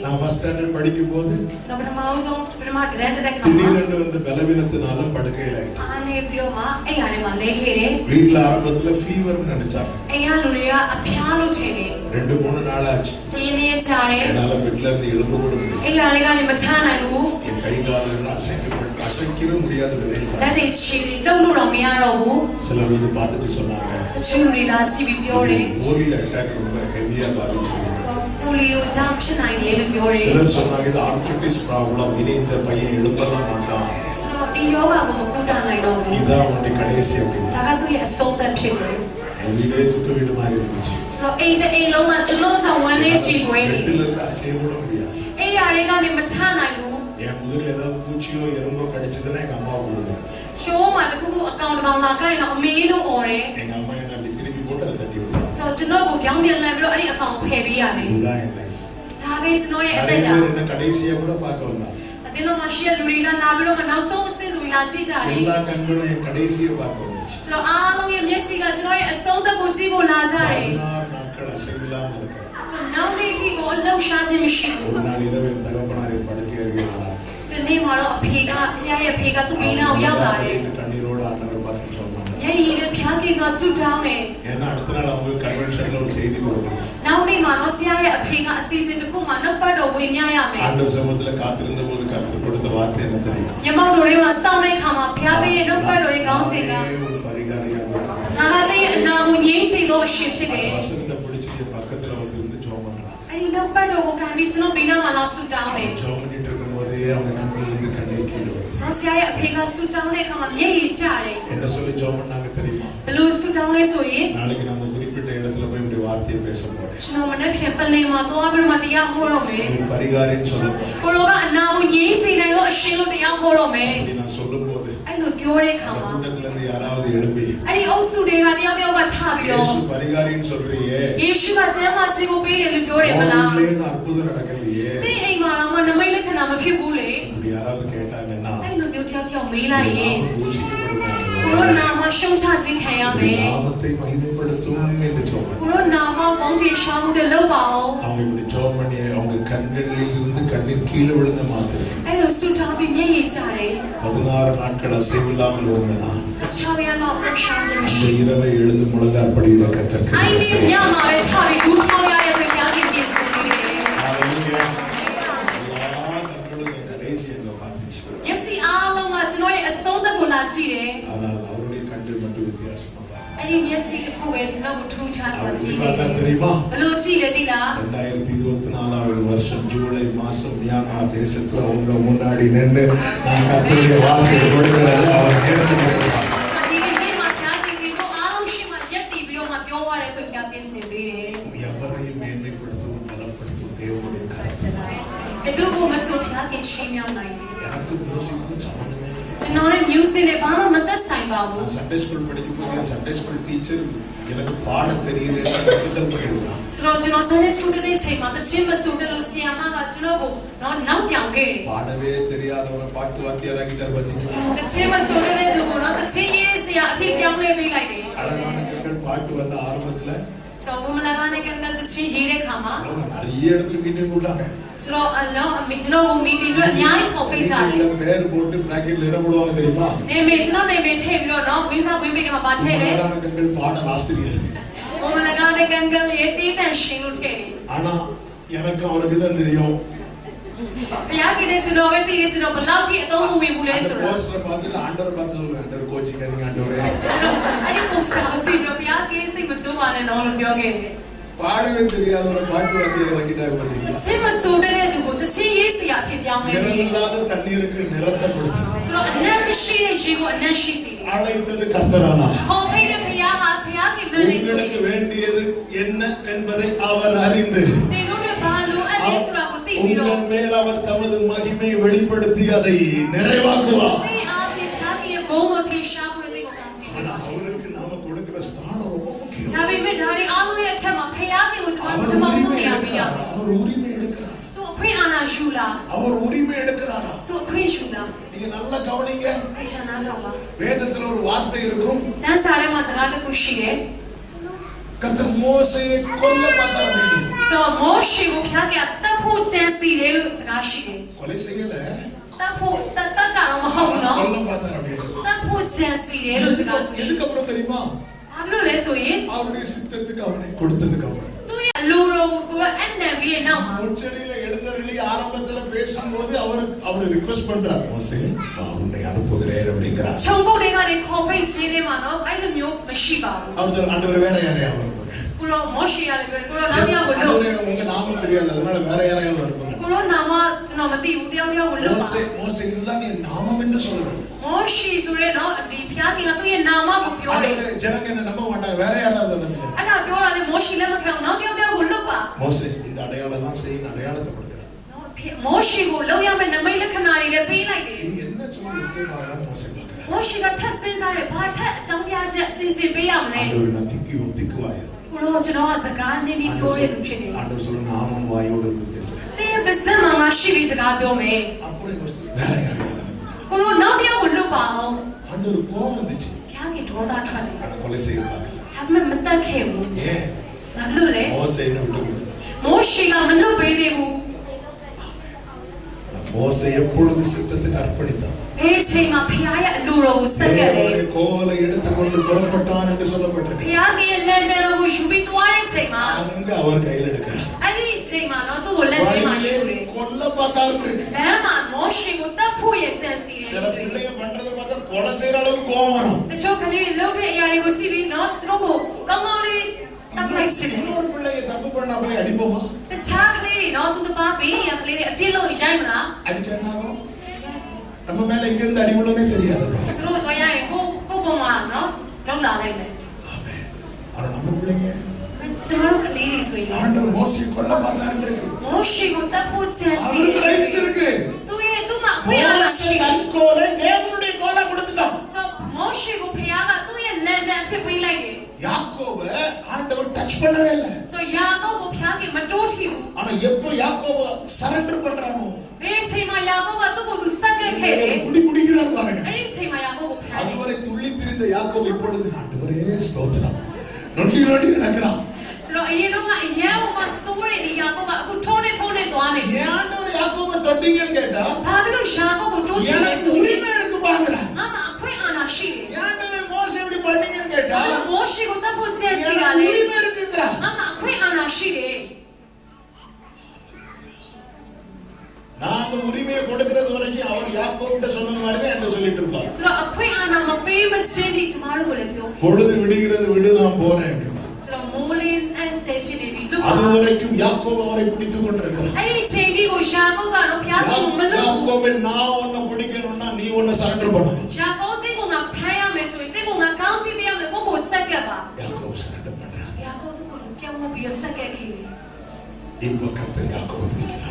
நான் ஃபர்ஸ்ட் ஸ்டாண்டர்ட் படிக்கும் போது திடீரென்று வந்து பலவீனத்தினால படுக்கையில வீட்டுல ஆரம்பத்துல ஃபீவர் நினைச்சாங்க. 2-3 நாள் ஆச்சு. என்னால பெட்ல இருந்து எழும்ப கூட முடியல. என் கை காலெல்லாம் அசைக்கவே முடியாத நிலையில சிலர் வந்து பார்த்துட்டு சொன்னாங்க போலியோ அட்டாக் ரொம்ப ஹெவியா பாதிச்சிருக்கு. சிலர் சொன்னாங்க இது ஆர்த்ரைட்டிஸ் ப்ராப்ளம், இனி இந்த பையன் எழும்பலாம் மாட்டான், இதான் அவனுடைய கடைசி அப்படின்னு. வீடே துக்க வீடு மாதிரி இருந்துச்சு. பெட்டில இருந்து அசைய கூட முடியாது. என் முதல்ல ஏதாவது பூச்சியோ எறும்போ கடிச்சதுன்னா எங்க அம்மா கூப்பிடுவேன். எங்க அம்மா என்ன அப்படி திருப்பி போட்டு அதை தட்டி விடுவாங்க. இதுதான் என் லைஃப். நிறைய பேர் என்ன கடைசியா கூட பார்க்க வந்தாங்க. எல்லா கண்களும் என் கடைசியை பார்க்க வந்துச்சு. 16 நாட்கள் அசைவில்லாம இருக்கிறேன். ஒரு நாள் இரவு என் தகப்பனாரின் படுக்கை அருகே கண்ணீரோடு ஆண்டவரை பார்த்து சொன்னாங்க. ஏன்னா அடுத்த நாள் அவங்க கன்வென்ஷன்ல ஒரு செய்தி கொடுக்கணும். ஆண்டவர் சமூகத்துல காத்திருந்த போது கர்த்தர் கொடுத்த வார்த்தை என்ன தெரியுமா? ஒரு பரிகாரியாக வசனத்தை பிடிச்சு பக்கத்துல வந்து இருந்து ஜெபம் பண்றாங்க. ஜெபம் பண்ணிட்டு இருக்கும் போதே அவங்க கண்ணில் இருந்து கண்ணீர் கீழே வருது. என்ன சொல்லி ஜெபம் பண்ணாங்க தெரியுமா? நாளைக்கு நான் குறிப்பிட்ட இடத்துல போய் இப்படி வார்த்தையை பேச போறேன்.ကျွန်တော်မနေ့ပြန်ပလင်မှာသွားပြီးမှတရားဟောတော့မယ် நீ பரிகாரின்னு சொல்ல போறேன். ကိုရောကအနာကိုရေးစိနေတော့အရှင်လို့တရားဟောတော့မယ် அப்படி நான் சொல்லும் போது အဲ့လိုပြောတဲ့အခါ அந்த မှာ கூட்டத்துல இருந்து யாராவது எழுப்பி အဲ့ဒီအုပ်စုတွေကတယောက်တယောက်ကထားပြီးတော့ இயேசு பரிகாரின்னு சொல்றியே, ယေရှုကကျမ်းမာခြင်းကိုပေးတယ်လို့ပြောတယ်မလား உன்கிட்டயே இன்னும் அற்புதம் நடக்கலையே, ဒီအိမ်မှာတော့နမိတ်လက္ခဏာမဖြစ်ဘူးလေ இப்படி யாராவது கேட்டாங்கன்னா အဲ့လိုမျိုးတယောက်တယောက်မေးလိုက်ရင် நாமம் தூஷிக்கப்படுவாங்க. ကိုရောနာမရှုံချခြင်းခံရမယ် நாமத்தை மகிமைப்படுத்தும் என்று சொல்றேன். ကိုရောနာမပေါင်းတည်ရှာမှုတဲ့လောက်ပါအောင် அவங்க இப்படி ஜெபம் பண்ணி அவங்க கண்களில் இருந்து கண்ணீர் கீழே விழுந்த மாத்திரத்தில் အဲ့လိုဆုတောင်းပြီးမျက်ရည်ကျတယ် 16 நாட்கள் அசைவில்லாமல் இருந்த நான் 6ရက်လောက်ပြန်ရှာခြင်းမ அந்த ရှိ இரவை எழுந்து முழங்காற்படியிட கத்தற்கு အဲ့ நன்றி ဒီ செய்கிறேன். ညမှာပဲထားပြီးဒူးထောက်ရတဲ့ပြားကြီးပြင်ဆင်ပြီးတယ် Hallelujah. எல்லா கண்களும் என் கடைசி அங்க பார்த்துச்சு. မျက်စိအားလုံးကကျွန်တော်ရဲ့အဆုံးသက်ကိုလာကြည့်တယ် ஆனால் அவருடைய கண்கள் மட்டும் வித்தியாசமா பார்த்துச்சு. အဲ့ဒီမျက်စိတစ်ခုပဲကျွန်တော်ကိုထူးခြားစွာ அவர் ကြည့် எப்படி တယ် பார்த்தா தெரியுமா? ဘလို့ကြည့်လဲသိလား 2024 வருஷம் ஜூலை மாசம் மியான்மர் தேசத்துல உங்க முன்னாடி நின்று நான் கர்த்தருடைய வார்த்தையை கொடுக்கிறேன். அவர் ஏற்றுக்கொள்கிறார். ဒီနေ့မှာဖျားကြည့်ပြီးတော့အားလုံးရှိမှရက်တည်ပြီးတော့မှပြောရတဲ့ပြားပြင်ဆင်ပေးတယ် எவரையும் மேன்மைப்படுத்தும் பலப்படுத்தும் தேவனுடைய கரத்தினால் ဘယ်သူမှမဆိုဖျားကြည့်ချင်းမြောက်နိုင်တယ် எனக்கு மியூசிக்கும் சம்பந்தமே கிடையாது. ကျွန်တော်ရဲ့ music နဲ့ဘာမှမသက်ဆိုင်ပါဘူး நான் சண்டே ஸ்கூல் படிக்கும் போது என் சண்டே ஸ்கூல் டீச்சர் எனக்கு பாட தெரியலன்னு கிண்டல் பண்ணியிருக்கான். ဆိုတော့ကျွန်တော် Sunday School တဲ့ချိန်မှာတချင်းမဆိုတယ်လို့ဆီယာမကကျွန်တော်ကိုနောက်ပြောင်ခဲ့တယ် பாடவே தெரியாதவரை பாட்டு வாத்தியாராக்கிட்டார் பாத்தீங்களா? တချင်းမဆိုတဲ့သူကတချင်းရေးစရာအဖြစ်ပြောင်းလဲပေးလိုက်တယ် அழகான பெண்கள் பாட்டு வந்த ஆரம்பத்துலဆိုတော့ဘုမလာကနေကတချင်းရေးတဲ့ခါမှာ அவ்வளவுதான், நிறைய இடத்துல மீட்டிங் கூட்டாங்க. ဆိုတော့အလောအမေကျွန်တော်ကို meeting အတွက်အများကြီးခေါ်ပေးစားတယ် மீட்டிங்ல பேர் போட்டு பிராக்கெட்ல என்ன போடுவாங்க தெரியுமா? နေမေကျွန်တော်နေမေထည့်ပြီးတော့ဝင်းစားဝင်းပေးတယ်မှာပါထည့်တယ် அழகான பெண்கள் பாடல் ஆசிரியர். ဘုမလာကနေကန်ရေးတီးတန်ရှင်လို့ထည့်တယ် ஆனா எனக்கு அவருக்கு தான் தெரியும். ဘုရားကြီးတဲ့ကျွန်တော်ပဲသိတယ်ကျွန်တော်ဘယ်လောက်ထိအသုံးဝင်ဘူးလဲ அந்த ဆိုတော့ போஸ்டரை பார்த்துட்டு ஆண்டவரை பார்த்து சொல்லுவேன், ஆண்டவர் கோச்சிக்காதீங்க ஆண்டவரே. အဲ့ဒီ poster ကိုကြည့်ပြီးဘုရားကြီးစိတ်မဆိုးပါနဲ့တော့လို့ပြောခဲ့တယ် பாடவே தெரியாதவரை பாட்டு வாத்தியாராக்கிட்டாங்க பாத்தீங்களா? တချင်းမဆိုတဲ့သူကိုတချင်းရေးစရာအဖြစ်ပြောင်းလဲပေးတယ် நிறமில்லாத தண்ணீருக்கு நிறத்தை கொடுத்து ဆိုတော့အနက်မရှိတဲ့ရေကိုအနက်ရှိစေတယ် அழைத்தது கர்த்தரானா? ဟောပေးတဲ့ဘုရားဟာဘုရားခင်မန်းနေစေ உங்களுக்கு வேண்டியது என்ன என்பதை அவர் அறிந்து တင်တို့တွေဘာလို့အဲ့ဒီဆိုတာကိုသိပြီးတော့ உங்கள் மேல் அவர் தமது மகிமை வெளிப்படுத்தி அதை நிறைவாக்குவார். ဒီအားဖြင့်ဘုရားခင်ရဲ့ဘုံမဖြစ်ရှားဖို့တဲ့ကိုကောင်းချီး ஆனா அவருக்கு நாம கொடுக்கிற ஸ்தானம் ரொம்ப முக்கியம். ဒါပေမဲ့ဒါတွေအားလုံးရဲ့အထက်မှာဘုရားခင်ကိုကျွန်တော် அவர் ပထမဆုံး உரிமை နေရာပေးရ எடுக்கிறாரா? မယ် அவர் உரிமை எடுக்கிறாரா? သူအခွင့်အာဏာယူလား அவர் உரிமை எடுக்கிறாரா? သူအခွင့်ယူလား நீங்க நல்லா கவனிங்க. အချမ်းနာတော့ပါ வேதத்துல ஒரு வார்த்தை இருக்கும். ကျမ်းစာထဲမှာစကားတစ်ခုရှိတယ် கர்த்தர் மோசேயை கொல்ல பார்த்தார் அப்படின்னு. ဆိုတော့မောရှေကိုဘုရားကတပ်ဖို့ကြံစီတယ်လို့စကားရှိတယ် கொலை செய்யல, တပ်ဖို့တပ်ကတော့မဟုတ်ဘူးနော် கொல்ல பார்த்தார் அப்படின்னு. တပ်ဖို့ကြံစီတယ်လို့စကားပြော எதுக்கு அப்புறம் தெரியுமா? ဘာလို့လဲဆိုရင် அவருடைய சித்தத்துக்கு அவனை கொடுத்ததுக்கு அப்புறம். သူရဲ့အလိုတော်ကိုအနံပြီးတဲ့နောက်မှာ முச்சடியில எழுந்தருளி ஆரம்பத்துல பேசும்போது அவர் ரிக்வெஸ்ட் பண்றார், மோசே நான் உன்னை அனுப்புகிறேன் அப்படிங்கிறார். ခြုံပုတ်တွေကနေခေါ်ဖိတ်ခြင်းတွေမှာနော်အဲ့လိုမျိုးမရှိပါဘူး அவர் சொல்ற, ஆண்டவர் வேற யாரையாவது அனுப்புங்க. ကိုတော့မောရှေရတယ်ပြောတယ်ကိုတော့နောက်တစ်ယောက်ကိုလို့ ஆண்டவரே, உங்க நாமம் தெரியாது, அதனால வேற யாரையாவது அனுப்புங்க. ကိုတော့နာမကျွန်တော်မသိဘူးတယောက်ကိုလို့ပါ மோசே இதுதான் என் நாமம் என்று சொல்லுகிறோம். မောရှေဆိုရဲနော်ဒီဘုရားကသူ့ရဲ့နာမကိုပြောတယ် ஆண்டவரே, ஜனங்க என்ன நம்ப மாட்டாங்க, வேற யாராவது அனுப்புங்க. အဲ့ဒါပြောတာလေမောရှေလည်းမခံနောက်တစ်ယောက်ကိုလို့ပါ மோசே இந்த அடையாளம் எல்லாம் செய்யும், அடையாளத்தை கொடுக்கிறார். နော်မောရှေကိုလောက်ရမယ့်နမိတ်လက္ခဏာတွေလည်းပေးလိုက်တယ် இது என்ன சொல்லி எஸ்தேமாவெல்லாம் மோசே பார்க்கிறார். မောရှေကထပ်စဉ်းစားတယ်ဘာထက်အကြောင်းပြချက်အစဉ်စဉ်ပေးရမလဲ ஆண்டவர் நான் திக்குவாயிரும். ကိုတော့ကျွန်တော်ကစကားနည်းနည်းပြောရသူဖြစ်နေတယ် ஆண்டவர் சொல்ற நாமம் வாயோடு இருந்து பேசுறேன். တင်းပါစက်မှာမရှိပြီးစကားပြောမယ် அப்புறம் யோசித்து வேற யாரையாவது அனுப்புங்க. ကိုတော့နောက်တစ်ယောက်ကိုလို့ပါအောင် ஆண்டவர் கோபம் வந்துச்சு, ဘုရားကဒေါသထွက်တယ် ஆனா கொலை செய்ய பார்க்கல. ဒါပေမဲ့မတက်ခဲ့ဘူး ஏன்? ဘာလို့လဲ மோசேன்னு விட்டு கொடுத்தார். မောရှေကမလွတ်ပေးသေးဘူး ஆனா மோசே எப்பொழுது சித்தத்துக்கு அர்ப்பணித்தான், ဘယ်ချိန်မှာဘုရားရဲ့အလိုတော်ကိုစက္ကက်လဲ தேவனுடைய கோலை எடுத்துக்கொண்டு புறப்பட்டான் என்று ဘု சொல்லப்பட்டிருக்கு. ရားကရဲ့လန်တန်တော်ကိုယူပြီးသွားတဲ့ချိန်မှာ அங்க அவர் கையில் எடுக்கிறார். အဲ့ဒီချိန်မှာတော့သူ့ကိုလက်ထဲမှာယူတယ် கொல்ல பார்த்தாலும் இருக்கு. လမ်းမှာမောရှေကိုတပ်ဖို့ရဲ့ကြံစီတယ် சில பிள்ளைங்க பண்றதை பார்த்தா கொலை செய்யற அளவுக்கு கோபம் வரும். တချို့ကလေးတွေလှုပ်တဲ့အရာတွေကိုကြည့်ပြီးနော်သူတို့ကိုကောင်းကောင်းလေးတပ်လိုက်စီတယ် இன்னொரு பிள்ளைங்க தப்பு பண்ணா போய் அடிப்போமா? တခြားကလေးတွေနော်သူတစ်ပါးဘေးရကလေးတွေအပြစ်လို့ရိုက်မလား அடிச்சா என்ன ஆகும்? நம்ம மேல எங்க இருந்து அடி விழுமே தெரியாது. သူတို့တော့ရရင်ကိုပုံမှာနော်ဒေါက်လာလိုက်မယ် ஆமென். ஆனா நம்ம பிள்ளைங்க ကျ ကျွန်တော်တို့ကလေးတွေဆိုရင် ஆண்டவர் மோசே கொல்ல பார்த்தாருன்னு இருக்கு. မောရှေကိုတပ်ဖို့ကြံစီ அவருக்கு ரைட்ஸ் இருக்கு. သူ့မှာအခွင့်အာဏာရှိ மோசே தன் கோலை தேவனுடைய கோலா கொடுத்துட்டான்.ဆိုမောရှေကိုဖခင်ကသူ့ရဲ့လန်တန်ဖြစ်ပေးလိုက်တယ် யாக்கோபை ஆண்டவர் டச் பண்ணவே இல்லை.ဆိုယာကုပ်ကိုဖခင်ကမတိုးထီဘူး ஆனா எப்போ யாக்கோபை சரண்டர் பண்றானோ ဘယ်အချိန်မှာယာကုပ်ကသူ့ကိုသူစက်ကက်ခဲ့တယ် புடி புடிக்கிறார் பாருங்க. အဲ့ဒီအချိန်မှာယာကုပ်ကိုဖခင် அதுவரை துள்ளி திரிந்த யாக்கோபு இப்பொழுது ஆண்டவரே ஸ்தோத்திரம் நொண்டி நொண்டி நடக்கிறான். ဆိုတော့အရင်တော့ကအရန်ဟိုမှာစိုးရတဲ့ယာကုပ်ကအခုထုံးနေသွားနေတယ် ஏன் ஆண்டவர் யாக்கோபை தொட்டீங்கன்னு கேட்டா ဘာဖြစ်လို့ယာကုပ်ကိုတိုးချင်လဲ எனக்கு ဆိုရင် உரிமை இருக்கு பாக்குறேன். ငါမှာအခွင့်အာဏာရှိတယ် ஏன் ஆண்டவர் மோசே இப்படி பண்ணீங்கன்னு கேட்டா ဒါမောရှေကိုတပ်ဖို့ကြံစီရ எனக்கு လေ உரிமை இருக்குங்கறா. ငါမှာအခွင့်အာဏာရှိတယ် நான் அந்த உரிமையை கொடுக்கிறது வரைக்கும் அவர் யாக்கோபிட்ட சொன்னது மாதிரி தான் என்கிட்ட சொல்லிட்டு இருப்பார். ဆိုတော့အခွင့်အာဏာမပေးမချင်းဒီကျမတို့ကိုလည်းပြော பொழுது விடுகிறது விடு நான் போறேன் அப்படிமா. ဆိုတော့မိုးလင်းအဆက်ဖြစ်နေပြီလူ அது வரைக்கும் யாக்கோபு அவரை பிடித்துக் கொண்டிருக்கிறார். အဲ့ဒီချိန်ဒီကိုယာကုပ်ကတော့ဖျားကိုမလုပ်ဘူး யாக்கோபை நான் உன்னை பிடிக்கணும்னா நீ உன்னை சரண்டர் பண்ணணும். ယာကုပ်တိတ်ကငါဖမ်းရမယ်ဆိုရင်တိတ်ကငါကောင်းစီပြရမယ်ကိုစက်ကပ်ပါ யாக்கோபு சரண்டர் பண்றான். ယာကုပ်သူ့ကိုပြောင်းဖို့ပြီးစက်ကပ်ခဲ့ပြီ இப்போ கர்த்தர் யாக்கோபை பிடிக்கிறார்.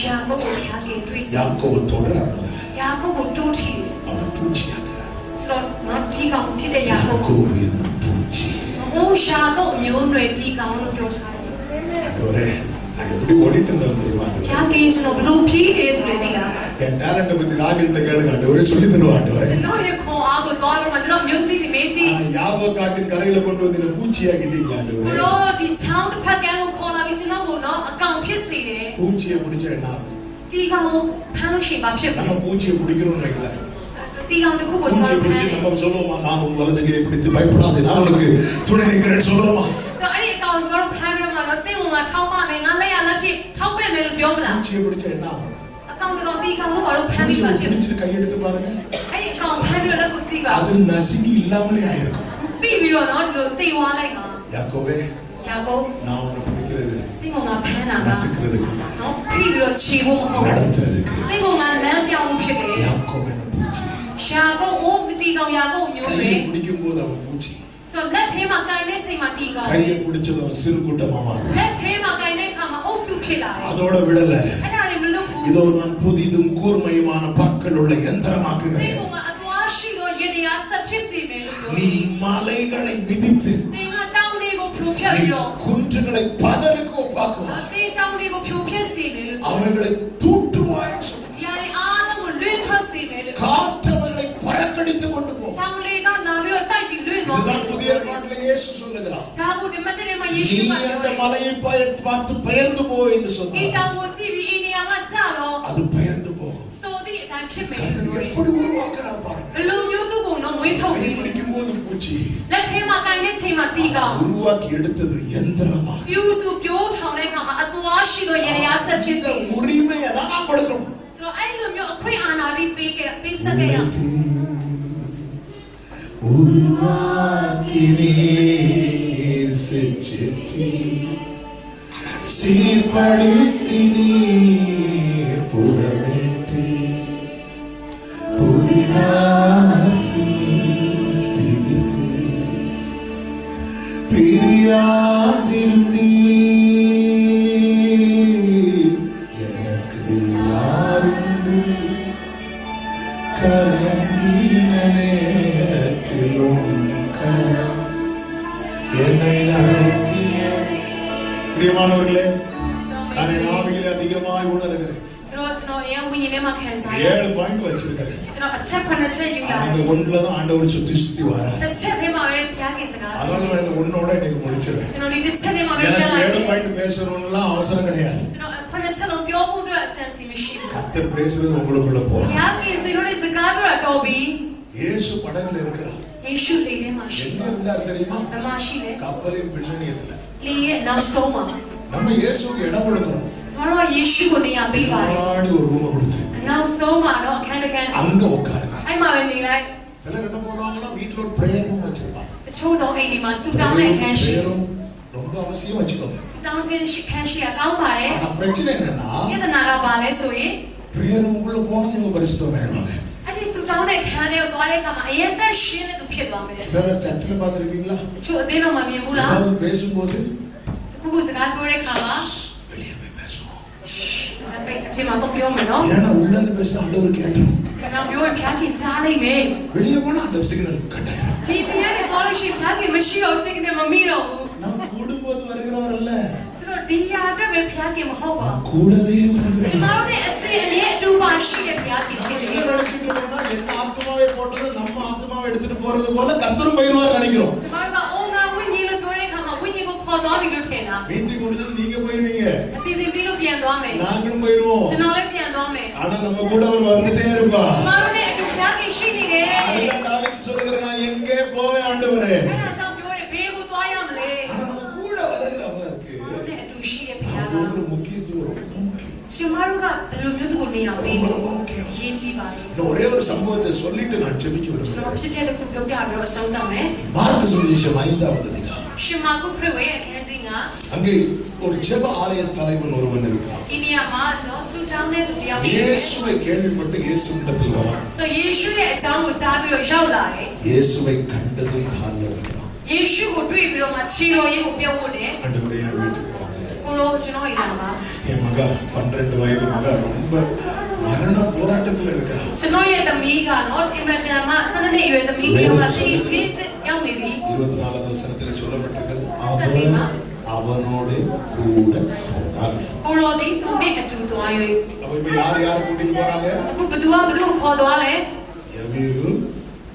ယာကုပ်ကိုဖျားကတွေးစီ யாக்கோபு தொடறார். ယာကုပ်ကိုတိုးထီ அவன் பூச்சியாக்குறார். ဆိုတော့ငါဒီကောင်ဖြစ်တဲ့ယာကုပ် யாக்கோபு என்னும் பூச்சி. အိုးယာကုပ်မျိုးနွယ်ဒီကောင်လို့ပြောထားတယ် ஆண்டவரே நான் எப்படி ஓடிட்டு இருந்தேன் தெரியுமா ஆண்டவரே? ဖျားကကျွန်တော်ဘလို့ပြေးနေတယ်သူလည်းသိလား என் டேலண்ட்டை பத்தி ராகில்கிட்ட கேளுங்க ஆண்டவரே சொல்லி தருவா ஆண்டவரே. ကျွန်တော်ရဲ့ခွန်အားကိုသွားလို့မှကျွန်တော်မျိုးသိစီမေးကြည့် யாபோ காட்டின் கரையில கொண்டு வந்து என்ன பூச்சியாக்கிட்டீங்களா ဘ ஆண்டவரே? လို့ဒီချောင်းတစ်ဖက်ကန်းကိုခေါ်လာပြီးကျွန်တော်ကိုတော့အကောင်ဖြစ်စေတယ် பூச்சியை பிடிச்சா என்ன ஆகும்? ဒီကောင်ကိုဖမ်းလို့ရှိရင်ဘာဖြစ်မလဲ நம்ம பூச்சியை பிடிக்கிறோம்னு வைக்கல. ဒီကောင်တစ်ခုကိုကျွန် பூச்சியை တော်ဖမ်း பிடிச்சு တယ် நம்ம சொல்லுவோமா நான் உன் வலது கையை பிடித்து பயப்படாதே நான் உனக்கு துணை நிற்கிறேன்னு சொல்லுவோமா? ဆိုတော့အဲ့ဒီအကောင်ကျွန်တော်ဖမ်းပြီးတော့တော့တင်းကငါထောက်ပါမယ်ငါလက်ရလက်ဖြစ်ထောက်ပဲ့မယ်လို့ပြောမလား பூச்சியை பிடிச்சா என்ன ஆகும்? အကောင်တကောင်ဒီကောင်တော့ဘာလို့ဖမ်းပြီး பூச்சியை ပါဖြစ် பிடிச்சிட்டு கையெடுத்து பாருங்க. အဲ့ဒီအကောင်ဖမ်းပြီးတော့လက်ကိုကြည့်ပါ அது நசுங்கி இல்லாமலே ஆயிருக்கும். ပြီးပြီးတော့တော့ဒီလိုတိတ်သွားလိုက်မှာ யாக்கோபே ယာကုပ် நான் உன்னை பிடிக்கிறது တင်းကငါဖမ်းတာက நசுக்கிறதுக்கு နော်ပြီးပြီးတော့ခြေဖို့မဟုတ်ဘူး நடத்துறதுக்கு တင်းကငါလမ်းပြောင်းလို့ဖြစ်တယ် யாக்கோபு என்னும் பூச்சி. ယာကုပ်အိုးဒီကောင်ယာကုပ်မျိုးပဲ கையை பிடிக்கும் போது அவன் பூச்சி. ဆိုတော့လက်ထဲမှာကင်တဲ့ချိန်မှာဒီကောင် கையை பிடிச்சது அவன் சிறு கூட்டமா மாறும். လက်ထဲမှာကင်တဲ့အခါမှာအုပ်စုဖြစ်လာတယ် அதோட விடல. အဲ့ဒါတွေမလုပ်ဘူး இதோ நான் புதிதும் கூர்மையுமான பற்கள் உள்ள ဒီ யந்திரமாக்குகிறேன். ကောင်ကအသွားရှိတော့ယနေအားဆက်ဖြစ်စေမယ်လို့ပြော நீ တယ် மலைகளை மிதித்து သင်ကတောင်းတွေကိုဖြိုဖျက် நீ ပြီးတော့ குன்றுகளை பதருக்கு ஒப்பாக்குவாய். သင်တောင်းတွေကိုဖြိုဖျက်စေမယ်လို့ပြောတယ် அவர்களை தூற்றுவாய் சொன்னார். ဒီအရာတွေအားလုံးကိုလွင့်ထွက်စေမယ်လို့ காற்றவர்களை பறக்கடித்து கொண்டு போ. တောင်းတွေကလာပြီးတော့တိုက်ပြီးလွင့်သွားတယ် இதுதான் புதிய ஏற்பாட்டிலே இயேசு சொல்லுகிறார். ဒါကိုဒီမတ်တဲ့မှာယေ நீ ရှုကပြော அந்த တယ် மலையை பார்த்து பெயர்ந்து போ என்று ဒီ சொன்னார். တောင်းကိုကြည့်ပြီးအိနေရာမှာချတော့ அது பெயர்ந்து போகும். ဆိုသည့်အတိုင်းဖြစ်မယ်လို့ கர்த்தர் ပြောတယ် எப்படி உருவாக்குறார் பாருங்க. ဘလူမျိုးသူ့ကိုတော့မွေးထုတ် கை ပြီး பிடிக்கும் போது பூச்சி လက်ထဲမှာကင်တဲ့ချိန်မှာတီကောင် உருவாக்கி எடுத்தது யந்திரமா. ပြူစုပြိုးထောင်တဲ့အခါမှာအသွားရှိတော့ယနေအားဆက်ဖြစ် இந்த စေ உரிமையை தான் நான் கொடுக்கணும். ဆိုတော့အဲ့လိုမျိုးအခွင့်အာဏာတွေပေးဆက်ခဲ့ရအောင် உருவாக்கினீர் சிற்றித்தீர் சீர்படுத்தினீர் புடமிட்டீர் புதிதாக்கினீர் திரித்தீர் பிரியாதிருந்தீர் எனக்கு யாருண்டு கலங்கின நேரத்திலும் கரம் என்னை நடத்திய பிரியமானவர்களே நான் என் ஆவியிலே அதிகமாய் உணர்கிறேன். ကျွန်တော်အရင်ဝိညာဉ်ထဲမှာခံစားရ 7 பாயிண்ட் வச்சிருக்கிறேன். ကျွန်တော်အချက်9ချက်ယူလာတယ် இந்த ஒண்ணுல தான் ஆண்டவர் சுத்தி சுத்தி வரார். တစ်ချက်ထဲမှာပဲဘုရားခင်စကား அதனால நான் இந்த ஒண்ணோட இன்னைக்கு முடிச்சிருவேன். ကျွန်တော်ဒီတစ်ချက်ထဲမှာပဲရှ எனக்கு င်းလိုက် 7 பாயிண்ட் பேசணும்னுலாம் அவசரம் கிடையாது. ကျွန်တော်9ချက်လုံးပြောဖို့အတွက်အချမ်းစီမရှိဘူး கர்த்தர் பேசுறது உங்களுக்குள்ள ဘု போகும். ရားခင်စိတ်လို့စကားပြောတာတော်ပြီ இயேசு படகுல இருக்கிறார். ယေရှုလေထဲမှာရှိ எங்க இருந்தார் தெரியுமா? ဘယ်မှာရှိလဲ கப்பலின் பின்னணியத்துல. လေရဲ့နောက်ဆုံးမှာ நம்ம இயேசுக்கு இடம் கொடுக்கிறோம். ကျွန်တော်ကယေရှုကိုနေရာပေးပါတယ် முன்னாடி ஒரு ரூம் கொடுத்து နောက်ဆုံးမှာတော့အခန်းတစ်ခန်း அங்க உட்காருங்க. အဲ့မှာပဲနေလိုက် சிலர் என்ன பண்ணுவாங்கன்னா வீட்டுல ஒரு பிரேயர் ரூம் வச்சிருப்பாங்க. တချို့တော့အိမ်ဒီမှာဆူတောင်းတဲ့အခန်းရှိ prayer room ரொம்ப அவசியம் வச்சுக்கோங்க. ဆူတောင်းခြင်းခန်းရှိကကောင်းပါတယ် ஆனா பிரச்சனை என்னன்னாပြဿနာကဘာလဲဆိုရင် பிரேயர் ரூமுக்குள்ள போனது இவங்க பரிசுத்தம் ஆயிடுவாங்க. အဲ့ဒီဆူတောင်းတဲ့ခန်းတွေကိုသွားတဲ့အခါမှာအရင်သက်ရှင်းတဲ့သူဖြစ်သွားမယ် சிலர் சர்ச்சில் பார்த்துருக்கீங்களா? တချို့အသင်းတော်မှာမြင်ဘူးလား ஏதாவது பேசும்போது ခုစကားပြောတဲ့အခါမှာ வெளியே போய் பேசுவோம். ဒီမှာတော့ပြောမယ်နော် ஏன்னா உள்ள இருந்து பேசினா ஆண்டவர் கேட்டுரும். ကျွန်တော်ပြောရင်ဖျားခင်ကြားလိုက်မယ် வெளியே போனா அந்த சிக்னல் கட் ஆயிரும். ဒီပြန်နဲ့ပေါ်လို့ရှိရင်ဖျားခင်မရှိတော့ signal မမိတော့ဘူး நாம் கூடும்போது வருகிறவர் அல்ல, ဆိုတော့ဒီဟာအတွက်ပဲဖျားခင်မဟုတ်ပါဘူး கூடவே ကျွန် வருகிறவர். တော်တို့နဲ့အစင်အမြဲအတူပါရှိတဲ့ဖျားခင်ဖြစ်တယ် என்ன நினைச்சிட்டு இருக்கோம்னா என்ன ஆத்மாவை போட்டது நம்ம ஆத்மாவை எடுத்துட்டு போறது போல கர்த்தரும் பயிலுவார் நினைக்கிறோம். ကျွန်တော်တို့ကအိုငါဝိညာဉ်လို့ပြောတဲ့အခါမှာဝိညာဉ်ကိုခေါ်သွားပြီလို့ထင်တာ மீட்டிங் முடிஞ்சது நீங்க போயிருவீங்க, အစီအစဉ်ပြီးလို့ပြန်သွားမယ် நாங்களும் போயிருவோம். ကျွန်တော်လည်းပြန်သွားမယ် ஆனா நம்ம கூட அவர் வந்துட்டே இருப்பா. ကျွန်တော်တို့နဲ့အတူဖျားခင်ရှိနေတယ် அதுதான் தாவீது சொல்லுகிறார், நான் எங்கே போவேன் ஆண்டவரே. အဲ့ဒါကြောင့်ပြောတယ်ဘေးကိုသွားရမလဲ ஆனா நம்ம கூட வருகிறவருக்கு ကျွန်တော်နဲ့အတူရှိတဲ့ဖျား நாம் က கொடுக்கிற முக்கியத்துவம் ரொம்ப முக்கியம். ကျွန်တော်တို့ကဘယ်လိုမျိုးသူကိုနေအောင်ပေးလို့ရေးကြည့်ပါလေ இன்னும் ஒரே ஒரு சம்பவத்தை சொல்லிட்டு நான் ஜெபிக்க ကျွန် விரும்புகிறேன். တော်ဖြစ်တဲ့တစ်ခုပြောပြပြီးတော့အဆုံးသတ်မယ် மார்க்கு சுவிசேஷம் 5வது அதிகாரம். ရှင်မာကုခရစ်ဝင်အခန်းကြီးက அங்கே ஒரு ஜெப ஆலய தலைவன் ஒருவன் இருக்கிறான். ဒီနေရာမှာတော့ဆူတောင်းတဲ့သူတယောက်ရှိတယ် இயேசுவை கேள்விப்பட்டு இயேசுவிடத்தில் வரான்.ဆိုယေရှုရဲ့အကြောင်းကိုကြားပြီးတော့ရောက်လာတယ် இயேசுவை கண்டதும் காலில் விழுறான். ယေရှုကိုတွေ့ပြီးတော့မှခြေတော်ရင်းကိုပြုတ်ဖို့တယ် ஆண்டவரே என் வீட்டுக்கு வாங்க. ကိုရောကျွန်တော်အိမ်လာပါ என் மகா 12 வயது மகா ரொம்ப மரண போராட்டத்தில் இருக்கிறான். ကျွန်တော်ရဲ့သမီးကတော့အင်မတန်မှ12နှစ်အရွယ်သမီးတစ်ယောက်ကသိချင်းရောက်နေပြီ 24வது வசனத்தில் சொல்லப்பட்டிருக்கிறது, அவனோடு கூட போனார். ကိုရောဒီသူနဲ့အတူသွား၍அப்ப இப்ப யார் யார் கூட்டிட்டு போறாங்க? အခုဘသူကဘသူကိုခေါ်သွားလဲ யவீரு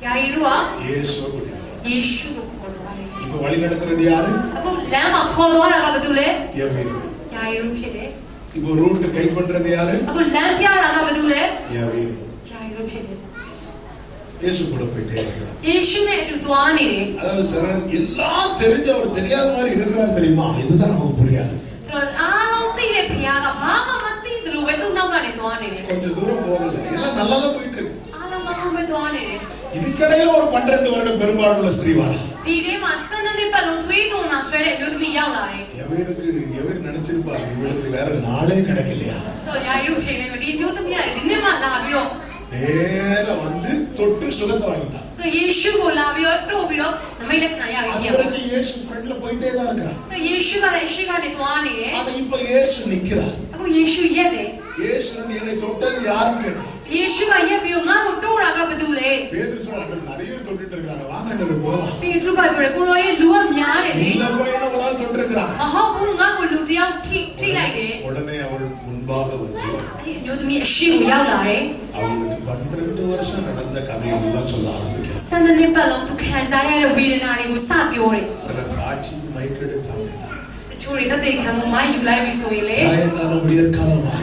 ယာယီရုက இயேசுவை கூட்டிட்டு போறாங்க. ယေရှုကိုခေါ်သွားတယ် இப்ப வழி நடத்துறது யாரு? အခုလမ်းမှာခေါ်သွားတာကဘသူလဲ யவீரு. ယာယီရုဖြစ်တယ် இப்ப ரூட் கை பண்றது யாரு? အခုလမ်းပြတာကဘသူလဲ யவீரு. ယာယီရုဖြစ်တယ် இயேசு கூட போயிட்டே இருக்கிறார். ယေရှုနဲ့အတူသွားနေတယ် அதாவது சிலர் எல்லாம் தெரிஞ்ச அவர் தெரியாத மாதிரி இருக்கிறார் தெரியுமா? இதுதான் நமக்கு புரியாது. ဆိုတော့အားလုံးသိတဲ့ဘုရားကဘာမှမသိသလိုပဲသူ့နောက်ကနေသွားနေတယ် கொஞ்சம் தூரம் போகல, எல்லாம் நல்லா தான் போயிட்டு இருக்கு. အားလုံးကောင်းပဲသွားနေတယ် இதுக்கடையில ஒரு 12 வருட பெரும்பாலுள்ள ஸ்ரீவாரா. ဒီထဲမှာ12နှစ်ပတ်လုံးသွေးကုန်တာဆွဲတဲ့အမျိုးသမီးရောက်လာတယ် எவரு நினைச்சிருப்பாரு இவளுக்கு வேற நாளே கிடைக்கலையா? ဆိုတော့ယာယီရုချိန်နေပြီဒီအမျိုးသမီးကဒီနေ့မှလာပြီးတော့ நேரா வந்து தொட்டு சுகத்தை வாங்கிட்டான். ဆိုယေရှုကိုလာပြီးတော့တို့ပြီးတော့နမိတ်လက္ခဏာရပြီ அது ပြန် வரைக்கும் இயேசு ஃப்ரண்ட்ல போயிட்டே தான் இருக்கிறான். ဆိုယေရှုကလည်းအရှိကနေသွားနေတယ် ஆனா இப்ப இயேசு நிக்கிறார். အခုယေရှုရက်တယ် இயேசு என்னை தொட்டது யாருன்னு கேட்கிறான். ယေရှုကရက်ပြီးတော့ငါ့ကိုတိုးတာကဘသူလဲ பேதுரு சொல்றான், நிறைய பேர் தொட்டுட்டு இருக்காங்க, வாங்க ஆண்டவரே போலாம். ပေတရုကပြောတယ်ကိုရောရဲ့လူကများတယ်လေ இல்ல பையனை ஒரு ஆள் தொட்டிருக்கிறான். မဟုတ်ဘူးငါ့ကိုလူတယောက်ထိလိုက်တယ် உடனே அவள் முன்பாக வந்து အဲ့ဒီအမျိုးသမီးအရှိကိုရောက်လာတယ် அவளுக்கு 12 வருஷம் நடந்த கதையெல்லாம் சொல்ல ஆரம்பிக்கிறார். 12နှစ်ပတ်လုံးသူခံစားရတဲ့ဝေဒနာတွေကိုစပြောတယ် சிலர் சாட்சிக்கு மைக் எடுத்தாங்க. တချို့တွေသက်သေခံမှုမိုင်းယူလိုက်ပြီဆိုရင်လေ சாயங்காலம் விடியற்காலமாக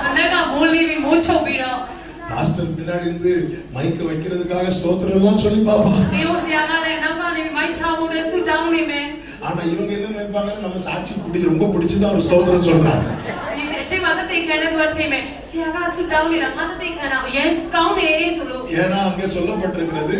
မနေ့ကမိုးလေးပြီးမိုးချုပ်ပြီးတော့ பாஸ்டர் பின்னாடி இருந்து மைக்க வைக்கிறதுக்காக ஸ்தோத்திரம் எல்லாம் சொல்லி பாப்பா. ဒီလိုဆရာကလည်းနောက်ကနေမိုင်းချဖို့နဲ့ဆူတောင်းနေမယ် ஆனா இவங்க என்ன நினைப்பாங்க, நம்ம சாட்சி ரொம்ப பிடிச்சதான் ஒரு ஸ்தோத்திரம் சொல்றாங்க. ဒီအရှိမသက်သေခံတဲ့သူကထိမယ်ဆရာကဆူတောင်းနေတာငါသက်သေခံတာအရင်ကောင်းတယ်ဆိုလို့ ஏன்னா அங்க சொல்லப்பட்டிருக்கிறது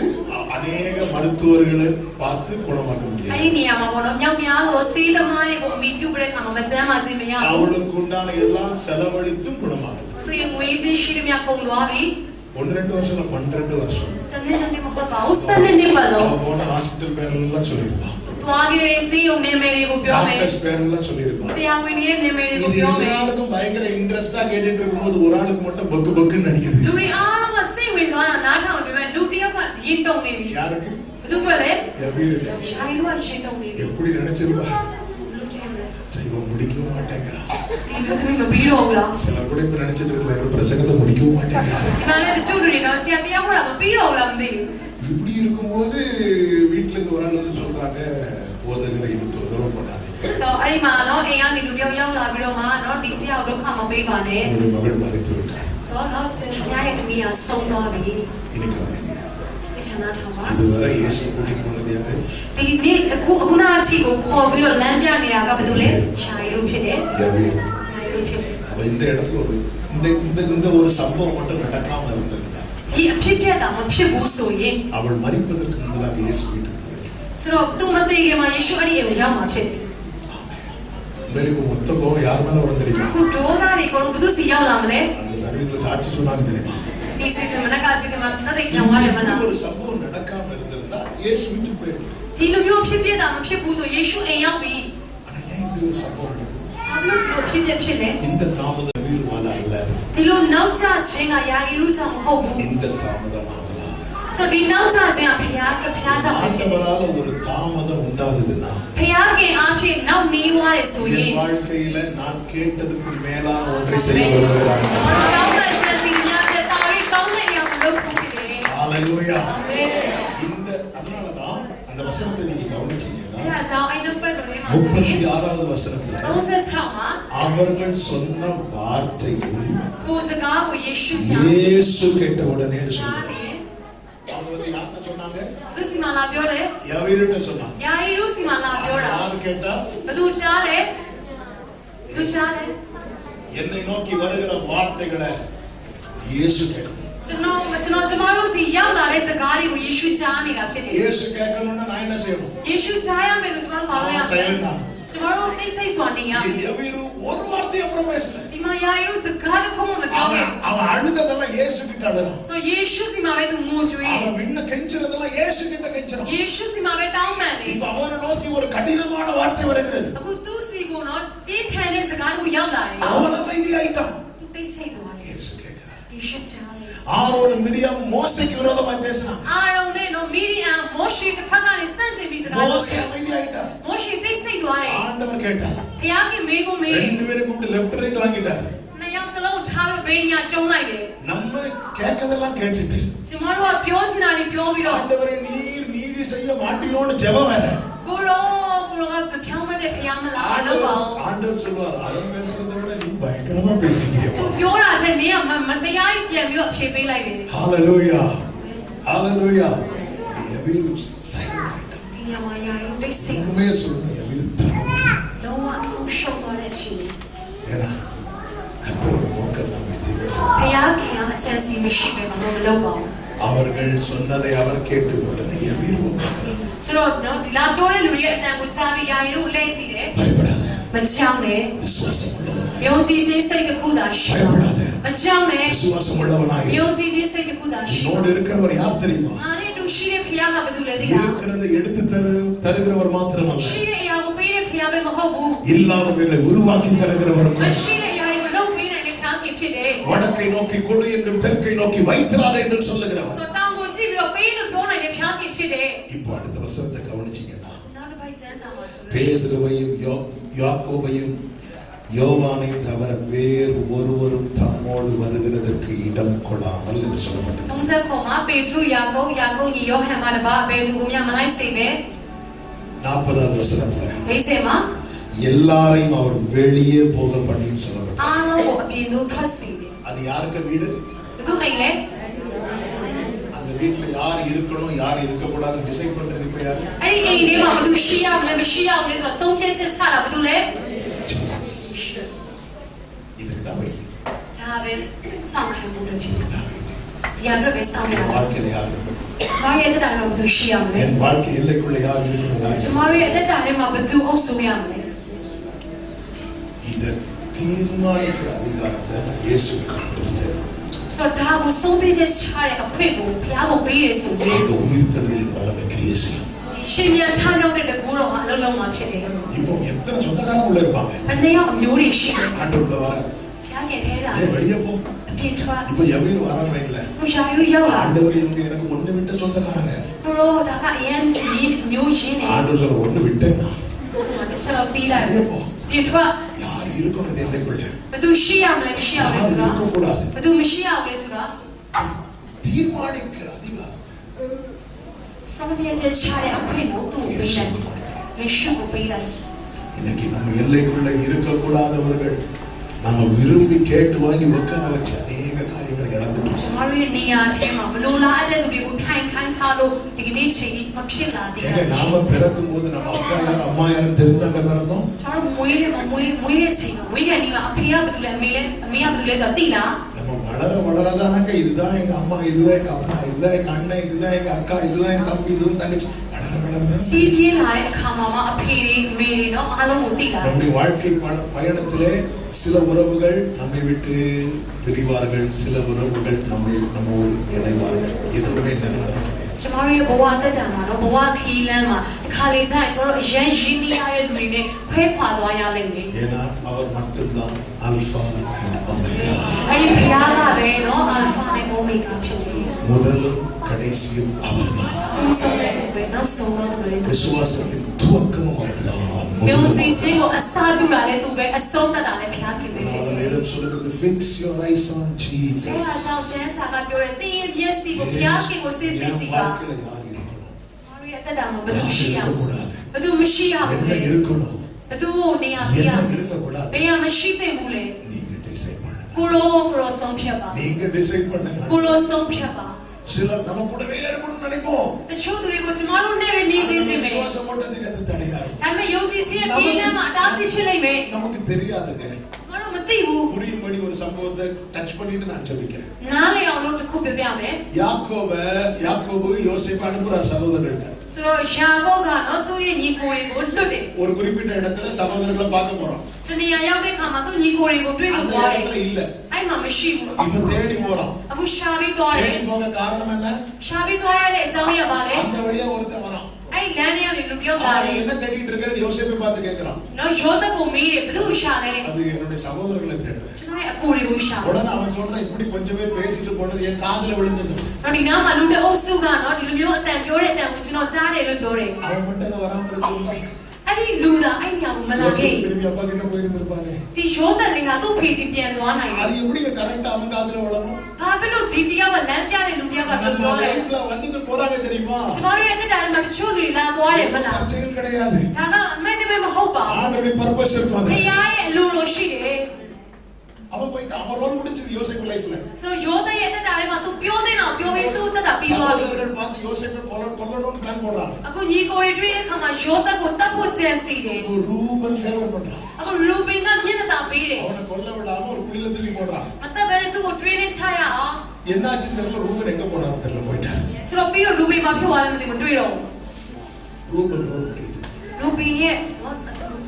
அநேக மருத்துவர்களை பார்த்து குணமாக்க အဲ့ முடியாது.ဒီနေရာမှာပေါ့နော်မြောက်များကိုစေးသမားတွေကိုအမိပြုတ်တဲ့အခါမှာမကျမ်းပါစေမရဘူး அவளுக்கு உண்டான எல்லாம் செலவழித்தும் குணமாகும். သူရဲ့ငွေကြီးရှိသမျှကုန်သွားပြီ 1-2 வருஷம் 12 வருஷம் တနေ့နေ့မဟုတ်ပါဘူး12နှစ်ပတ်လုံး அவ போன ஹாஸ்பிட்டல் பேரெல்லாம் சொல்லியிருப்பான், သူသွားခဲ့တဲ့စီးရုံနေမယ်တွေကိုပြောမယ် டாக்டர்ஸ் பேரெல்லாம் சொல்லியிருப்பான். ဆရာဝန်ရဲ့နေမယ်တွေကို இது ပြောမယ် எல்லாருக்கும் பயங்கர இன்ட்ரெஸ்டா கேட்டுட்டு இருக்கும்போது ஒரு ஆளுக்கு மட்டும் பக்கு பக்குன்னு நடிக்குது. လူတွေအားလုံးကစိတ်ဝင်စားတာနားထောင်နေပေမဲ့လူတစ်ယောက်ကရင်တုံနေပြီ யாருக்கு? ဘယ်သူပြောလဲ யவீருக்கு. ရှာရီတို့ကရင်တုံနေပြီ எப்படி நினைச்சிருப்பா? လူချင်းလဲ இவன் முடிக்கவும் மாட்டேங்கிறான். ဒီမျိုးသမီးမပြီးတော့ဘူးလား சிலர் கூட இப்ப நினைச்சிட்டு இருக்கிற ஒரு பிரசங்கத்தை முடிக்கவும் மாட்டேங்கிறாரு. ဒီမှာလည်းတချို့လူတွေတော့ဆရာတရားဟောတာမပြီးတော့ဘူးလားမသိဘူး இப்படி இருக்கும்போது வீட்டுல இருந்து ஒரு ஆள் வந்து சொல்றாங்க, போதகரை இனி தொந்தரவு பண்ணாதீங்க, ဆိုတော့အဲ့ဒီမှာနော်အိမ်ကနေလူတယောက်ရောက်လာပြီးတော့မှနော်ဒီဆရာကိုဒုက္ခမပေးပါနဲ့ உங்களுடைய மகள் மறைத்து விட்டார், ဆိုတော့နော်ညာရဲ့သမီးကဆုံးသွားပြီ இனி கவனிங்க. ဒီချမ်းသာထောင်ပါ இதுவரை இயேசு கூட்டிட்டு போனது யாரு? ဒီနေ့အခုနာအထိကိုခေါ်ပြီးတော့လမ်းပြနေတာကဘယ်သူလဲရှာရီတို့ဖြစ်တယ် யவீர். ညာရီတို့ဖြစ်တယ် அப்ப இந்த இடத்துல ஒரு இந்த ஒரு சம்பவம் மட்டும் நடக்காம இருந்திருந்தா ဒီအဖြစ်ပြက်တာမဖြစ်ဘူးဆိုရင် அவள் மறிப்பதற்கு முன்பதாக இயேசு வீட்டுக்கு போயிருக்கார். ဆိုတော့သူမသိခင်မှာယေရှုအဲ့ဒီအိမ်ကိုရောက်မှာဖြစ်တယ် உண்மையிலே இப்ப மொத்த கோவம் யார் மேல வரும் தெரியுமா? အခုဒေါသတွေကိုဘယ်သူစီရောက်လာမလဲ அந்த சர்வீஸ்ல சாட்சி சொன்னாங்க தெரியுமா? ဒီစီစဉ်မနက်ကစီစဉ်မှာသက်သေခံရတယ်မလား இப்படி ஒரு சம்பவம் நடக்காம இருந்திருந்தா இயேசு வீட்டுக்கு போயிருக்கலாம். ဒီလိုမျိုးဖြစ်ပြက်တာမဖြစ်ဘူးဆိုယေရှုအိမ်ရောက်ပြီ ஆனா ஏன் இப்படி இப்படி ஒரு சம்பவம் நடக்குது. இந்த தாமதம் வீர்வால அல்ல. இந்த தாமதம் ஆகலாம். ஆண்டவரால ஒரு தாமதம் உண்டாகுதுன்னா என் வாழ்க்கையில நான் கேட்டதுக்கு மேலான ஒன்றை செய்ய விரும்புகிறார். ஹalleluya. இந்த அதனாலதான் அந்த வசனத்தை நீங்க கவனிச்சீங்கன்னா 36வது வசனத்துல அவர்கள் சொன்ன வார்த்தையை இயேசு கேட்ட உடனே சொன்னாங்க. அவங்க யார்கிட்ட சொன்னாங்க? யாவீருட்ட சொன்னாங்க. யார் கேட்டா? என்னை நோக்கி வருகிற வார்த்தைகளை இயேசு கேட்கணும். இயேசு கேட்கணும்னா நான் என்ன செய்யணும்? ஒரு வார்த்தையை அப்புறம் பேசல. அவன் அழுததெல்லாம் இயேசு கிட்ட அழுறான். அவன் விண்ண கெஞ்சறதெல்லாம் இயேசு கிட்ட கெஞ்சறான். இப்ப அவரை நோக்கி ஒரு கடினமான வார்த்தை வருகிறது. அவன் அமைதியாயிட்டான். இயேசு கேட்கிறான். ஆரோன் மிரியாம் மோசேக்கு விரோதமாய் பேசினான். மோசே அமைதியாயிட்டான். ஆண்டவர் கேட்டார். ரெண்டு பேரும் கூப்பிட்டு லெஃப்ட் ரைட் வாங்கிட்டார். நம்ம கேட்கதெல்லாம் கேட்டுட்டு ஆண்டவரே நீர் நீதி செய்ய மாட்டீரோன்னு ஜெபம் வேற. ஆண்டவர் சொல்வார், அவன் பேசுறதை விட நீ பயங்கரமா பேசிட்டியே. ஹalleluya ஹalleluya. எவீரு சைலண்ட். உண்மையை சொல்லணும். எவீரு ஏன்னா கர்த்தர் நோக்கம் நம்ம அவர்கள் சொன்னதை அவர் கேட்டு உடனே எவீரு பார்க்கிறார். பயப்படாதே. விசுவாசம் உள்ளவனாய் என்னோடு இருக்கிறவர் யார் தெரியுமா? இருக்கிறதை எடுத்து தருகிறவர் மாத்திரமல்ல, இல்லாதவர்களை உருவாக்கி தருகிறவர். வடக்கை நோக்கி கொடு என்றும் தெற்கை நோக்கி வைத்திராத என்றும் சொல்லுகிறவர். இப்போ அடுத்த வசனத்தை கவனிச்சீங்கன்னா பேதுருவையும் யாக்கோபையும் யோவானையும் தவிர வேறு ஒருவரும் தம்மோடு வருகிறதற்கு இடம் கொடாமல் என்று சொல்லப்பட்டது. 40வது வசனத்துல எல்லாரையும் அவர் வெளியே போக பண்ணி சொல்லப்பட்டது. அது யாருக்கு வீடு? அந்த வீட்டுல யார் இருக்கணும் யார் இருக்க கூடாது டிசைட் பண்றது இப்ப யாரு? இதுக்குதான் வெயிட். வாழ்க்கையில யார் இருக்கணும்? என் வாழ்க்கை எல்லைக்குள்ள யார் இருக்கணும்? இந்த தீர்மானிக்கிற அதிகாரத்தை நான் இயேசுவுக்கு கொடுத்துட்டேன். அந்த உயிர்த்தெழுதலின் வல்லமை கிரியை செய்யும். இப்போ எத்தனை சொந்தக்காரங்க உள்ள இருப்பாங்க? ஆண்டவர் உள்ள வர வெளியே போ. இப்ப எவீரு வராம இல்ல. ஆண்டவர் இவங்க எனக்கு ஒண்ணு விட்ட சொந்தக்காரங்க. ஆண்டவர் சொல்ல ஒண்ணு விட்டேன்னா யார் இருக்கணும் எல்லைக்குள்ள? இருக்கக்கூடாது. தீர்மானிக்கிற அதிகாரத்தை இன்னைக்கு நம்ம எல்லைக்குள்ள இருக்கக்கூடாதவர்கள் நம்ம விரும்பி கேட்டு வாங்கி உட்கார வச்ச அநேக காரியங்களை இழந்துட்டோம். நாம பிறக்கும் போது நம்ம அப்பா யார் அம்மா யாரும் தெரிஞ்சாங்க பிறந்தோம். நம்ம வளர வளரதானாங்க இதுதான் எங்க அம்மா, இதுதான் எங்க அப்பா, இதுதான் எங்க அண்ணன், இதுதான் எங்க அக்கா, இதுதான் என் தம்பி, இதுதான் தங்கச்சி. வளர ကြီးပြင်းလာတဲ့အခါမှာအဖေတွေအမေတွေနော်အားလုံးကိုသိလာတယ် நம்முடைய வாழ்க்கை பயணத்திலே சில உறவுகள் நம்மை விட்டு பிரிவார்கள் சில உறவுகள் நம்மோடு இணைவார்கள் எதுவுமே நிரந்தரம் கிடையாது ကျွန်တော်ရဲ့ဘဝတက်တာမှာနော်ဘဝခီးလမ်းမှာတစ်ခါလေဆိုင်ကျွန်တော်အရင်ရင်းနှီးရတဲ့လူတွေနဲ့ခွဲခွာသွားရလိမ့်မယ် ஏன்னா அவர் மட்டும்தான் ஆல்பா அண்ட் ஒமேகா အဲ့ဒီဘုရားကပဲနော်အာလ်ဖာနဲ့အိုမီဂါဖြစ်တယ် முதலும் கடைசியும் அவர்தான் ဦးဆုံးတဲ့သူပဲနောက်ဆုံးတော့သူပဲ விசுவாசத்தின் துவக்கமும் அவர்தான் ယုံကြည်ခြင်းကိုအစပြုတာလည်းသူပဲအဆုံးသတ်တာလည်းဘုရားခင်ပဲ அதனால வேதம் சொல்லுகிறது fix your eyes on အဲ Jesus ဒါကြောင့်ကျမ်းစာကပြောတယ်သင်ရဲ့မျက်စိကိုဘုရားခင်ကိုစစ်စစ်ကြည့်ပါ வாழ்க்கையில யார் இருக்கணும் ကျွန်တော်ရဲ့အသက်တာမှာဘယ်သူရှိရ யார் မလဲ இருக்கக்கூடாது ဘယ်သူမရှိရဘူး என்ன လဲ இருக்கணும் ဘယ်သူကိုနေရာပြရ என்ன இருக்கக்கூடாது ဘယ်ရမရှိသင့်ဘူးလဲ நீங்க டிசைட் பண்ணுங்க ကိုရောဆုံးဖြတ်ပါ நீங்க டிசைட் பண்ணுங்க ကိုရောဆုံးဖြတ်ပါ சிலர் நம்ம கூடவே இருக்கணும்னு நினைப்போம் တချို့သူတွေကိုကျွန်တော်တို့နဲ့ပဲနေစေချင်မယ် விசுவாசம் ஓட்டத்துக்கு அது தடையா இருக்கும் ဒါပေမဲ့ယုံကြည်ခြင်းရဲ့ပြေးလမ်းမှာအတားအဆီးဖြစ်လိမ့်မယ် நமக்கு தெரியாதுங்க ကျွန်တော်တို့မသိဘူး புரியும்படி ஒரு சம்பவத்தை டச் பண்ணிட்டு நான் ஜெபிக்கிறேன் နားလည်အောင်လို့တစ်ခုပြပြမယ် யாக்கோபு யோசேப்பு அனுப்புறார் சகோதரர்கள்ட்ட ဆိုတော့ယာကုပ်ကနော်သူ့ရဲ့ညီကိုတွေကိုလွတ်တယ် ஒரு குறிப்பிட்ட இடத்துல சகோதரர்களை பார்க்க போறோம் တနေရာရောက်တဲ့ခါမှာသူ့ညီကိုတွေကိုတွေ့ဖို့ அந்த သွားတယ် இடத்துல இல்ல အဲ့မှာမရှိဘူး இப்ப தேடி போறோம் အခုရှာပြီးသွားတယ် தேடி போக காரணம் என்ன ရှာပြီးသွားရတဲ့အကြောင်းရပါလေ அந்த வழியா ஒருத்தன் வரான் အဲ့လမ်းထဲကနေလူတယောက်လာ அவன் တယ် என்ன தேடிட்டு இருக்காரு யோசேப்பை பார்த்து கேட்கிறான் နော်ယောသက်ကိုမေးတယ်ဘယ်သူကိုရှာလဲ அது என்னுடைய சகோதரர்களை தேடுறேன் ကျွန်တော်ရဲ့အကိုတွေကိုရှာ உடனே அவன் சொல்றான் இப்படி கொஞ்சம் பேர் பேசிட்டு போனது என் காதுல விழுந்துட்டு နော်ဒီနားမှာလူတအုပ်စုကနော်ဒီလိုမျိုးအတန်ပြောတဲ့အတန်ကိုကျွန်တော်ကြားတယ်လို့ပြောတယ် அவன் மட்டும் அங்க வராம இருந்திருந்தா အဲ့ဒီလူသားအဲ့နေရာကိုမလာခဲ့ யோசேப்பு திரும்பி அப்பா கிட்ட போயிருந்திருப்பானே ဒီယောသက်လေးကသူ့ဖေစီပြန်သွားနိုင်တယ် அது எப்படிங்க கரெக்டா அவன் காதுல விழணும் ဘာဖြစ်လို့ဒီတယောက်ကလမ်းပြတဲ့လူတယောက်ကပြော நம்ம သွားလဲ லைஃப்ல வந்துட்டு போறாங்க தெரியுமா ကျွန်တော်ရဲ့အသက်တာမှာတချို့တွေလာသွားတယ်မလား தற்செயல் கிடையாது ဒါကအမှန်တကယ်မဟုတ်ပါဘူး ஆண்டவருடைய பர்பஸ் இருக்கும் ဖ அது ခင်ရဲ့အလိုလိုရှိတယ် அவன் போயிட்டு அவன் ரோல் முடிஞ்சது யோசேப்பு லைஃப்ல ဆိုတော့ယောသက်ရဲ့အသက်တာထဲမှာ तू ပြောတဲ့တော့ပြောပြီးသူ့အသက်တာပြီးသွားပြီ சகோதரர்கள் பார்த்து யோசேப்பை கொல்லணும்னு பிளான் போடுறாங்க အခုညီကိုတွေတွေ့တဲ့အခါမှာယောသက်ကိုတတ်ဖို့ကြံစီတယ် ரூபன் ஃபேவர் பண்றான் အခုရူဘင်ကမျက်နှာသာပေးတယ် அவனை கொல்ல விடாம ஒரு குழியில தூக்கி போடுறான் မတက်ဘဲနဲ့သူ့ကိုတွေးနေချရအောင် என்னாச்சுன்னு தெரியல ரூபன் எங்க போனாலும் தெரியல போயிட்டாரு ဆိုတော့ပြီးတော့ရူဘင်မှာဖြစ်သွားတယ်မသိဘူးတွေ့တော့ ரூபன் ரோல் முடியுது ရူဘင်ရဲ့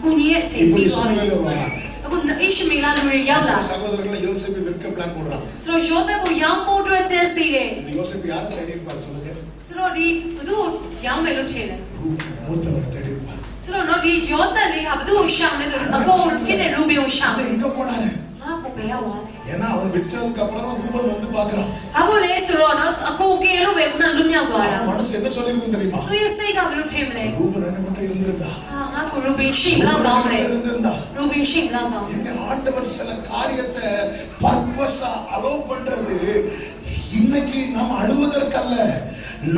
ကုညီရဲ့အခြေ இப்போ ပြီးသွားတယ် இஸ்ரவேல வராங்க အခုအိရှမေလာလူတွေရောက်လာ சகோதரர்களை யோசேப்பை விற்க பிளான் போடுறாங்க ဆိုတော့ယောသက်ကိုရောင်းဖို့အတွက်ကြံစီတယ် இந்த யோசேப்பு யாரை தேடி இருப்பாரு சொல்லுங்க ဆိုတော့ဒီဘသူ့ကိုရောင်းမယ်လို့ထင်တယ် ரூபன் மூத்தவனை தேடி இருப்பாரு ဆိုတော့နော်ဒီယောသက်လေးဟာဘသူ့ကိုရှာမယ်ဆိုအပေါ်ဖြစ်တဲ့ရူဘင်ကိုရှာ ஆனா မယ် எங்க போனாரு ငါကိုဘယ်ရောက်သွားလဲ ஏன்னா அவன் விற்றதுக்கு அப்புறம் தான் ரூபன் வந்து பாக்குறான் ဘာလို့လဲဆိုတော့နော်အကိုကယ်လို့ပဲခုနလွတ်မြောက်သွားတာ அவன் மனசு என்ன சொல்லிருக்கும் தெரியுமா သူရဲ့စိတ်ကဘယ်လိုထင်မလဲ ரூபன் என்ன மட்டும் இருந்திருந்தா ဟာငါကိုရူဘင်ရှိမလောက်ကောင်းလဲ இருந்திருந்தா ရူဘင်ရှိမလောက်ကောင်း எங்க ஆண்டவர் சில காரியத்தை பர்பஸா அலோவ் பண்றது இன்னைக்கு நாம் அழுவதற்கல்ல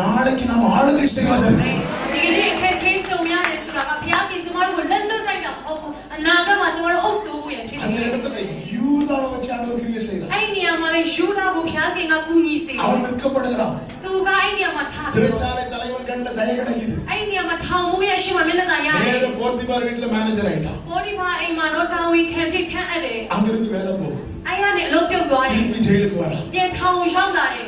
நாளைக்கு நாம் ஆளுகை செய்வதற்கு ဒီနေ့အခက်အခဲကြုံရတယ်ဆိုတာကဘုရားကကျမတို့ကိုလက်လွတ်လိုက်တာမဟုတ်ဘူးအနာဂတ်မှာကျမတို့အုပ်စိုးဖို့ရဖြစ် அந்த တယ် இடத்துல யூதாவை வச்சு ஆண்டவர் கிரியை செய்யறான் အဲ့ဒီနေရာမှာလေယူဒာကိုဘုရားကကူညီစေတယ် அவன் விற்கப்படுகிறான் သူကအဲ့ဒီနေရာမှာထားတယ် சிறைச்சாலை தலைவன் கண்ணுல தய கிடைக்குது အဲ့ဒီနေရာမှာထောင်မှုရဲ့အရှိမမျက်နှာသာရတယ် நேர போர்த்திபார் வீட்டுல மேனேஜர் ஆயிட்டான் ဘောဒီမှာအိမ်မှာတော့တာဝန်ခံဖြစ်ခန့်အပ်တယ် அங்கிருந்து வேலை போகுது အဲ့ရနေအလုပ်ပြုတ်သွားတယ် திருப்பி ஜெயிலுக்கு வரான் ပြန်ထောင်ရောက်လာတယ်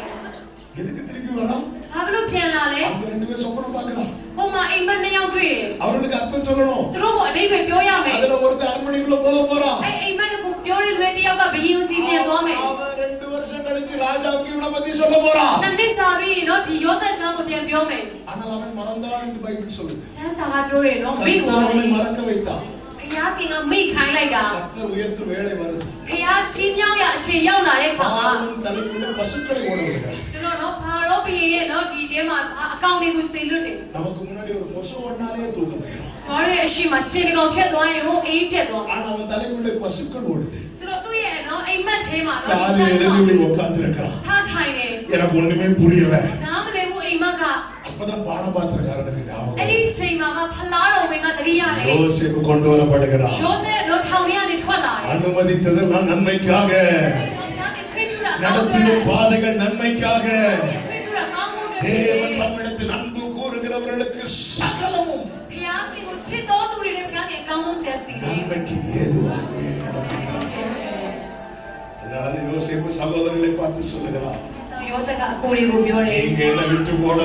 எதுக்கு திருப்பி வரான் ဘာဖြစ်လို့ပြန်လာလဲ அந்த ரெண்டு பேர் சொப்பனம் பார்க்கறான் ဟိုမှာအိမ်မက်နှစ်ယောက်တွေ့တယ် அவர்களுக்கு அர்த்தம் சொல்லணும் သူတို့ကအတိတ်ပဲပြောရမယ် அதுல ஒருத்தர் அரண்மனைக்குள்ள போக போறான் အဲ့အိမ်မက်ကိုပြောတဲ့လူတယောက်ကဘယင်စီပြန်သွားမယ် அவன் 2 வருஷம் கழிச்சு ராஜாவுக்கு இவனை பத்தி சொல்ல போறான் နှစ်ကြာပြီးနော်ဒီယောသက်ချမ်းကိုပြန်ပြောမယ် ஆனால் அவன் மறந்தான் என்று பைபிள் சொல்லுது ချမ်းစာကပြောတယ်နော်မိ கர்த்தர் သွားတ அவனை ယ် மறக்க வைத்தான் ဘုရားကမိခိုင်းလိုက်တာ கர்த்தர் உயர்த்தும் வேளை வருது ဘုရားချီးမြှောက်ရအချိန်ရောက်လာတဲ့ခါမှာ பாவம் தலைக்குள்ள பசுக்களை ஓட விடுகிறார் ကျွန်တော်နော်ဘာရောဘီရဲ့နော်ဒီထဲမှာအကောင့်တွေကိုစေလွတ်တယ် நமக்கு முன்னாடி ஒரு கொசு ஓடினாலே தூக்கம் வரும் ကျွန်တော်ရဲ့အရှိမရှင်းတကောင်ဖြတ်သွားရင်ဟိုအိမ်ပြတ်သွားမယ် ஆனா அவன் தலைக்குள்ள பசுக்கள் ஓடுது ဆိုတော့သူ့ရဲ့နော်အိမ်မက်ထဲမှာနော် காலையில எழுந்து இப்படி உட்கார்ந்து இருக்கிறான் ထားထိုင်တယ် எனக்கு ஒண்ணுமே புரியல နားမလည်ဘူးအိမ်မက်က அப்பதான் பானபாத்திரக்காரனுக்கு ஞாபகம் အဲ့ဒီချိန်မှာမှဖလားတော်ဝင်ကတတိရတယ် யோசேப்பு கொண்டு வரப்படுகிறான் ရိုးတဲ့နော်ထောင်ထဲကနေထွက်လာတယ် அனுமதித்ததெல்லாம் நன்மைக்காக நடத்திடும் பாதைகள் நன்மைக்காக தேவன் தம்மிடத்தில் அன்பு கூறுகிறவர்களுக்கு சகலமும் ဘုရားကကိုချစ်တော်သူတွေနဲ့ဘုရားကကောင်းကောင်းချမ်းစီတယ် நன்மைக்கு ஏதுவாகவே நடக்கிறது ချမ်းစီတယ် அதனால யோசேப்பு சகோதரர்களை பார்த்து சொல்லுகிறார் အဲကြောင့် ပြောတတ်ကအကိုတွေကိုပြောတယ် நீங்க என்ன விட்டு போடல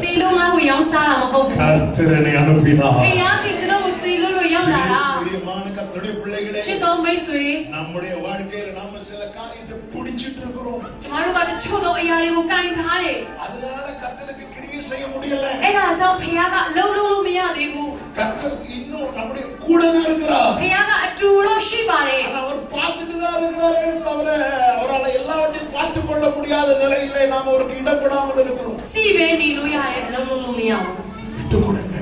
ဒီလိုငါ့ကိုရောင်းစားတာမဟုတ်ဘူး கர்த்தரனை அனுப்பினார் ဖခင်ကကျွန်တော်ကိုစေလို့ရောက်လာတာ பிரியமான கர்த்தருடைய பிள்ளைகளே ရှင်းတော်မိတ်ဆွေ நம்முடைய வாழ்க்கையில நாம சில காரியத்தை பிடிச்சிட்டு இருக்கிறோம் ကျမတို့ကတချို့သောအရာတွေကိုကင်ထားတယ် அதனால கர்த்தருக்கு கிரியை செய்ய முடியல အဲ့ဒါကြောင့်ဖခင်ကအလုံးလုံးလို့မရသေးဘူး கர்த்தர் இன்னும் நம்முடைய கூட தான் இருக்கிறார் ဖခင်ကအတူတော့ရှိပါတယ် ஆனா அவர் பார்த்துட்டு தான் இருக்கிறாரே தவிர அவரால் எல்லாவற்றையும் பார்த்து கொள்ள முடியாத நிலையிலே நாம் அவருக்கு இடம் கொடாமல் இருக்கிறோம் ကြည့်ပဲနေလို့ရတယ်အလုံးလုံးလို့မရဘူး விட்டு கொடுங்க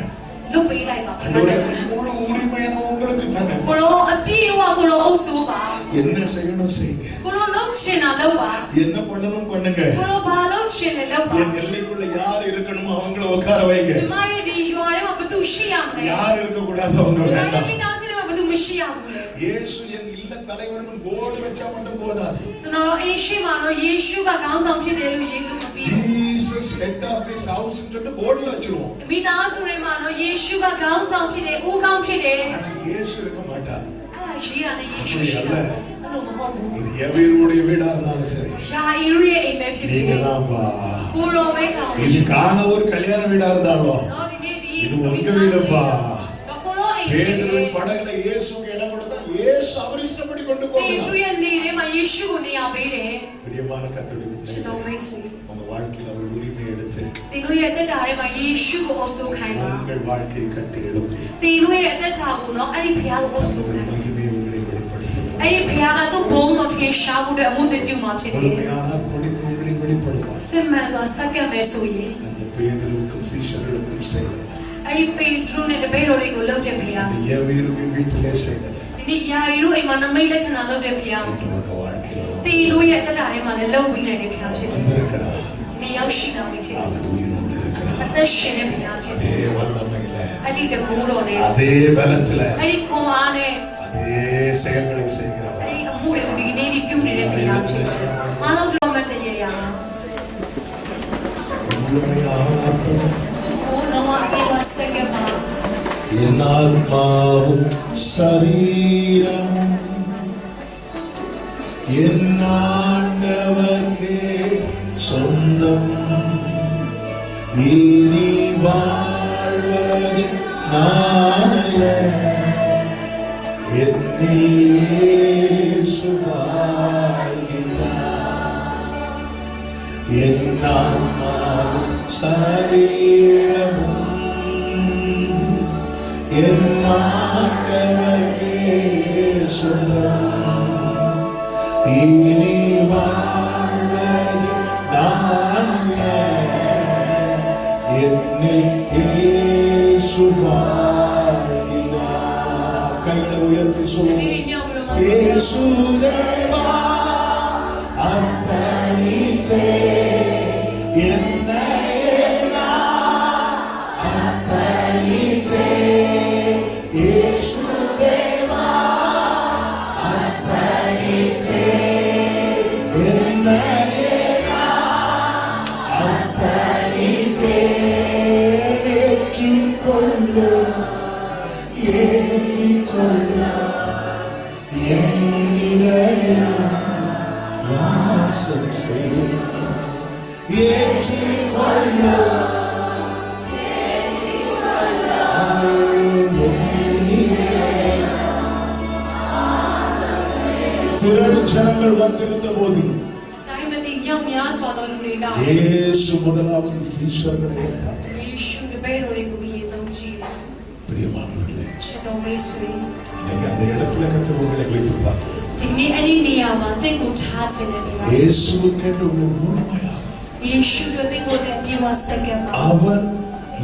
လုတ်ပေးလိုက်ပါ ஆண்டவரே, முழு உரிமை நான் உங்களுக்கு தரேன் ကိုလိုအပြည့်အဝကိုလိုအုပ်စိုးပါ என்ன செய்யணும் செய்யுங்க ကိုလိုလှုပ်ချင်တာလုပ်ပါ என்ன பண்ணணும் பண்ணுங்க ကိုလိုဘာလှုပ်ချင်လဲလုပ်ပါ என் எல்லைக்குள்ள யார் இருக்கணுமோ அவங்கள உட்கார வைங்க ကျမရဲ့ဒီရွာထဲမှာဘယ်သူရှိရမလဲ யார் இருக்க கூடாது அவங்க ကျမရဲ့ வேண்டாம் မိသားစုထဲမှာဘယ်သူမရှိရဘူးလဲ இயேசு என் இல்ல தலைவர்னு போர்டு வச்சா மட்டும் போதாது ကျွန်တော်အင်းရှိမှာတော့ယေရှုကခေါင်းဆောင်ဖြစ်တယ်လို့ရေးလို့မပြီးဘူး Jesus head of this house ன்னு சொல்லிட்டு போர்டுல வச்சிருவோம் မိသားစုတွေမှာတော့ယေရှုကခေါင်းဆောင်ဖြစ်တယ်ဦးခေါင်းဖြစ်တယ် ஆனா இயேசு இருக்க மாட்டார் အဲ့ဒါရေးရတယ်ယေရှုရှိတာအဲ့လိုမဟုတ်ဘူး இது எவருடைய வீடா இருந்தாலும் சரி ယာအီရရဲ့အိမ်ပဲဖြစ်ဖြစ် நீங்க தான்ப்பா ကိုလိုပဲခေါင်း இது காண ஒரு கல்யாண வீடா இருந்தாலும் တော့ဒီနေ့ဒီ இது உங்க வீடுப்பா တော့ကိုလိုအိမ်ပဲ பேதுருவின் படகுல இயேசுக்கு இடம் கொடுத்தார் இயேசு அவர் இஷ்டப்படி கொண்டு ပေ போகிறார் ထရုရဲ့လေထဲမှာယေရှုကိုနေရာပေးတယ် பிரியமான கர்த்தருடைய ချစ် பிள்ளைகளே, တော်မိတ်ဆွေ உங்க வாழ்க்கையில அவர் உரிமை எடுத்து သင်တို့ရဲ့အသက်တာထဲမှာယေရှုကိုအုပ်စိုးခိုင်းပါ உங்கள் வாழ்க்கையை கட்டி எழுப்பி သင်တို့ရဲ့အသက်တာကိုနော်အဲ့ဒီဘုရားကိုအုပ်စိုး தமது ခိုင်း மகிமையை உங்களை வெளிப்படுத்துகிறார் အဲ့ဒီဘုရားကသူ့ဘုံတော်ထင်ရှားမှုတဲ့အမှုတွေပြုမှာဖြစ်တယ် முழுமையான அர்ப்பணிப்பு உங்களை வெளிப்படுவார் စစ်မှန်စွာစက္ကန့်ပဲဆိုရင် அந்த பேதுருவுக்கும் சீஷர்களுக்கும் செய்தவர் အဲ့ဒီပေထရုနဲ့တပည့်တော်တွေကိုလှုပ်တဲ့ဘုရား அந்த எவருவின் வீட்டிலே செய்தவர் ဒီနေ့ယာယီတို့အိမ်မှာနမိတ်လက္ခဏာလှုပ်တဲ့ဘုရား இன்று உங்க வாழ்க்கையில் သင်တို့ရဲ့အသက်တာထဲမှာလည်းလှုပ်ပြီးနိုင်တဲ့ဘုရားဖြစ်တယ် வந்திருக்கிறார் ဒီနေ့ရောက်ရှိလာပြီဖြစ်တယ် அவர் உயிரோடு இருக்கிறார் အသက်ရှင်တဲ့ဘုရားဖြစ်တယ် அதே வல்லமையில အဲ့ဒီတကူတော်နဲ့ அதே பலத்தில အဲ့ဒီခွန်အားနဲ့ அதே செயல்களை செய்கிறவர் အဲ့ဒီအမှုတွေကိုဒီနေ့ဒီပြုနေတဲ့ဘုရားဖြစ်တယ်အားလုံးတော်မတ်တရရ ஒரு முழுமையான அர்ப்பணம் ကိုလုံးဝအပြည့်အဝစက္ကန့်ပါ என் ஆத்மாவும் சரீரமும் என் ஆண்டவர்க்கே சொந்தம் இனி வாழ்வது நான் அல்ல என்னில் இயேசு வாழ்கிறார் என் ஆத்மாவும் சரீரமும் என் ஆண்டவர்க்கே சொந்தம் இனி வாழ்வது நான் அல்ல என்னில் இயேசு வாழ்கிறார் கைகளை உயர்த்தி சொல்லுங்கள் இயேசு தேவா அப்பணித்தே என்னையே நான் அப்பணித்தேன் இயேசு தேவா அப்பணித்தேன் என்னையே நான் அப்பணித்தேன் ஏற்றுக்கொள்ளும் ஏந்திக் கொள்ளும் என் இதயம் வாசம் செய்யும் ஏற்றுக்கொள்ளும் திரள் ஜனங்கள் வந்திருந்த போதிலும் ဒါပေမဲ့ဒီမြောက်များစွာသောလူတွေက இயேசு முதலாவது சீஷர்களை பார்க்கிறார் ယေရှုတပည့်တော်တွေကိုအရေးဆုံးကြည့်တယ် பிரியமானவர்களே ချစ်တော်မိတ်ဆွေ இன்னைக்கு அந்த இடத்துல கர்த்தர் உங்களை வைத்து பார்க்கிறேன் ဒီနေ့အဲ့ဒီနေရာမှာတင့်ကိုထားခြင်းနဲ့ဒီမှာ இயேசுவுக்கென்று உங்களை முழுமையாக ယေရှုတို့တင့်ကိုအပြည့်အဝစက္ကန့်ပါ அவர்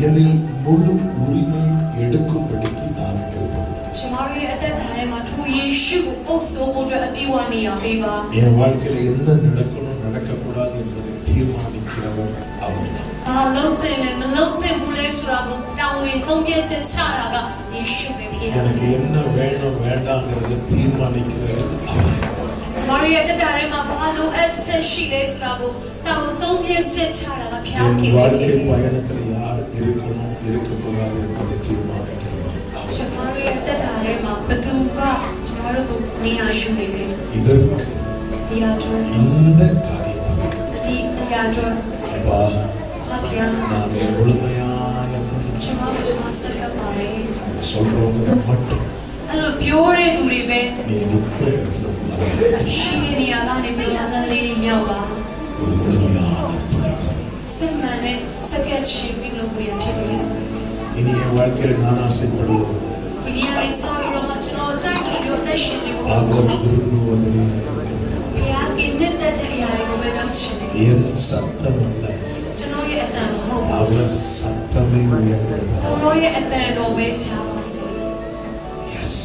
என்னில் முழு உரிமை எடுக்கும்படிக்கு நான் நினைவுபடுகிறேன் ကျွန်တော်ရဲ့အသက်တာထဲမှာထိုယေရှုကိုအုပ်စိုးဖို့အတွက်အပြည့်အဝနေရာပေးပါ என் வாழ்க்கையில என்ன நடக்கணும் நடக்கக்கூடாது என்பதை தீர்மானிக்கிறவர் அவர்தான் ဘာလုပ်တဲ့လဲမလုပ်တဲ့ဘူးလဲဆိုတာကိုတောင်းဝင်ဆုံးဖြတ်ချက်ချတာကယေရှုပဲဖြစ်တယ် எனக்கு என்ன வேணும் வேண்டாங்கிறத தீர்மானிக்கிறவர் அவரே ကျွန်တော်ရဲ့အသက်တာထဲမှာဘာလို့အချက်ရှိလဲဆိုတာကိုတောင်းဆုံးဖြတ်ချက်ချတာကဘုရား என் ခင်ပဲ வாழ்க்கை பயணத்துல யார் இருக்கணும் இருக்கக்கூடாது என்பதை தீர்மானிக்கிறவர் அவர் ကျွန်တော်ရဲ့အသက်တာထဲမှာဘသူကကျွန်တော်တို့ကိုနေရာယူနေတယ် இதற்கு နေရာကျွန်း இந்த காரியத்துக்கு ဒီနေရာ Rato. அப்பா Apia. நாங்கள் முழுமையாய் அர்ப்பணிச்சு Chama Sakapare. சொல்றவங்க மட்டும் Allo pure duribe. நீ நிற்கிற இடத்துல உள்ள Shiri agane pe alali nyawa. ஒரு முழுமையான அர்ப்பணிப்பு. Simmane saket shipping lo buya phire. இனி என் வாழ்க்கையில் நான் ஆசைப்படுவது Dunia ai sabro machno jai yo na shiji ko. அவர் விரும்புவது Ya kinnet ta yari ko belang shine. என் சத்தம் அல்ல Chano ye atan ho. அவர் சத்தமே உயர்கிறது. Oro ye atan do be chamasi. எஸ்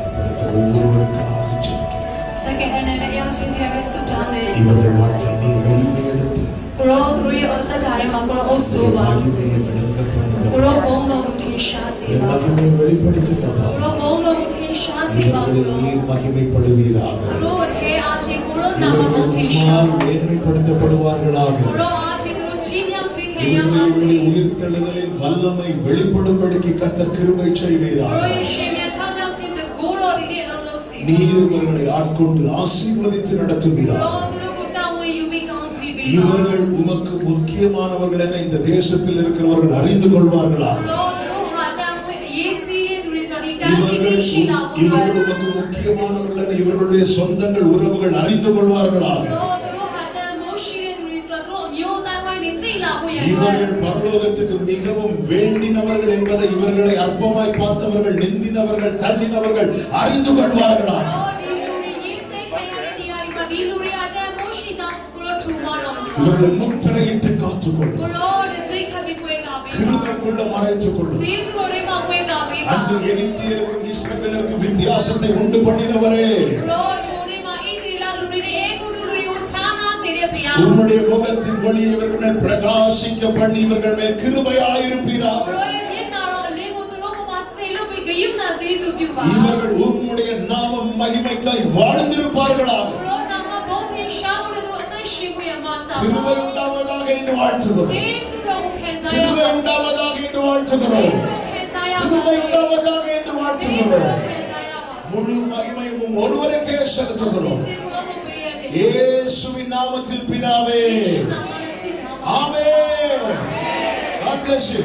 அர்ப்பணித்த ஒவ்வொருவருக்காக ஜெபிக்கிறேன். Sakene na yang chiji be sutane. இவர்கள் வாழ்க்கையில் நீர் உரிமை எடுத்து Oro druye orta dare ma ko உம்முடைய osoba. மகிமையை விளங்க பண்ணுங்க. Oro bongo muti shasi உம்முடைய ba. மகிமையை வெளிப்படுத்துங்கப்பா. Oro bongo muti shasi ba. இவர்களில் நீர் மகிமைப்படுவீராக. Oro he ate kuro nama இவர்கள் muti உம்மால் shasi. மேன்மைப்படுத்தப்படுவார்களாக. Oro ate kuro chinyang si he இவர்களுடைய yamasi. உயிர்த்தெழுதலின் வல்லமை வெளிப்படும்படிக்கு கர்த்தர் கிருபை செய்வீராக. Oro ye shemya thangyang si de goro dine lolo si. நீர் இவர்களை ஆட்கொண்டு ஆசீர்வதித்து நடத்துவீராக. Oro duro gutta we yumi kansi be. இவர்கள் உமக்கு முக்கியமானவர்கள் என இந்த தேசத்தில் இருக்கிறவர்கள் அறிந்து கொள்வார்களாக. Oro duro hadam we yetsi ye duri jodi ta இவர்கள் kini shila இவர்கள் ko. உமக்கு முக்கியமானவர்கள் என இவர்களுடைய சொந்தங்கள் உறவுகள் அறிந்து கொள்வார்களாக. Oro duro hadam moshi ye duri jodi myo ta wa ni tila ko ya. இவர்கள் பரலோகத்துக்கு மிகவும் வேண்டினவர்கள் என்பதை இவர்களை அற்பமாய் பார்த்தவர்கள் நிந்தினவர்கள் தள்ளினவர்கள் அறிந்து கொள்வார்களாக. இவர்களை முத்திரையிட்டு காத்துக்கொள்ளும், கிருபைக்குள்ள மறைத்துக் கொள்ளும். அன்று எகிப்தியருக்கும் இஸ்ரவேலருக்கும் வித்தியாசத்தை உண்டு பண்ணினவரே, உம்முடைய முகத்தின் ஒளி இவர்களை பிரகாசிக்க பண்ணி இவர்கள் மேல் கிருபையாயிருப்பீராக. இவர்கள் உம்முடைய நாமம் மகிமைக்காய் வாழ்ந்திருப்பார்களாக. கிருபை உண்டாவதாக என்று வாழ்த்துகிறோம். கிருபை உண்டாவதாக என்று வாழ்த்துகிறோம். கிருபை உண்டாவதாக என்று வாழ்த்துகிறோம். முழு மகிமையும் ஒருவருக்கே செலுத்துகிறோம். இயேசுவின் நாமத்தில் பிதாவே. ஆமென். God bless you.